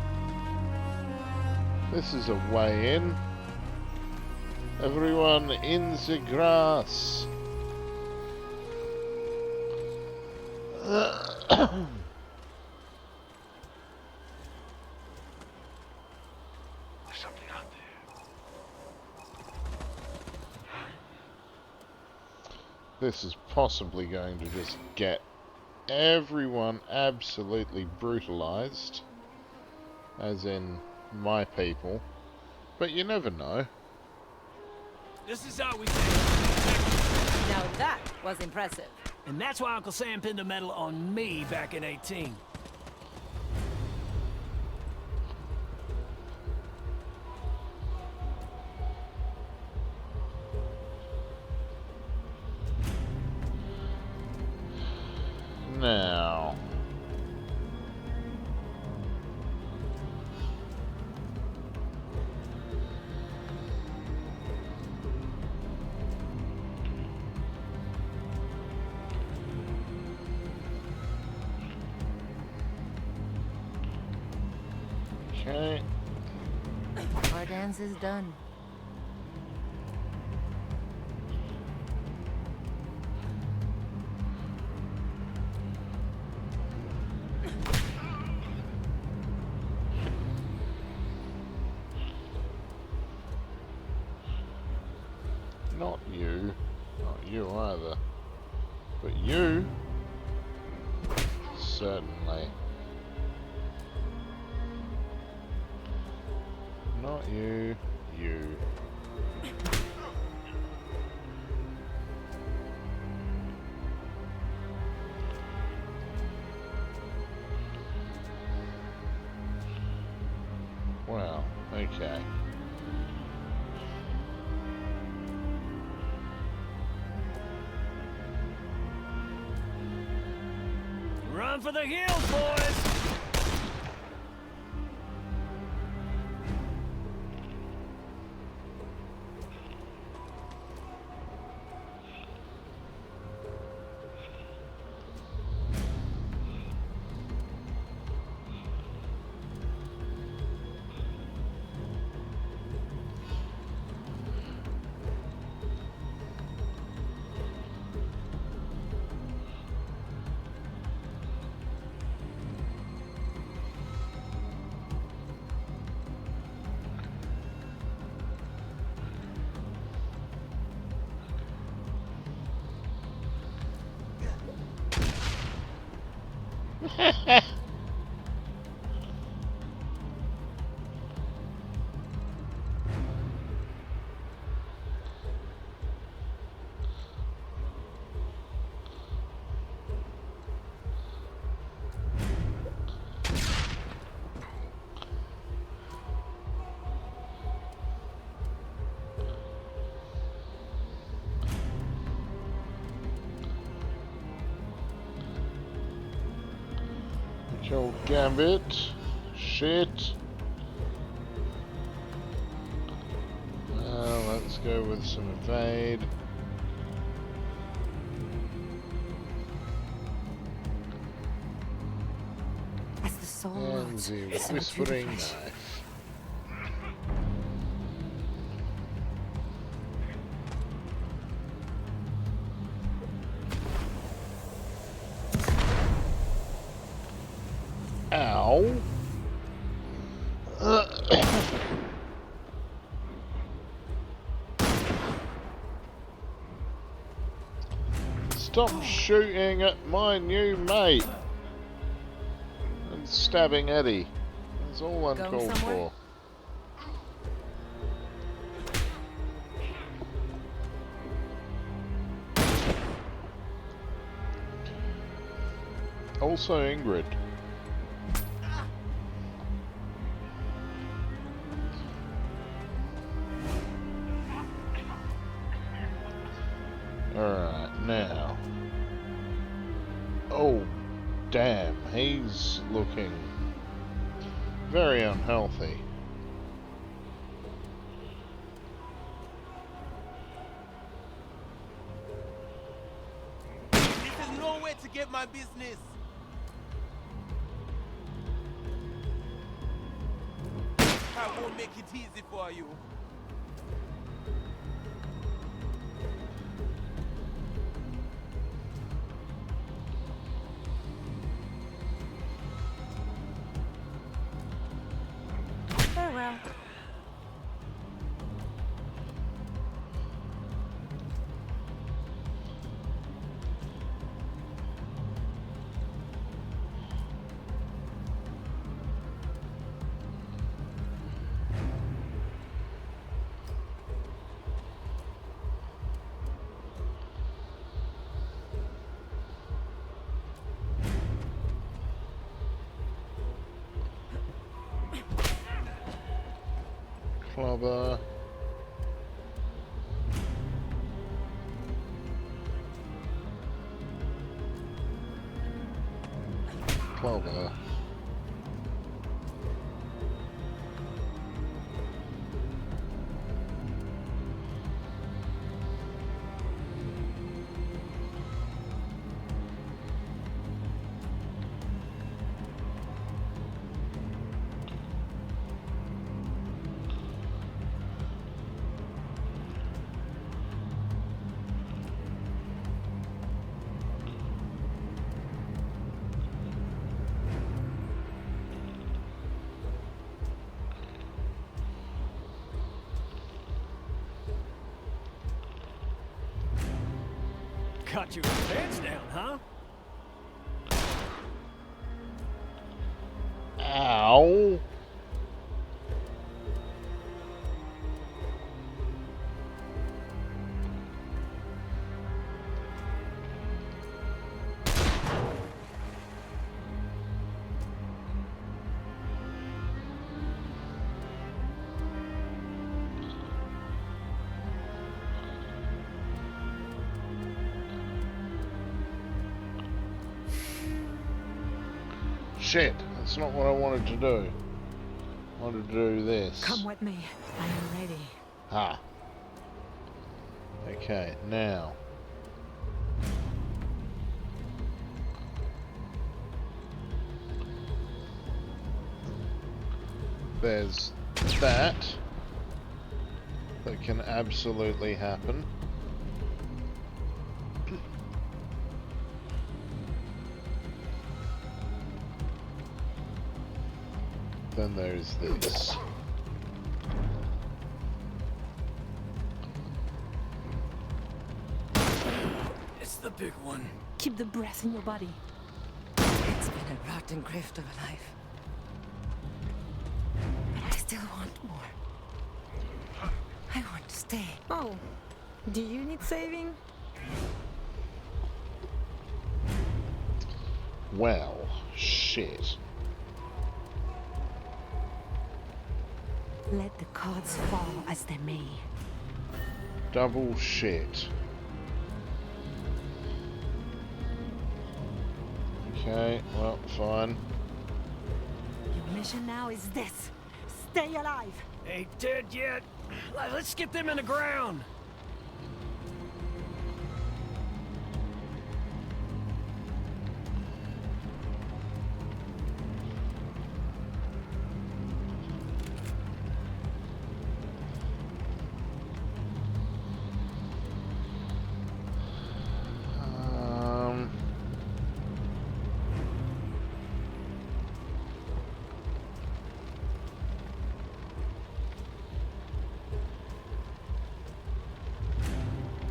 A: This is a way in. Everyone in the grass. This is possibly going to just get everyone absolutely brutalized, as in my people, but you never know.
D: This is how we
B: Now that was impressive.
D: And that's why Uncle Sam pinned the medal on me back in 18.
A: Now, okay.
B: Our dance is done.
A: Not you. Not you either. But you. Certainly. Not you. You. Well, okay.
D: Run for the hills, boys!
A: Kill Gambit. Shit. Let's go with some evade.
L: As the soul
A: And
L: rots,
A: the
L: so
A: whispering
L: to the flesh.
A: knife. Ow. Stop shooting at my new mate and stabbing Eddie. That's all uncalled for. Also Ingrid. Alright, now. Oh, damn, he's looking very unhealthy.
E: This is no way to get my business. I won't make it easy for you.
B: Farewell.
A: Clobber. Clobber.
D: Got your pants down, huh?
A: Ow. Shit, that's not what I wanted to do. I wanted to do this.
L: Come with me. I am ready.
A: Ha. Okay, now. There's that. That can absolutely happen. Then there's this.
D: It's the big one.
L: Keep the breath in your body.
B: It's been a rotten grift of a life. But I still want more. I want to stay.
L: Oh, do you need saving?
A: Well, shit.
L: Let the cards fall as they may.
A: Double shit. Okay, well, fine.
L: mission now is this. Stay alive.
D: Ain't dead yet. Let's get them in the ground.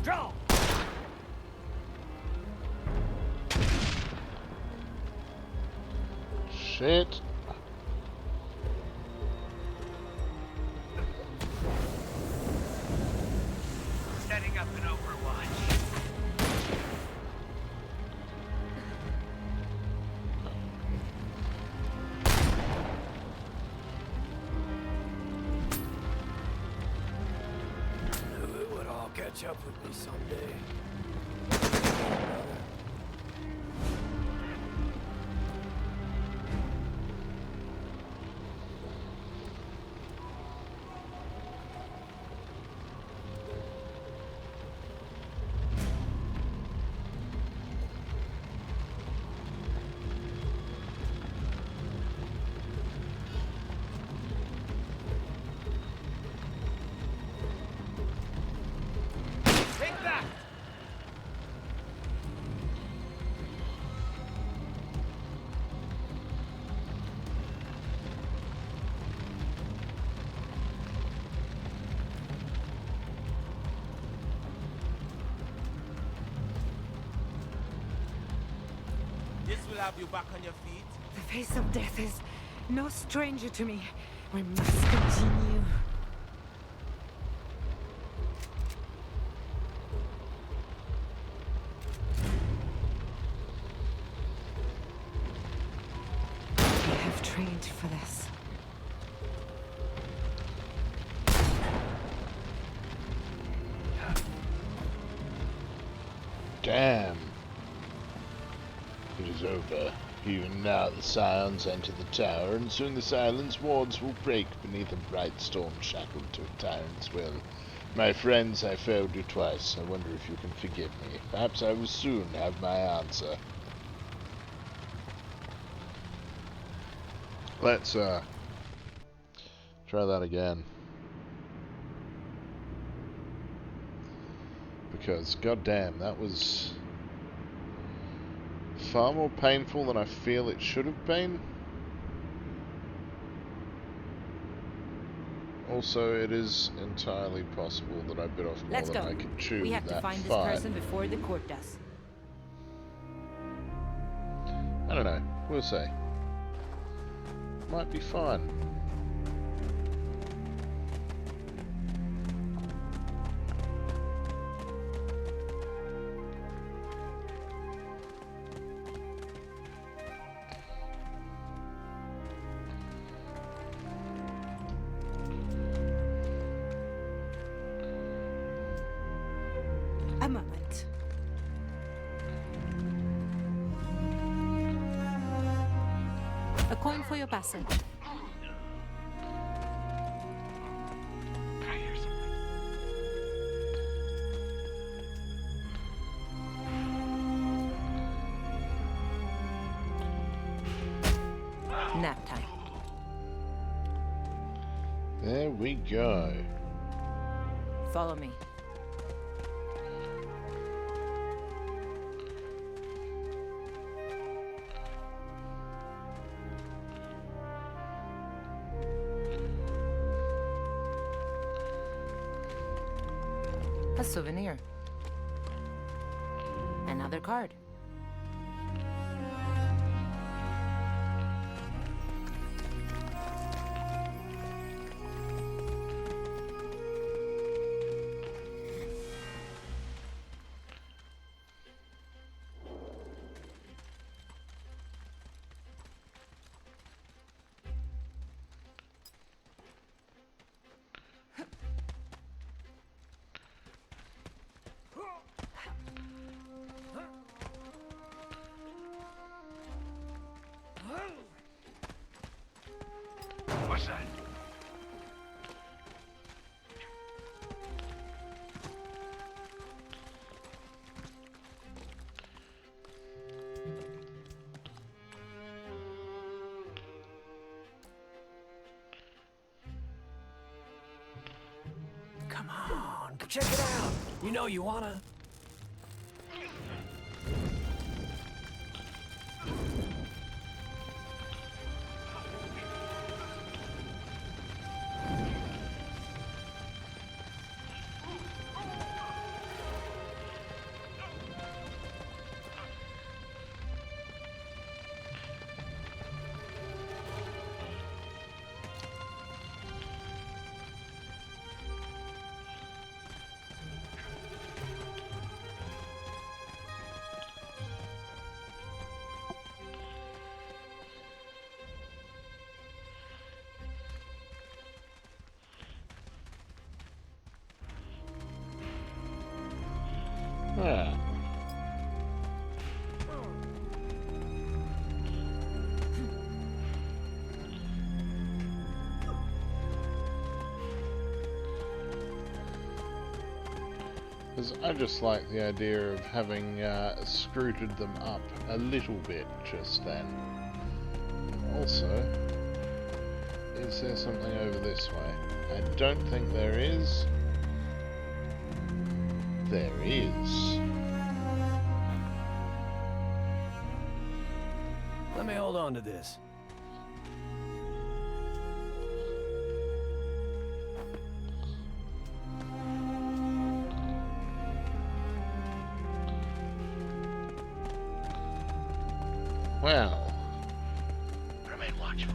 D: Draw!
A: Shit.
K: Setting up an overwatch.
D: Knew it would all catch up with me someday.
K: Take that!
E: This will have you back on your feet.
L: The face of death is no stranger to me. We must continue. We have trained for this.
A: Damn. It is over. Even now the Scions enter the tower, and soon the silence wards will break beneath a bright storm shackled to a tyrant's will. My friends, I failed you twice. I wonder if you can forgive me. Perhaps I will soon have my answer. Let's, try that again. Because, goddamn, that was far more painful than I feel it should have been. Also, it is entirely possible that I bit off more
B: Let's
A: than
B: go.
A: I could chew
B: We have
A: that
B: to find this
A: fight.
B: person before the court does.
A: I don't know. We'll see. Might be fun.
L: A moment.
F: A coin for your passage.
K: I hear something.
B: Nap time.
A: There we go.
B: Follow me. A souvenir. Another card.
D: on, check it out. You know you wanna.
A: Ah. Because I just like the idea of having screwed them up a little bit just then. Also, is there something over this way? I don't think there is. There is.
D: Let me hold on to this.
A: Well.
K: Remain watchful.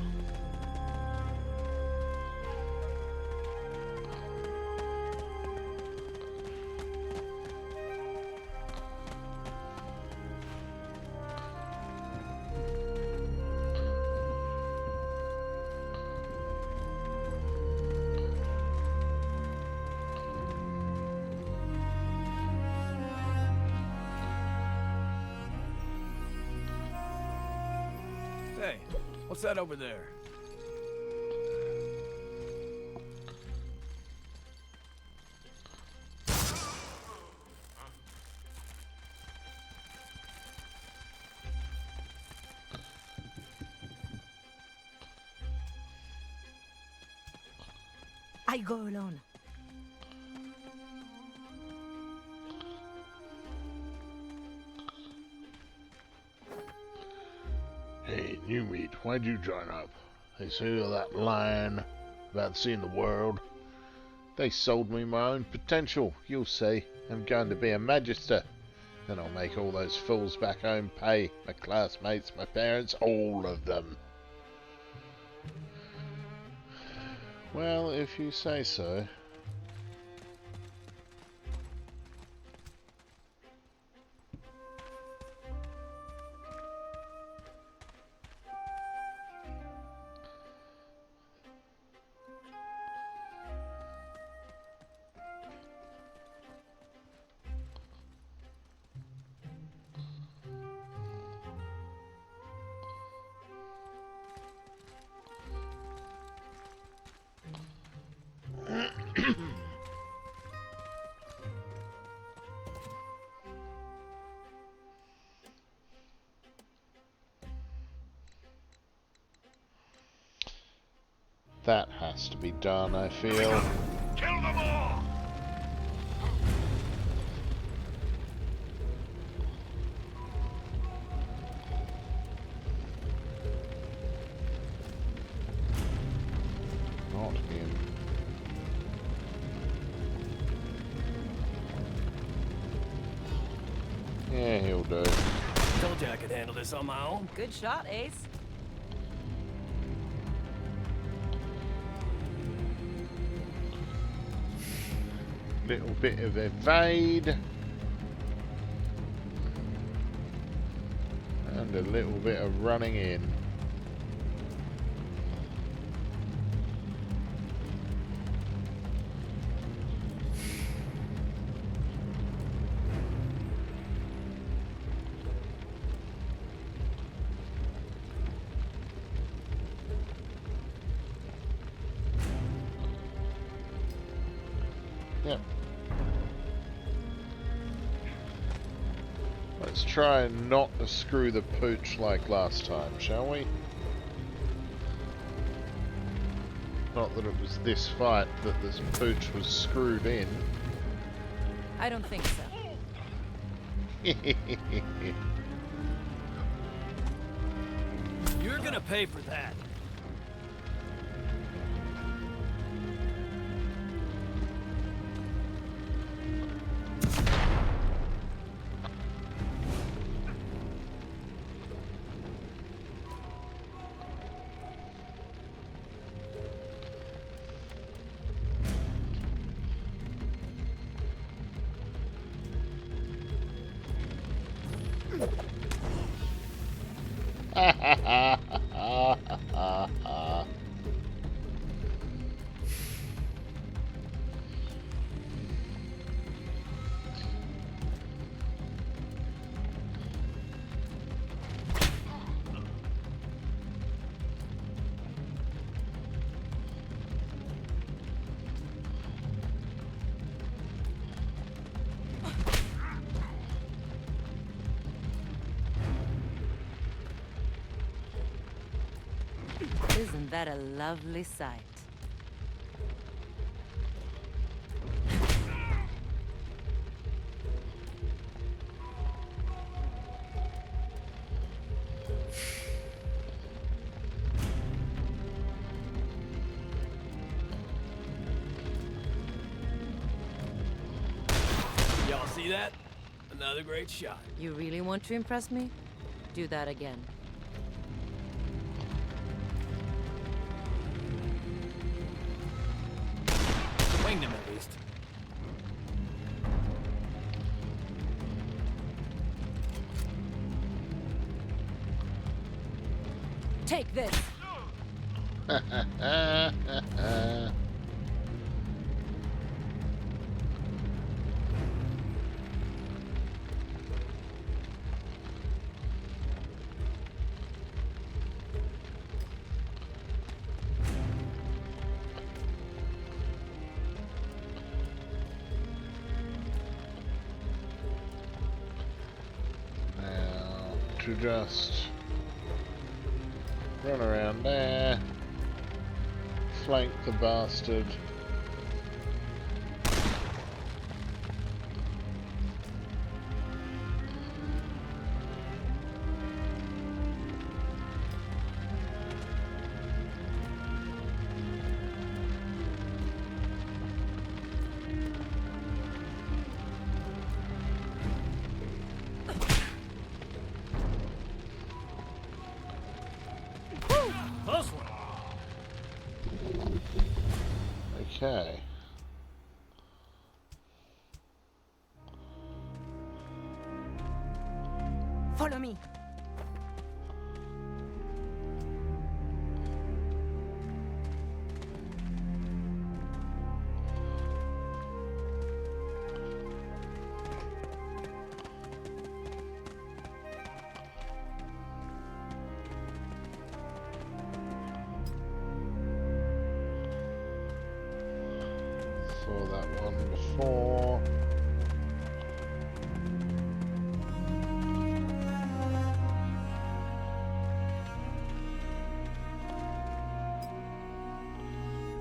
D: Hey, what's that over there?
B: I go alone.
A: Hey, new meat, why'd you join up? They say all that lying about seeing the world. They sold me my own potential, you'll see. I'm going to be a magister. Then I'll make all those fools back home pay. My classmates, my parents, all of them. Well, if you say so. That has to be done, I feel.
K: Kill them all!
A: Not him. Yeah, he'll do.
D: Told you I could handle this on my own.
B: Good shot, Ace.
A: Little bit of evade. And a little bit of running in. Yep. Let's try and not to screw the pooch like last time, shall we? Not that it was this fight that this boot was screwed in.
B: I don't think so.
D: You're gonna pay for that.
B: Isn't that a lovely sight?
D: Y'all see that? Another great shot.
B: You really want to impress me? Do that again.
D: Winged him at least.
B: Take this.
A: To just run around there, flank the bastard. Okay.
B: Follow me.
A: Saw that one before.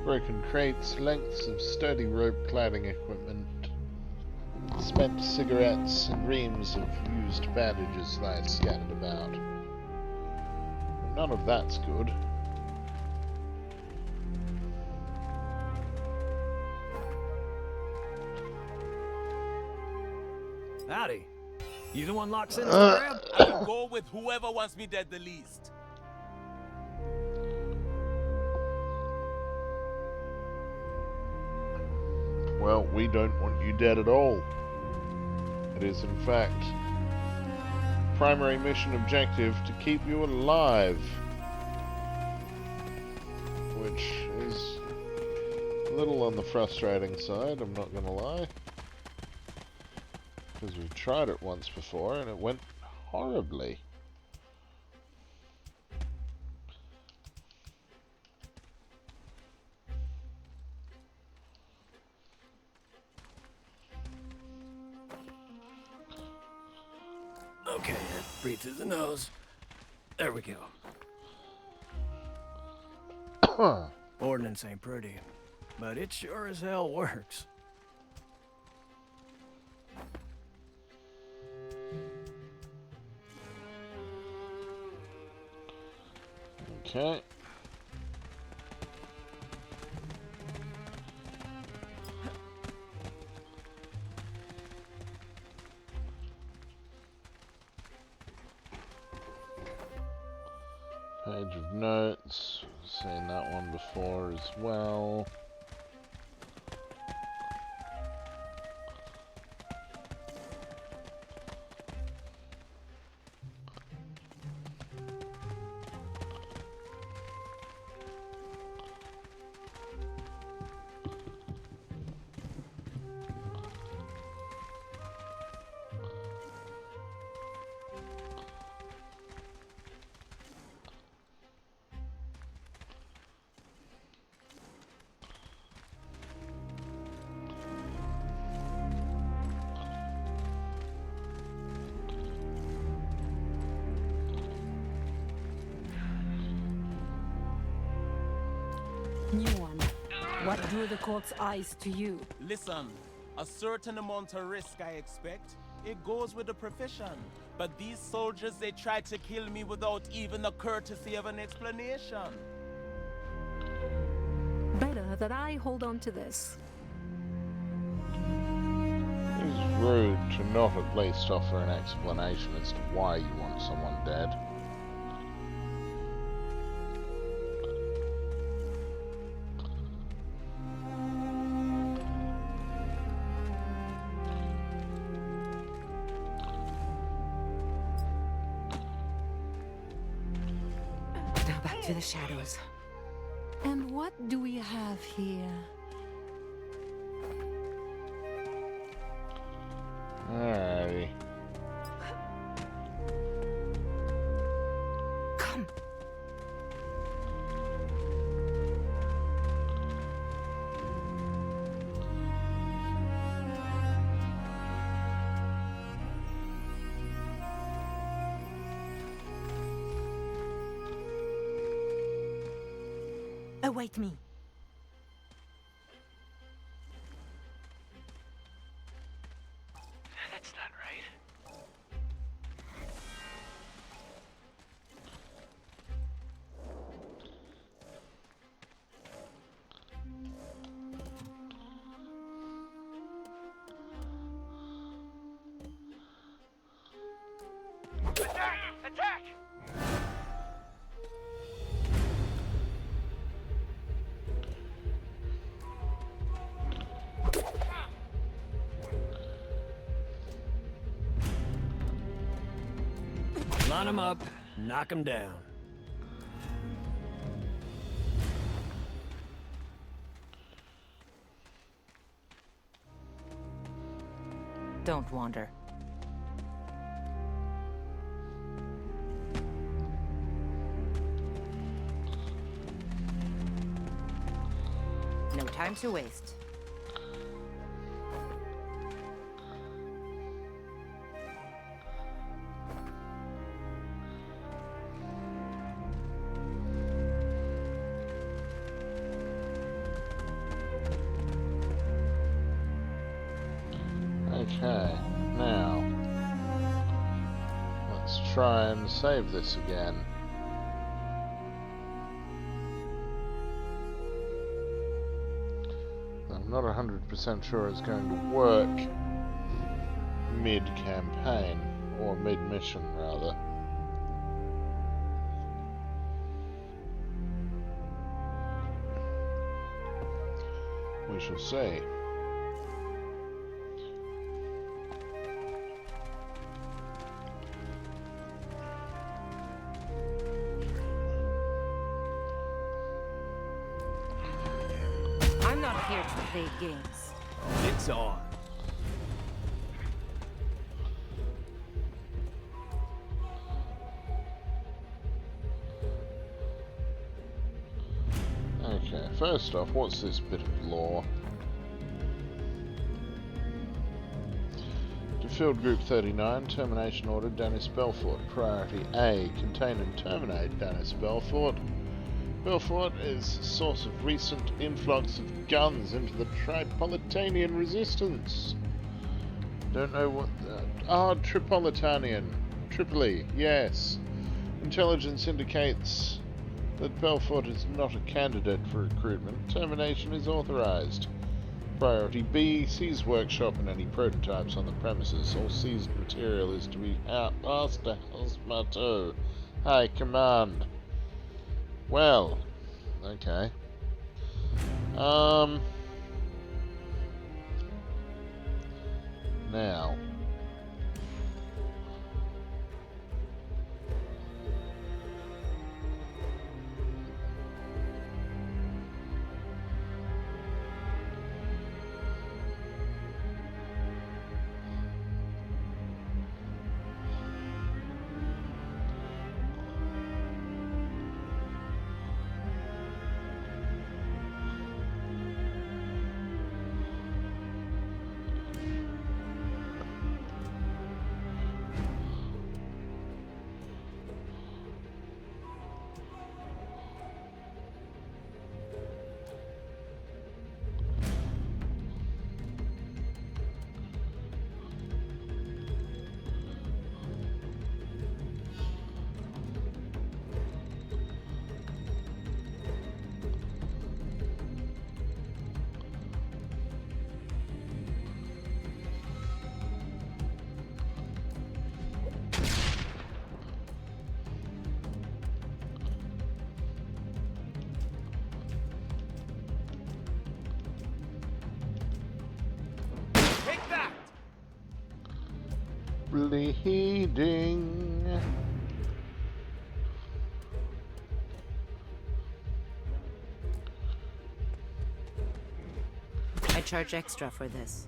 A: Broken crates, lengths of sturdy rope cladding equipment, spent cigarettes, and reams of used bandages lie scattered about. None of that's good.
D: Howdy. You the one locks in to grab?
E: I can go with whoever wants me dead the least.
A: Well, we don't want you dead at all. It is, in fact, primary mission objective to keep you alive. Which is a little on the frustrating side, I'm not gonna lie. Because we've tried it once before and it went horribly.
D: Okay, breathe through the nose. There we go. Well, Ordnance ain't pretty, but it sure as hell works.
A: Okay. Page of notes. Seen that one before as well.
L: New one. What drew the court's eyes to you?
E: Listen, a certain amount of risk I expect. It goes with the profession. But these soldiers, they tried to kill me without even the courtesy of an explanation.
L: Better that I hold on to this.
A: It's rude to not at least offer an explanation as to why you want someone dead.
L: Now back to the shadows. And what do we have here?
A: Alrighty.
L: Come. Await me.
K: That's not right. Attack! Attack!
D: Line 'em up, knock 'em down.
B: Don't wander. No time to waste.
A: Okay, now let's try and save this again. I'm not 100% sure it's going to work mid-campaign, or mid-mission rather. We shall see.
B: I'm not here to play games.
D: It's on.
A: Okay, first off, what's this bit of lore? To Field Group 39, termination order, Dennis Belfort. Priority A, contain and terminate Dennis Belfort. Belfort is a source of recent influx of guns into the Tripolitanian resistance. Don't know what... Tripolitanian. Tripoli, yes. Intelligence indicates that Belfort is not a candidate for recruitment. Termination is authorized. Priority B, seize workshop and any prototypes on the premises. All seized material is to be passed to Hasmato. High command. Well, okay. Now. Bleeding.
B: I charge extra for this.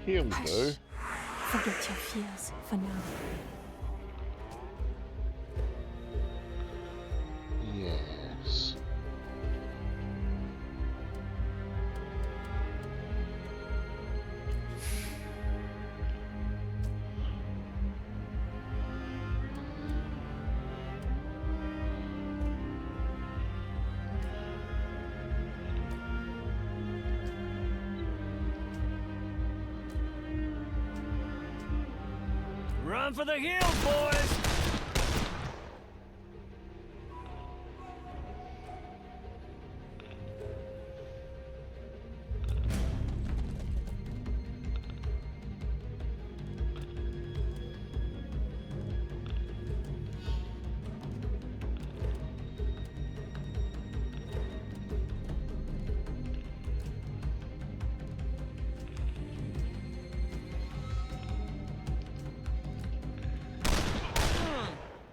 A: He'll do.
L: Forget your fears for now.
A: Yes.
D: Run for the hills, boys!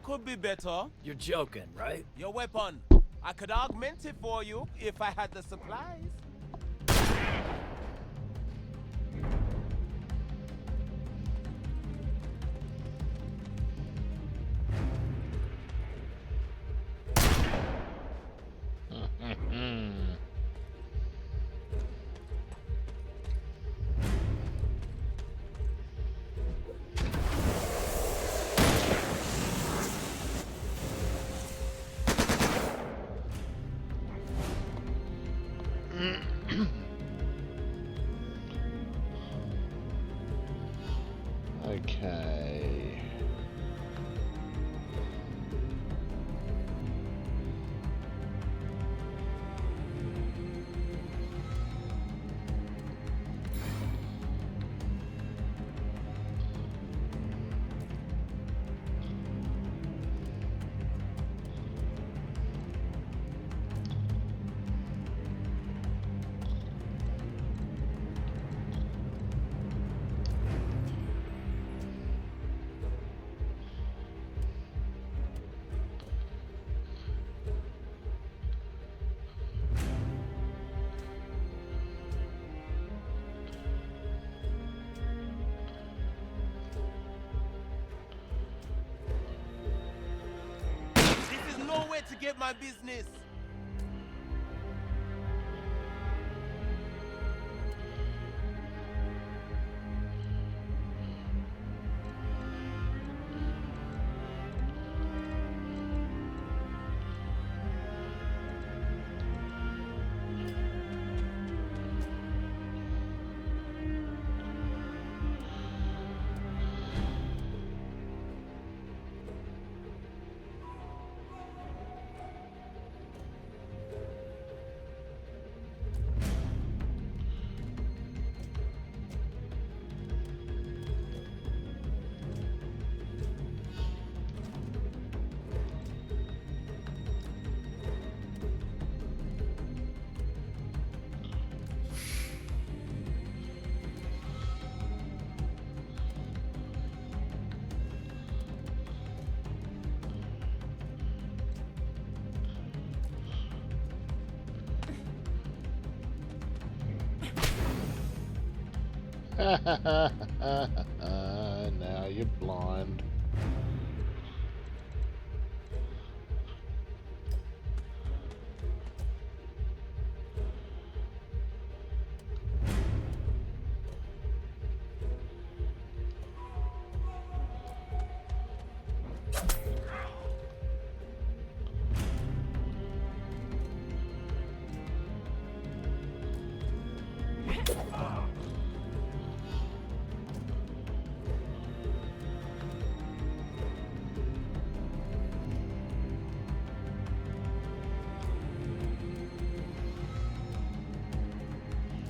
E: Could be better.
D: You're joking, right?
E: Your weapon. I could augment it for you if I had the supplies.
A: Okay.
E: way to get my business.
A: Now you're blind.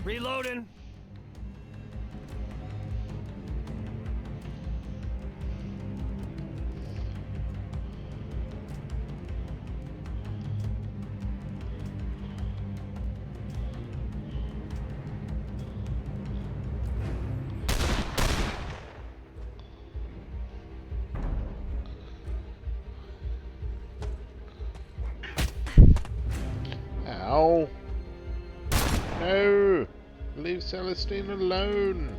D: Reloading.
A: Ow. No! Leave Celestine alone!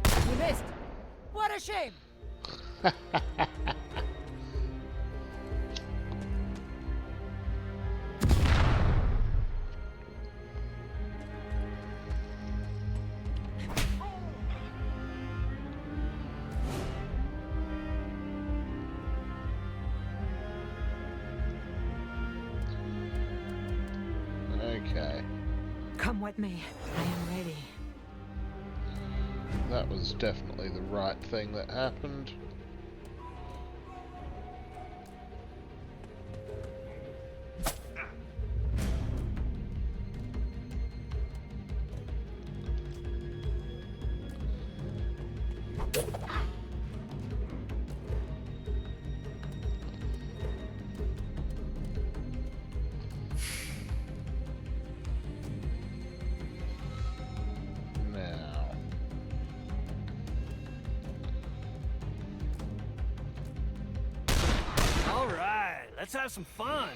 F: You missed. What a shame.
A: Okay.
L: Come with me. I am ready.
A: That was definitely the right thing that happened.
D: Let's have some fun.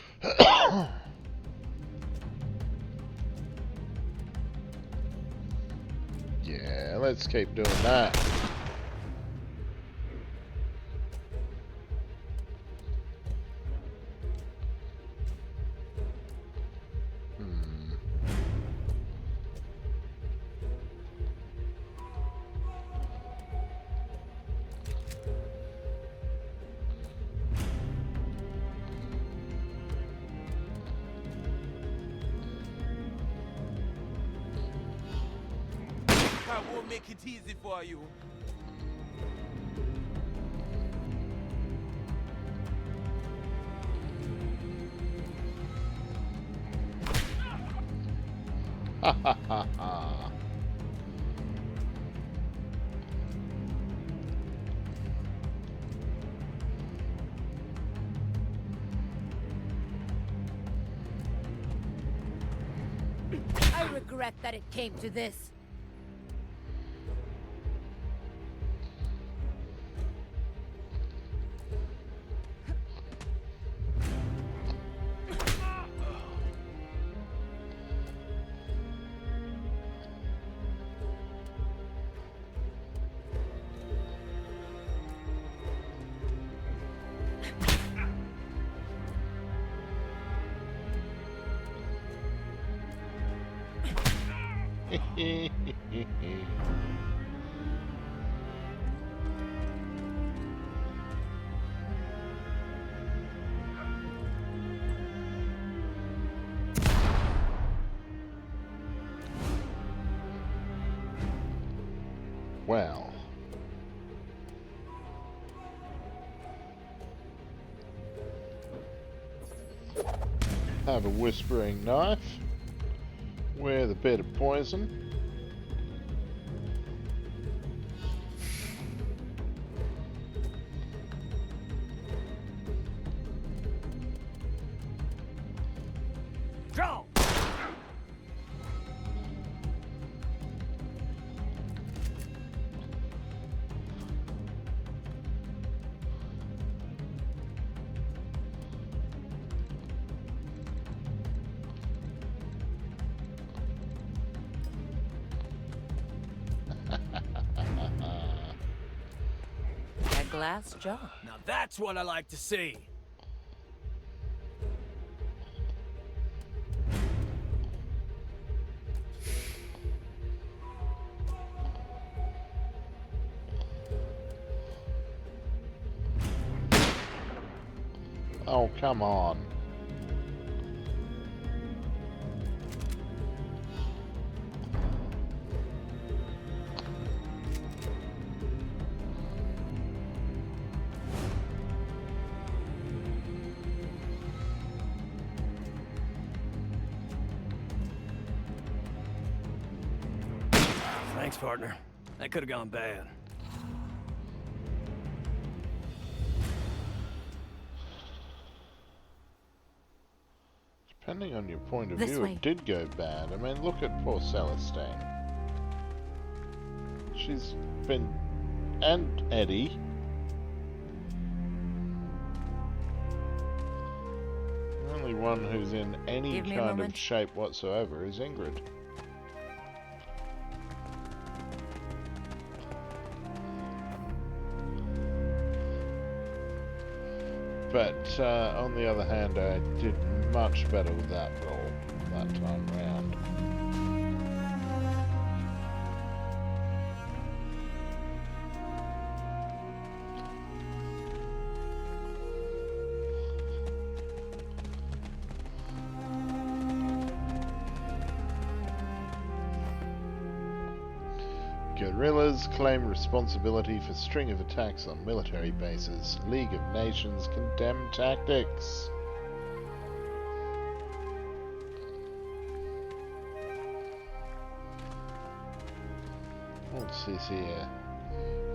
A: Yeah, let's keep doing that.
E: I will make it easy for you.
A: Ha ha ha ha.
F: I regret that it came to this.
A: Well. Have a whispering knife with a bit of poison.
D: Draw!
B: A glass jar.
D: Now that's what I like to see.
A: Oh, come on.
D: Thanks, partner. That could have gone bad.
A: Depending on your point of
L: This
A: view,
L: way.
A: it did go bad. I mean, look at poor Celestine. She's been... and Eddie. The only one who's in any
B: Give me a
A: kind of
B: moment.
A: shape whatsoever is Ingrid. But on the other hand, I did much better with that roll that time round. Guerrillas claim responsibility for string of attacks on military bases. League of Nations condemn tactics. What's this here?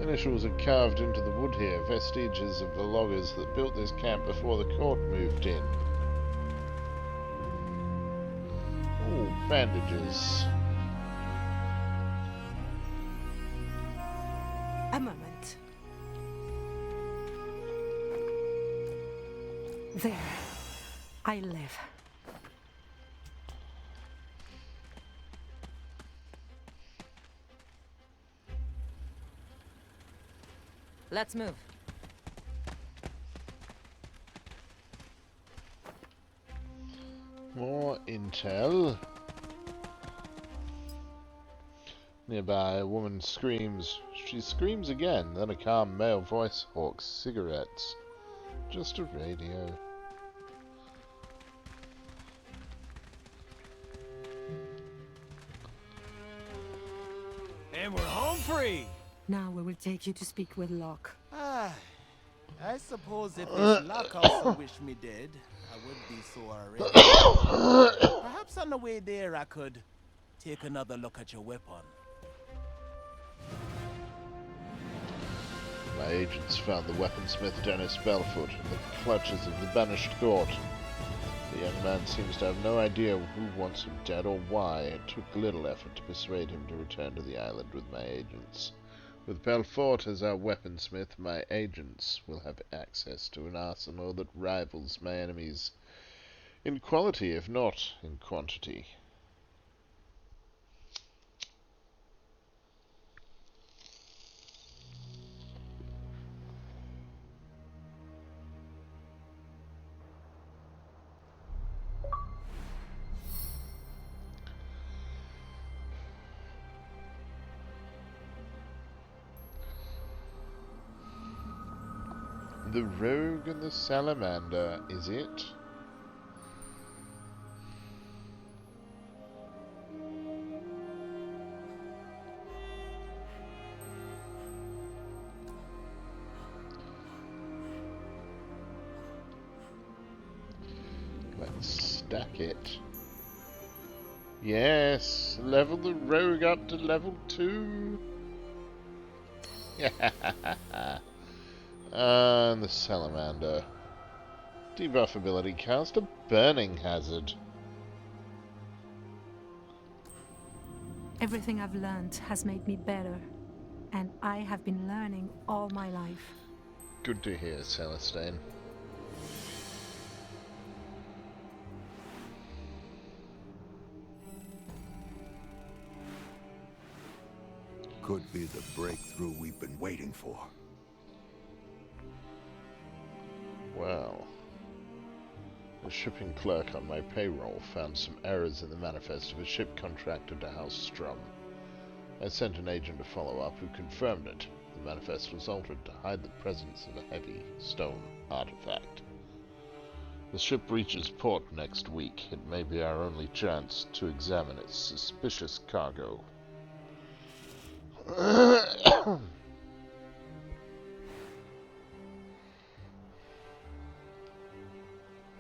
A: Initials are carved into the wood here, vestiges of the loggers that built this camp before the court moved in. Ooh, bandages.
L: A moment. There. I live.
B: Let's move.
A: More intel. Nearby, a woman screams. She screams again, then a calm male voice hawks cigarettes. Just a radio.
D: And we're home free!
L: Now we will take you to speak with Locke.
E: Ah, I suppose if this Locke also wished me dead, I would be so already. Perhaps on the way there I could take another look at your weapon.
A: My agents found the weaponsmith Dennis Belfoot in the clutches of the banished court. The young man seems to have no idea who wants him dead or why. It took little effort to persuade him to return to the island with my agents. With Belfort as our weaponsmith, my agents will have access to an arsenal that rivals my enemies in quality, if not in quantity. The Rogue and the Salamander, is it? Let's stack it. Yes, level the Rogue up to level 2. And the Salamander. Debuff ability cast a burning hazard.
L: Everything I've learned has made me better, and I have been learning all my life.
A: Good to hear, Celestine.
J: Could be the breakthrough we've been waiting for.
A: Well, the shipping clerk on my payroll found some errors in the manifest of a ship contracted to House Strum. I sent an agent to follow up who confirmed it. The manifest was altered to hide the presence of a heavy stone artifact. The ship reaches port next week. It may be our only chance to examine its suspicious cargo.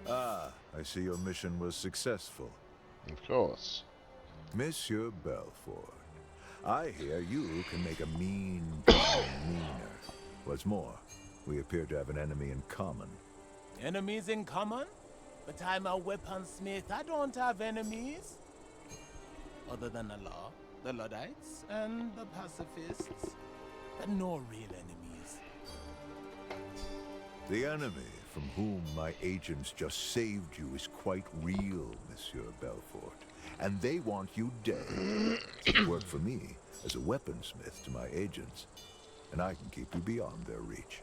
J: Ah, I see your mission was successful.
A: Of course.
J: Monsieur Belfort, I hear you can make a mean person meaner. What's more, we appear to have an enemy in common.
E: Enemies in common? But I'm a weaponsmith. I don't have enemies. Other than the law, the Luddites, and the pacifists. But no real enemies.
J: The enemy from whom my agents just saved you is quite real, Monsieur Belfort. And they want you dead. Work for me as a weaponsmith to my agents, and I can keep you beyond their reach.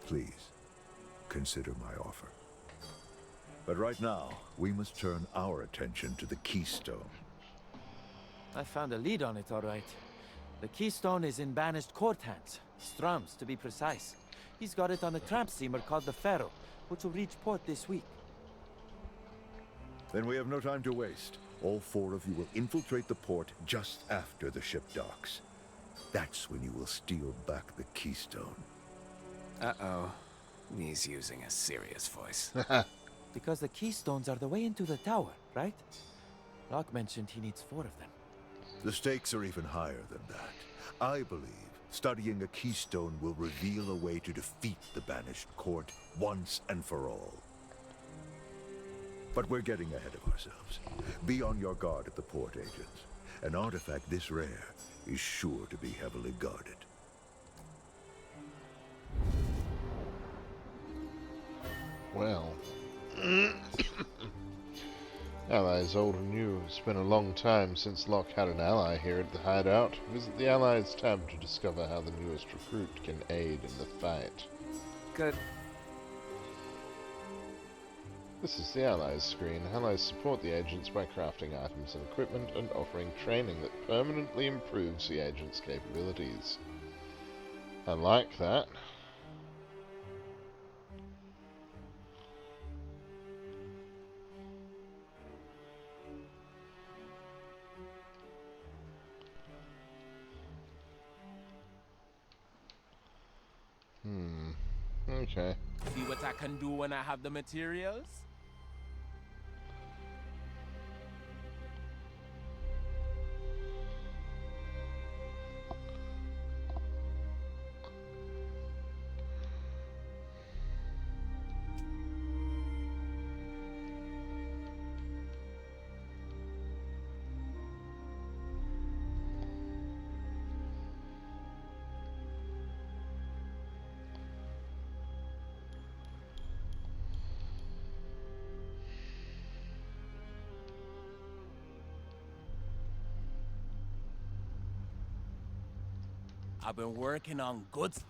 J: Please, consider my offer. But right now, we must turn our attention to the Keystone.
M: I found a lead on it, all right. The Keystone is in banished court hands. Strum's, to be precise. He's got it on a tramp steamer called the Pharaoh, which will reach port this week.
J: Then we have no time to waste. All 4 of you will infiltrate the port just after the ship docks. That's when you will steal back the Keystone.
I: Uh-oh. He's using a serious voice.
M: Because the Keystones are the way into the tower, right? Locke mentioned he needs 4 of them.
J: The stakes are even higher than that. I believe studying a Keystone will reveal a way to defeat the banished court once and for all. But we're getting ahead of ourselves. Be on your guard at the port, agents. An artifact this rare is sure to be heavily guarded.
A: Well. Allies old and new. It's been a long time since Locke had an ally here at the hideout. Visit the Allies tab to discover how the newest recruit can aid in the fight.
I: Good.
A: This is the Allies screen. Allies support the agents by crafting items and equipment and offering training that permanently improves the agent's capabilities. I like that. Okay.
E: See what I can do when I have the materials? I've been working on goods.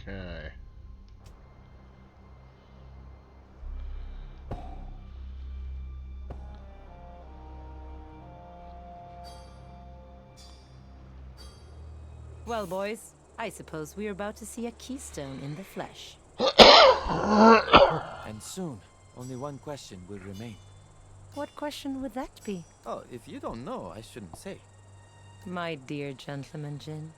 A: Okay.
B: Well, boys, I suppose we're about to see a keystone in the flesh.
M: And soon, only one question will remain.
B: What question would that be?
M: Oh, if you don't know, I shouldn't say.
B: My dear gentleman Jin,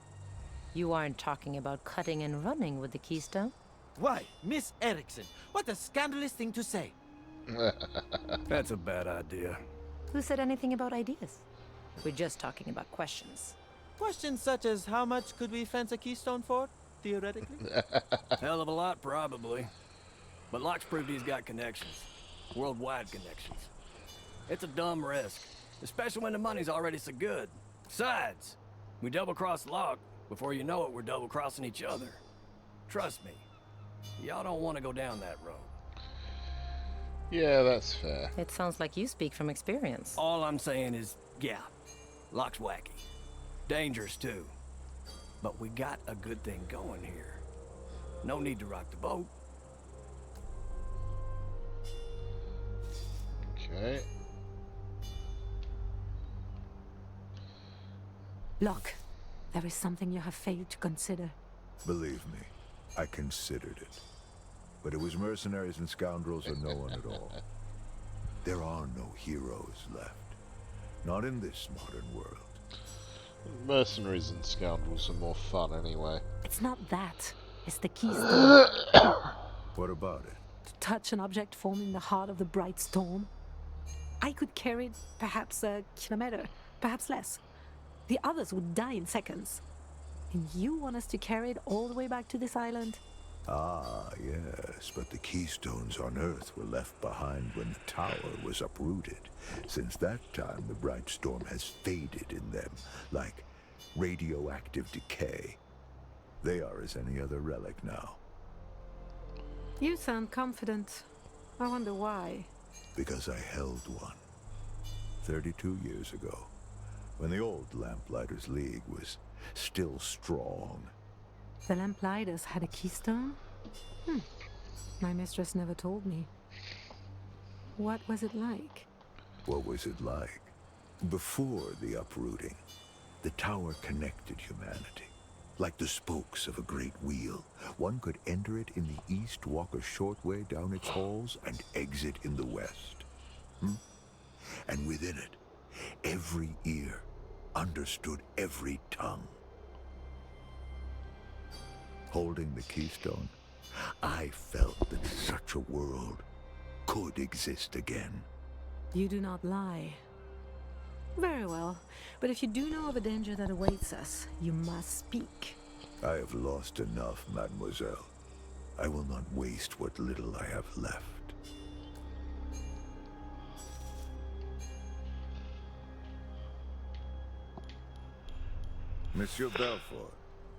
B: you aren't talking about cutting and running with the keystone?
M: Why, Miss Erickson, what a scandalous thing to say.
D: That's a bad idea.
B: Who said anything about ideas? We're just talking about questions.
M: Questions such as how much could we fence a keystone for, theoretically?
D: Hell of a lot, probably. But Locke's proved he's got connections. Worldwide connections. It's a dumb risk, especially when the money's already so good. Besides, we double-cross Locke. Before you know it, we're double-crossing each other. Trust me, y'all don't want to go down that road.
A: Yeah, that's fair.
B: It sounds like you speak from experience.
D: All I'm saying is, yeah, Locke's wacky. Dangerous, too. But we got a good thing going here. No need to rock the boat.
A: Okay.
L: Locke, there is something you have failed to consider.
J: Believe me, I considered it. But it was mercenaries and scoundrels or no one at all. There are no heroes left. Not in this modern world.
A: Mercenaries and scoundrels are more fun anyway.
L: It's not that. It's the keystone.
J: What about it?
L: To touch an object formed in the heart of the bright storm. I could carry it perhaps a kilometer, perhaps less. The others would die in seconds. And you want us to carry it all the way back to this island?
J: Ah, yes, but the keystones on Earth were left behind when the tower was uprooted. Since that time, the bright storm has faded in them, like radioactive decay. They are as any other relic now.
L: You sound confident. I wonder why.
J: Because I held one. 32 years ago, when the old Lamplighters League was still strong.
L: The Lamplighters had a keystone? My mistress never told me. What was it like?
J: What was it like? Before the uprooting, the tower connected humanity. Like the spokes of a great wheel. One could enter it in the east, walk a short way down its halls, and exit in the west. And within it, every ear understood every tongue. Holding the keystone, I felt that such a world could exist again.
L: You do not lie. Very well, but if you do know of a danger that awaits us, you must speak.
J: I have lost enough, mademoiselle. I will not waste what little I have left. Monsieur Belfort,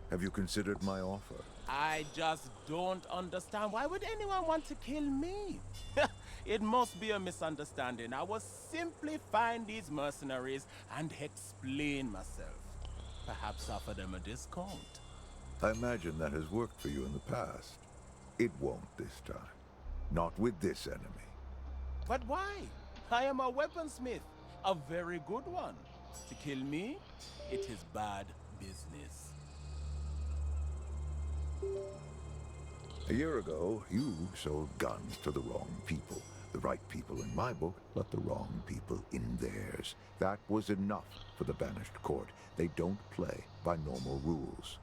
J: have you considered my offer?
E: I just don't understand. Why would anyone want to kill me? It must be a misunderstanding. I will simply find these mercenaries and explain myself. Perhaps offer them a discount.
J: I imagine that has worked for you in the past. It won't this time. Not with this enemy.
E: But why? I am a weaponsmith. A very good one. To kill me, it is bad business.
J: A year ago, you sold guns to the wrong people. The right people in my book, but the wrong people in theirs. That was enough for the banished court. They don't play by normal rules.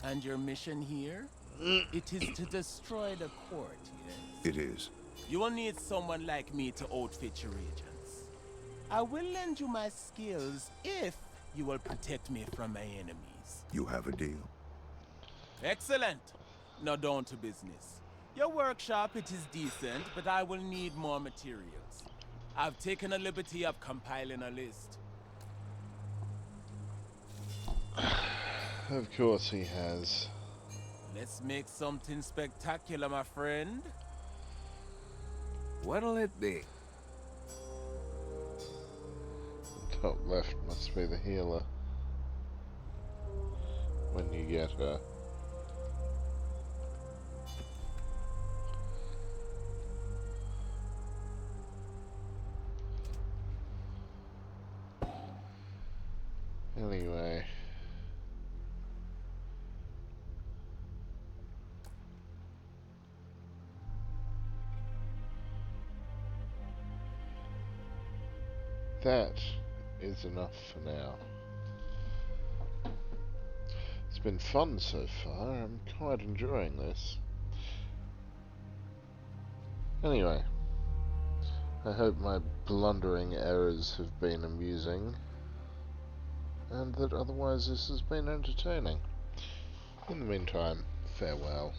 E: And your mission here? It is to destroy the court, yes?
J: It is.
E: You will need someone like me to outfit your agents. I will lend you my skills if you will protect me from my enemies.
J: You have a deal?
E: Excellent. Now down to business. Your workshop, it is decent, but I will need more materials. I've taken a liberty of compiling a list.
A: Of course he has.
E: Let's make something spectacular, my friend.
I: What'll it be?
A: The top left must be the healer. When you get her. Anyway. that is enough for now. It's been fun so far. I'm quite enjoying this. Anyway, I hope my blundering errors have been amusing, and that otherwise this has been entertaining. In the meantime, farewell.